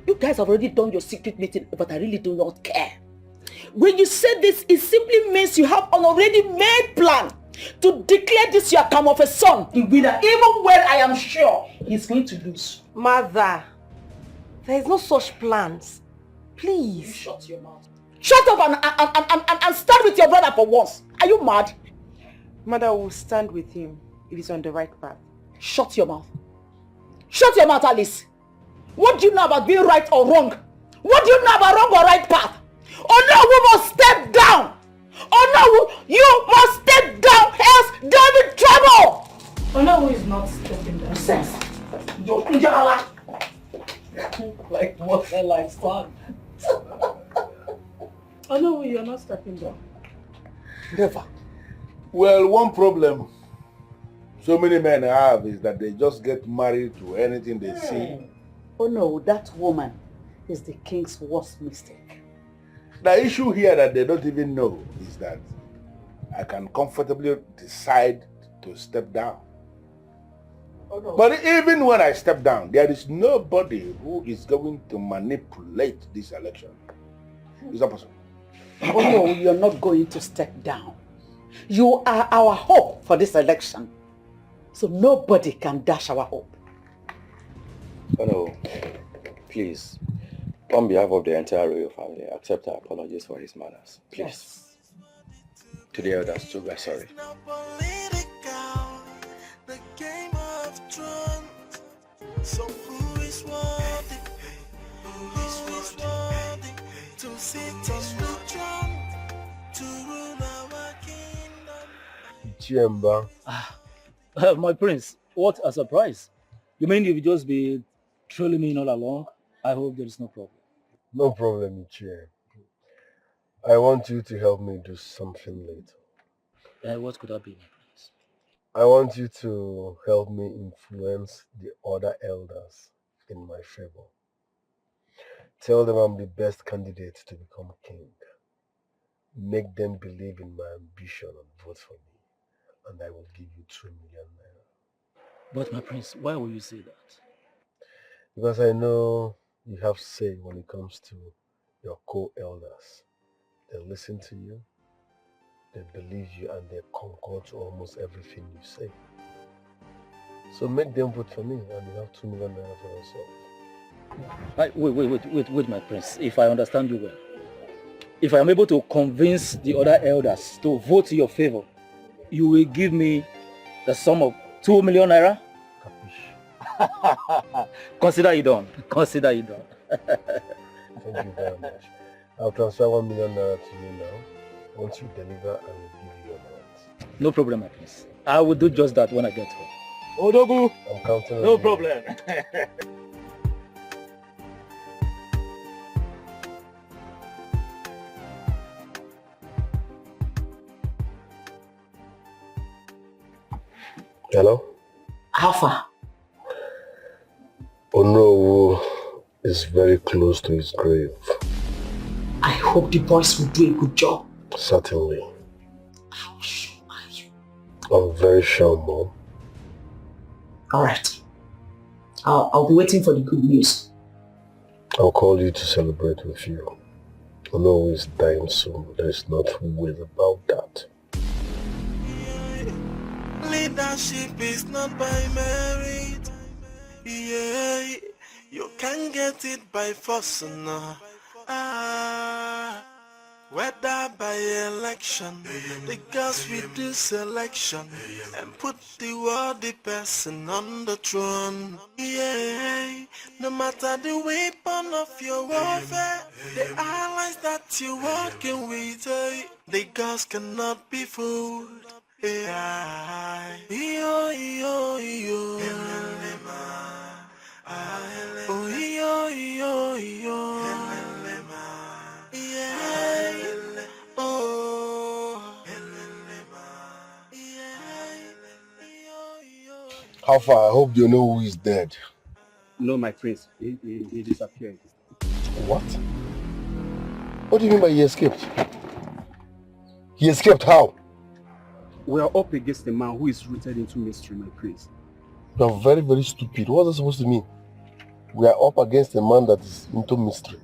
You guys have already done your secret meeting, but I really do not care. When you say this, it simply means you have an already made plan to declare this your come of a son the winner, even when I am sure he's going to lose. Mother, there is no such plans. Please. You shut your mouth. Shut up and stand with your brother for once. Are you mad? Mother will stand with him if he's on the right path. Shut your mouth. Shut your mouth, Alice. What do you know about being right or wrong? What do you know about wrong or right path? Oh no, we must step down. Oh no, you must step down, else there'll be trouble. Oh no, who is not stepping down? Sense. Like what a lifestyle. Oh no, you're not stepping down. Never. Well, one problem so many men have is that they just get married to anything they see. Oh no, that woman is the king's worst mistake. The issue here that they don't even know is that I can comfortably decide to step down. Oh no. But even when I step down, there is nobody who is going to manipulate this election. Is that possible? Oh no, you're not going to step down. You are our hope for this election. So nobody can dash our hope. Oh no, please, on behalf of the entire royal family, accept our apologies for his manners. Please. Yes. To the elders too, we're sorry. The game of thrones. So who is worthy? Who is worthy to sit on the throne to rule our kingdom? Chiemba. My prince, what a surprise. You mean you've just been trolling me all along? I hope there is no problem. No problem, Ichie. I want you to help me do something later. What could that be, my prince? I want you to help me influence the other elders in my favor. Tell them I'm the best candidate to become king. Make them believe in my ambition and vote for me. And I will give you 2 million naira. But my prince, why will you say that? Because I know you have say when it comes to your co-elders. They listen to you, they believe you, and they concord to almost everything you say. So make them vote for me and you have 2 million naira for yourself. Wait, my prince. If I understand you well, if I am able to convince the other elders to vote in your favor, you will give me the sum of 2 million naira? Consider it done. Consider it done. Thank you very much. I'll transfer 1 million naira to you now. Once you deliver, I will give you your rights. No problem, my prince. I will do just that when I get home. Odogu! I'm counting on No you. problem. Hello? How far? Onowu is very close to his grave. I hope the boys will do a good job. Certainly. How sure are you? I'm very sure, Mom. Alright. I'll be waiting for the good news. I'll call you to celebrate with you. Onowu is dying soon. There's nothing weird about that. Leadership is not by merit. Yeah, you can get it by force. No. Whether by election, the girls we do selection and put the worthy person on the throne. Yeah, no matter the weapon of your warfare, the allies that you're working with, the girls cannot be fooled. Yeah, yo, yo, yo. How far? I hope you know who is dead. No, my prince. He disappeared. What? What do you mean by he escaped? He escaped how? We are up against a man who is rooted into mystery, my prince. You are very, very stupid. What is that supposed to mean? We are up against a man that is into mystery.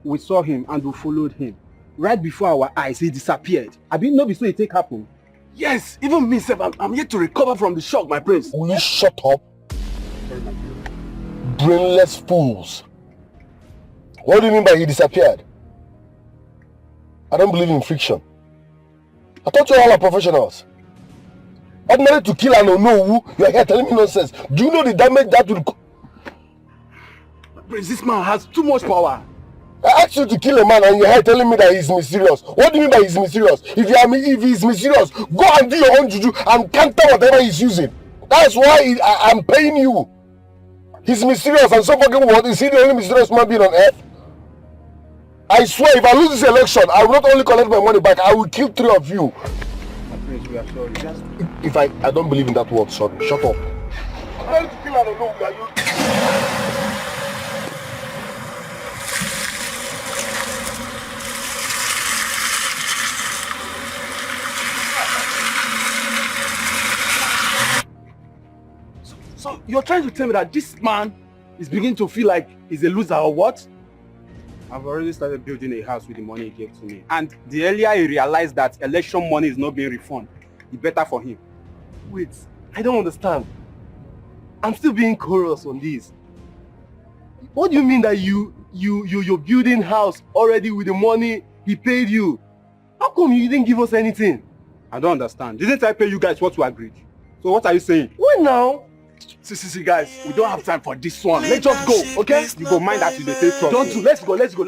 We saw him and we followed him. Right before our eyes, he disappeared. I didn't know before it take happen. Yes, even me, sir, I'm yet to recover from the shock, my prince. Will you shut up? Brainless fools. What do you mean by he disappeared? I don't believe in fiction. I thought you all are professionals. Ordinary to kill and know who, you are here telling me nonsense. Do you know the damage that will... Prince, this man has too much power. I asked you to kill a man and you're here telling me that he's mysterious. What do you mean by he's mysterious? If he's mysterious, go and do your own juju and counter whatever he's using. That's why I'm paying you. He's mysterious and so fucking what? Is he the only mysterious man being on earth? I swear, if I lose this election, I will not only collect my money back, I will kill 3 of you. My prince, we are sorry. If I don't believe in that word, sorry. Shut up. I'm ready to kill, I don't know who are you. So you're trying to tell me that this man is beginning to feel like he's a loser or what? I've already started building a house with the money he gave to me. And the earlier he realized that election money is not being refunded, the better for him. Wait, I don't understand. I'm still being curious on this. What do you mean that you're building house already with the money he paid you? How come you didn't give us anything? I don't understand. Didn't I pay you guys what you agreed? So what are you saying? What now? See, guys, we don't have time for this one. Let's just go, okay? You go mind that you dey take trouble. Don't do. Let's go.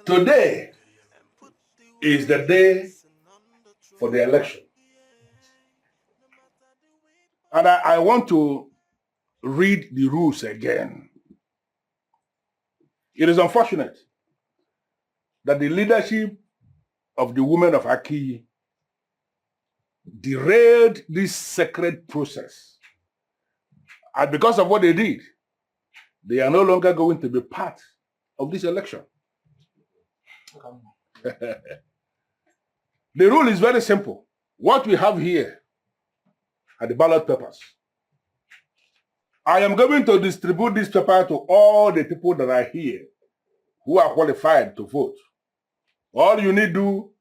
Today is the day for the election. And I want to read the rules again. It is unfortunate that the leadership of the women of Aki derailed this sacred process. And because of what they did, they are no longer going to be part of this election. The rule is very simple. What we have here are the ballot papers. I am going to distribute this paper to all the people that are here who are qualified to vote. All you need to do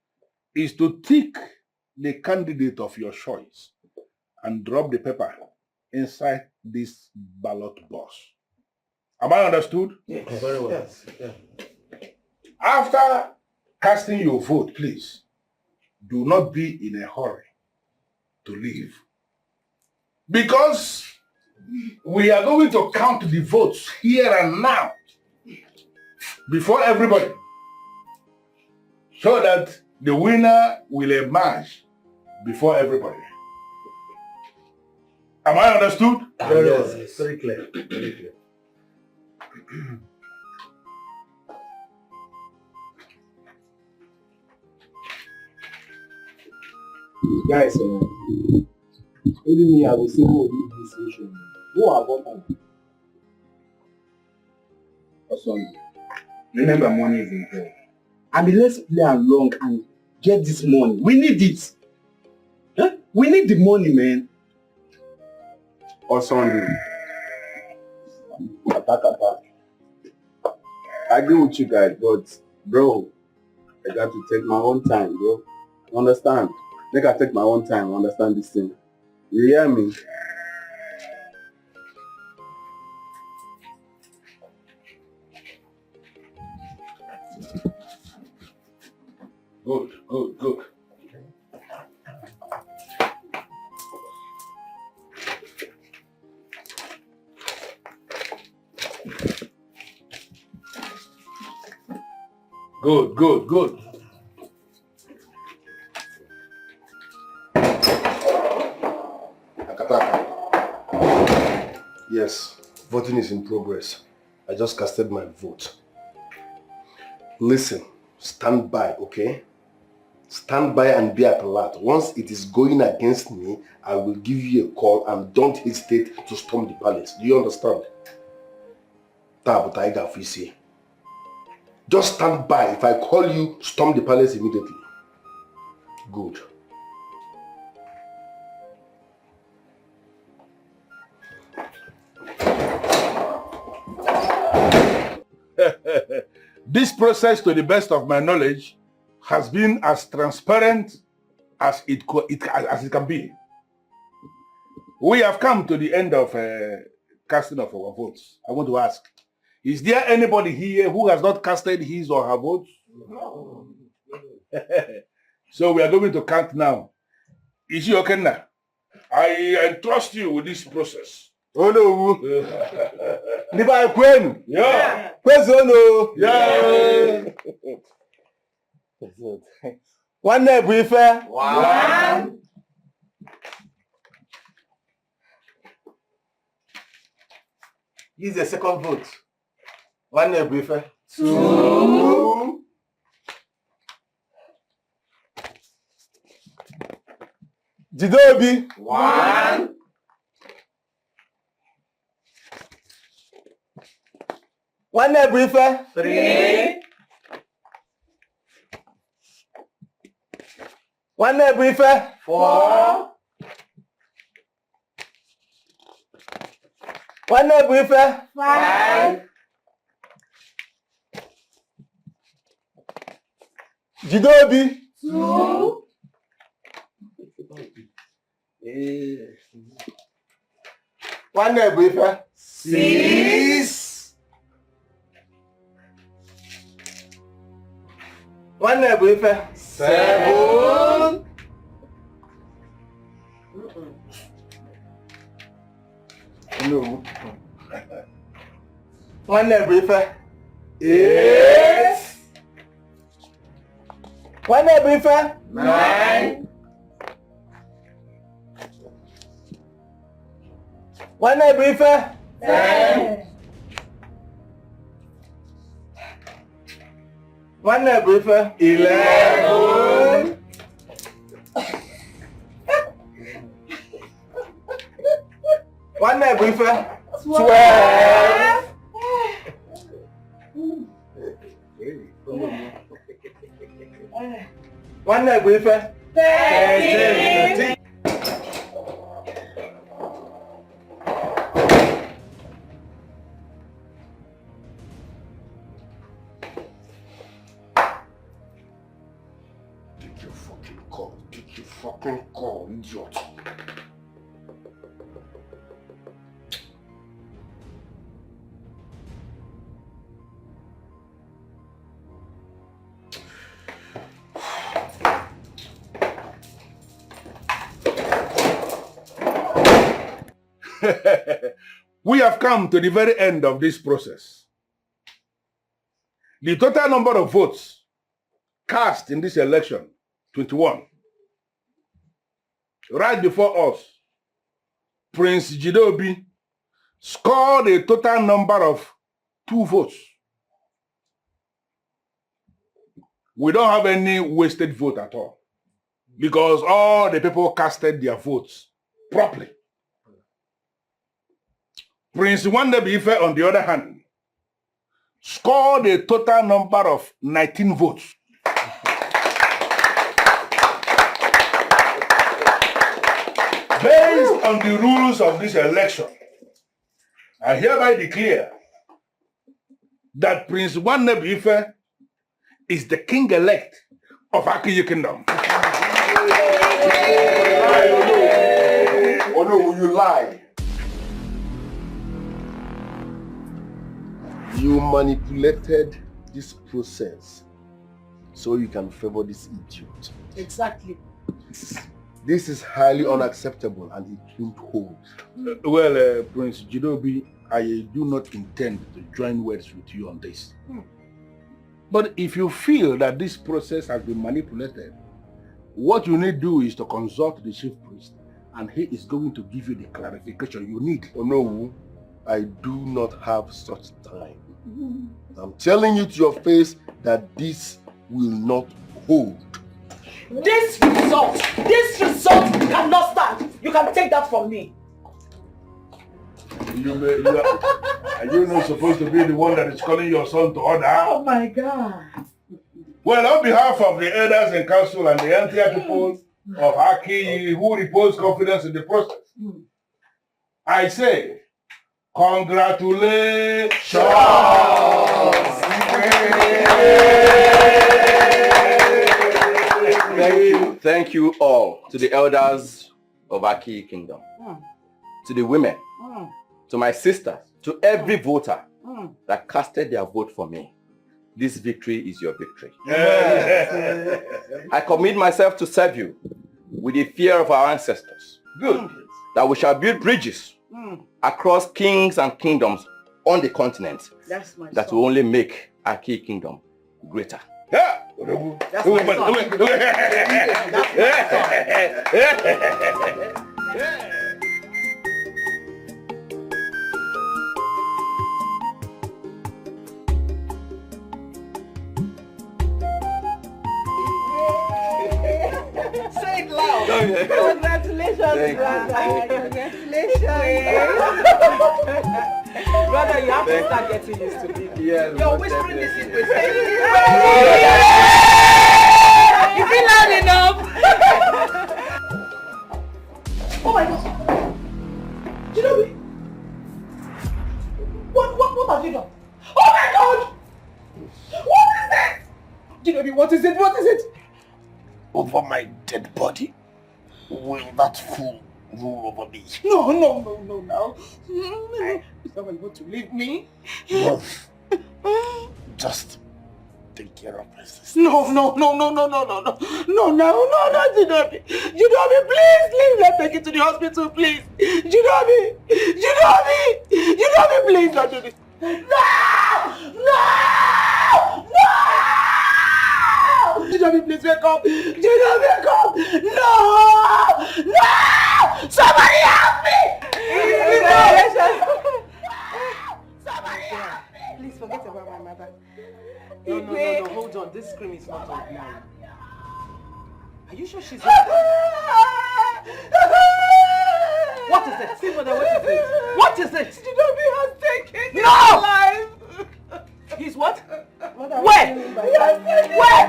is to tick the candidate of your choice and drop the paper inside this ballot box. Am I understood? Yes. Very well. Yes. Yeah. After casting your vote, please, do not be in a hurry to leave. Because we are going to count the votes here and now before everybody, so that the winner will emerge before everybody. Am I understood? Very well. Yes. Very clear. Very clear. Guys, only me, I will say who will lead this mission. Who are voting? Awesome. Remember, money is involved. I mean, let's play along and get this money. We need it. Huh? We need the money, man. Awesome. I agree with you guys, but bro, I got to take my own time, bro. You understand? Make I take my own time, understand this thing. You hear me? Good. Good. Yes, voting is in progress. I just casted my vote. Listen, stand by, okay? Stand by and be at alert. Once it is going against me, I will give you a call and don't hesitate to storm the palace. Do you understand? Just stand by. If I call you, storm the palace immediately. Good. This process, to the best of my knowledge, has been as transparent as it can be. We have come to the end of casting of our votes. I want to ask, is there anybody here who has not casted his or her vote? No. So we are going to count now. Is you okay now? I entrust you with this process. Oh no. Niba Queen. Yeah. Kwezono. Yeah. One briefer. One. This is the second vote. One briefer. Two. Jidobi. One. One briefer. Three. One briefer. Four. One briefer. Five. Jidobi. Two. One briefer. Six. One briefer. Seven. No. One briefer. Eight. One briefer. Nine. One briefer. 10. One briefer. 11. One briefer. 12. One briefer. 13. Take your fucking call, idiot. We have come to the very end of this process. The total number of votes cast in this election, 21. Right before us, Prince Jidobi scored a total number of 2 votes. We don't have any wasted vote at all, because all the people casted their votes properly. Prince Wandebife, on the other hand, scored a total number of 19 votes. Based on the rules of this election, I hereby declare that Prince Wandebife is the king-elect of Akiyi Kingdom. Oh no, you lie. You manipulated this process so you can favor this idiot. Exactly. This is highly unacceptable and it won't hold. Prince Jidobi, I do not intend to join words with you on this. But if you feel that this process has been manipulated, what you need to do is to consult the chief priest and he is going to give you the clarification you need. Oh no, I do not have such time. I'm telling you to your face that this will not hold. This result cannot stand. You can take that from me. Are you not supposed to be the one that is calling your son to order? Oh my God. Well, on behalf of the elders and council and the entire people of Aki who repose confidence in the process, I say, congratulations! Thank you all, to the elders of Aki Kingdom, to the women, to my sisters, to every voter that casted their vote for me. This victory is your victory. I commit myself to serve you with the fear of our ancestors. Good. That we shall build bridges across kings and kingdoms on the continent. That's my that will only make Aki Kingdom greater. Yeah. That's my son. Say it loud. Congratulations, Thank brother. Congratulations. Brother, you have to start getting used to it. Yes, You're whispering this in with saying, is it loud enough? Oh my God. Jinobi. What have you done? Oh my God. What is this? Jinobi, what is it? What is it? Over my dead body, will that fool rule over me? No. No. Is that why you want to leave me? No. Just take care of my sister. No, Jinobi. Jinobi, please leave. Let's take it to the hospital, please. Jinobi, please don't do this. No! Jinobi, please wake up. Jinobi, wake up. No! Somebody help me! Somebody help me! Please forget about my mother. No, hold on. This scream is not of mine. Are you sure she's What is it? See, mother, what is it? What is it? Jinobi has taken his No! life. He's what? Where? Where?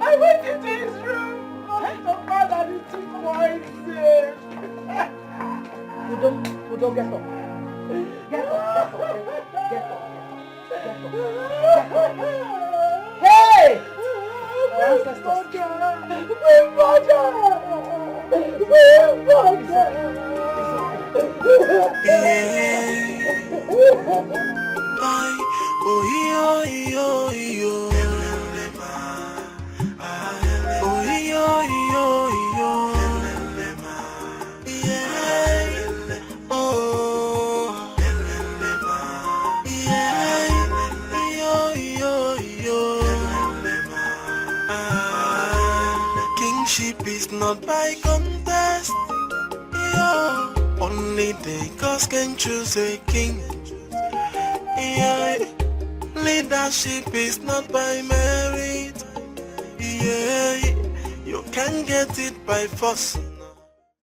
I went into his room. I found that he took poison. Udo, get up. Get up. Hey! My mother! Kingship is not by contest. Yeah. Only the gods can choose a king. Yeah. Leadership is not by merit. Yeah. You can get it by force.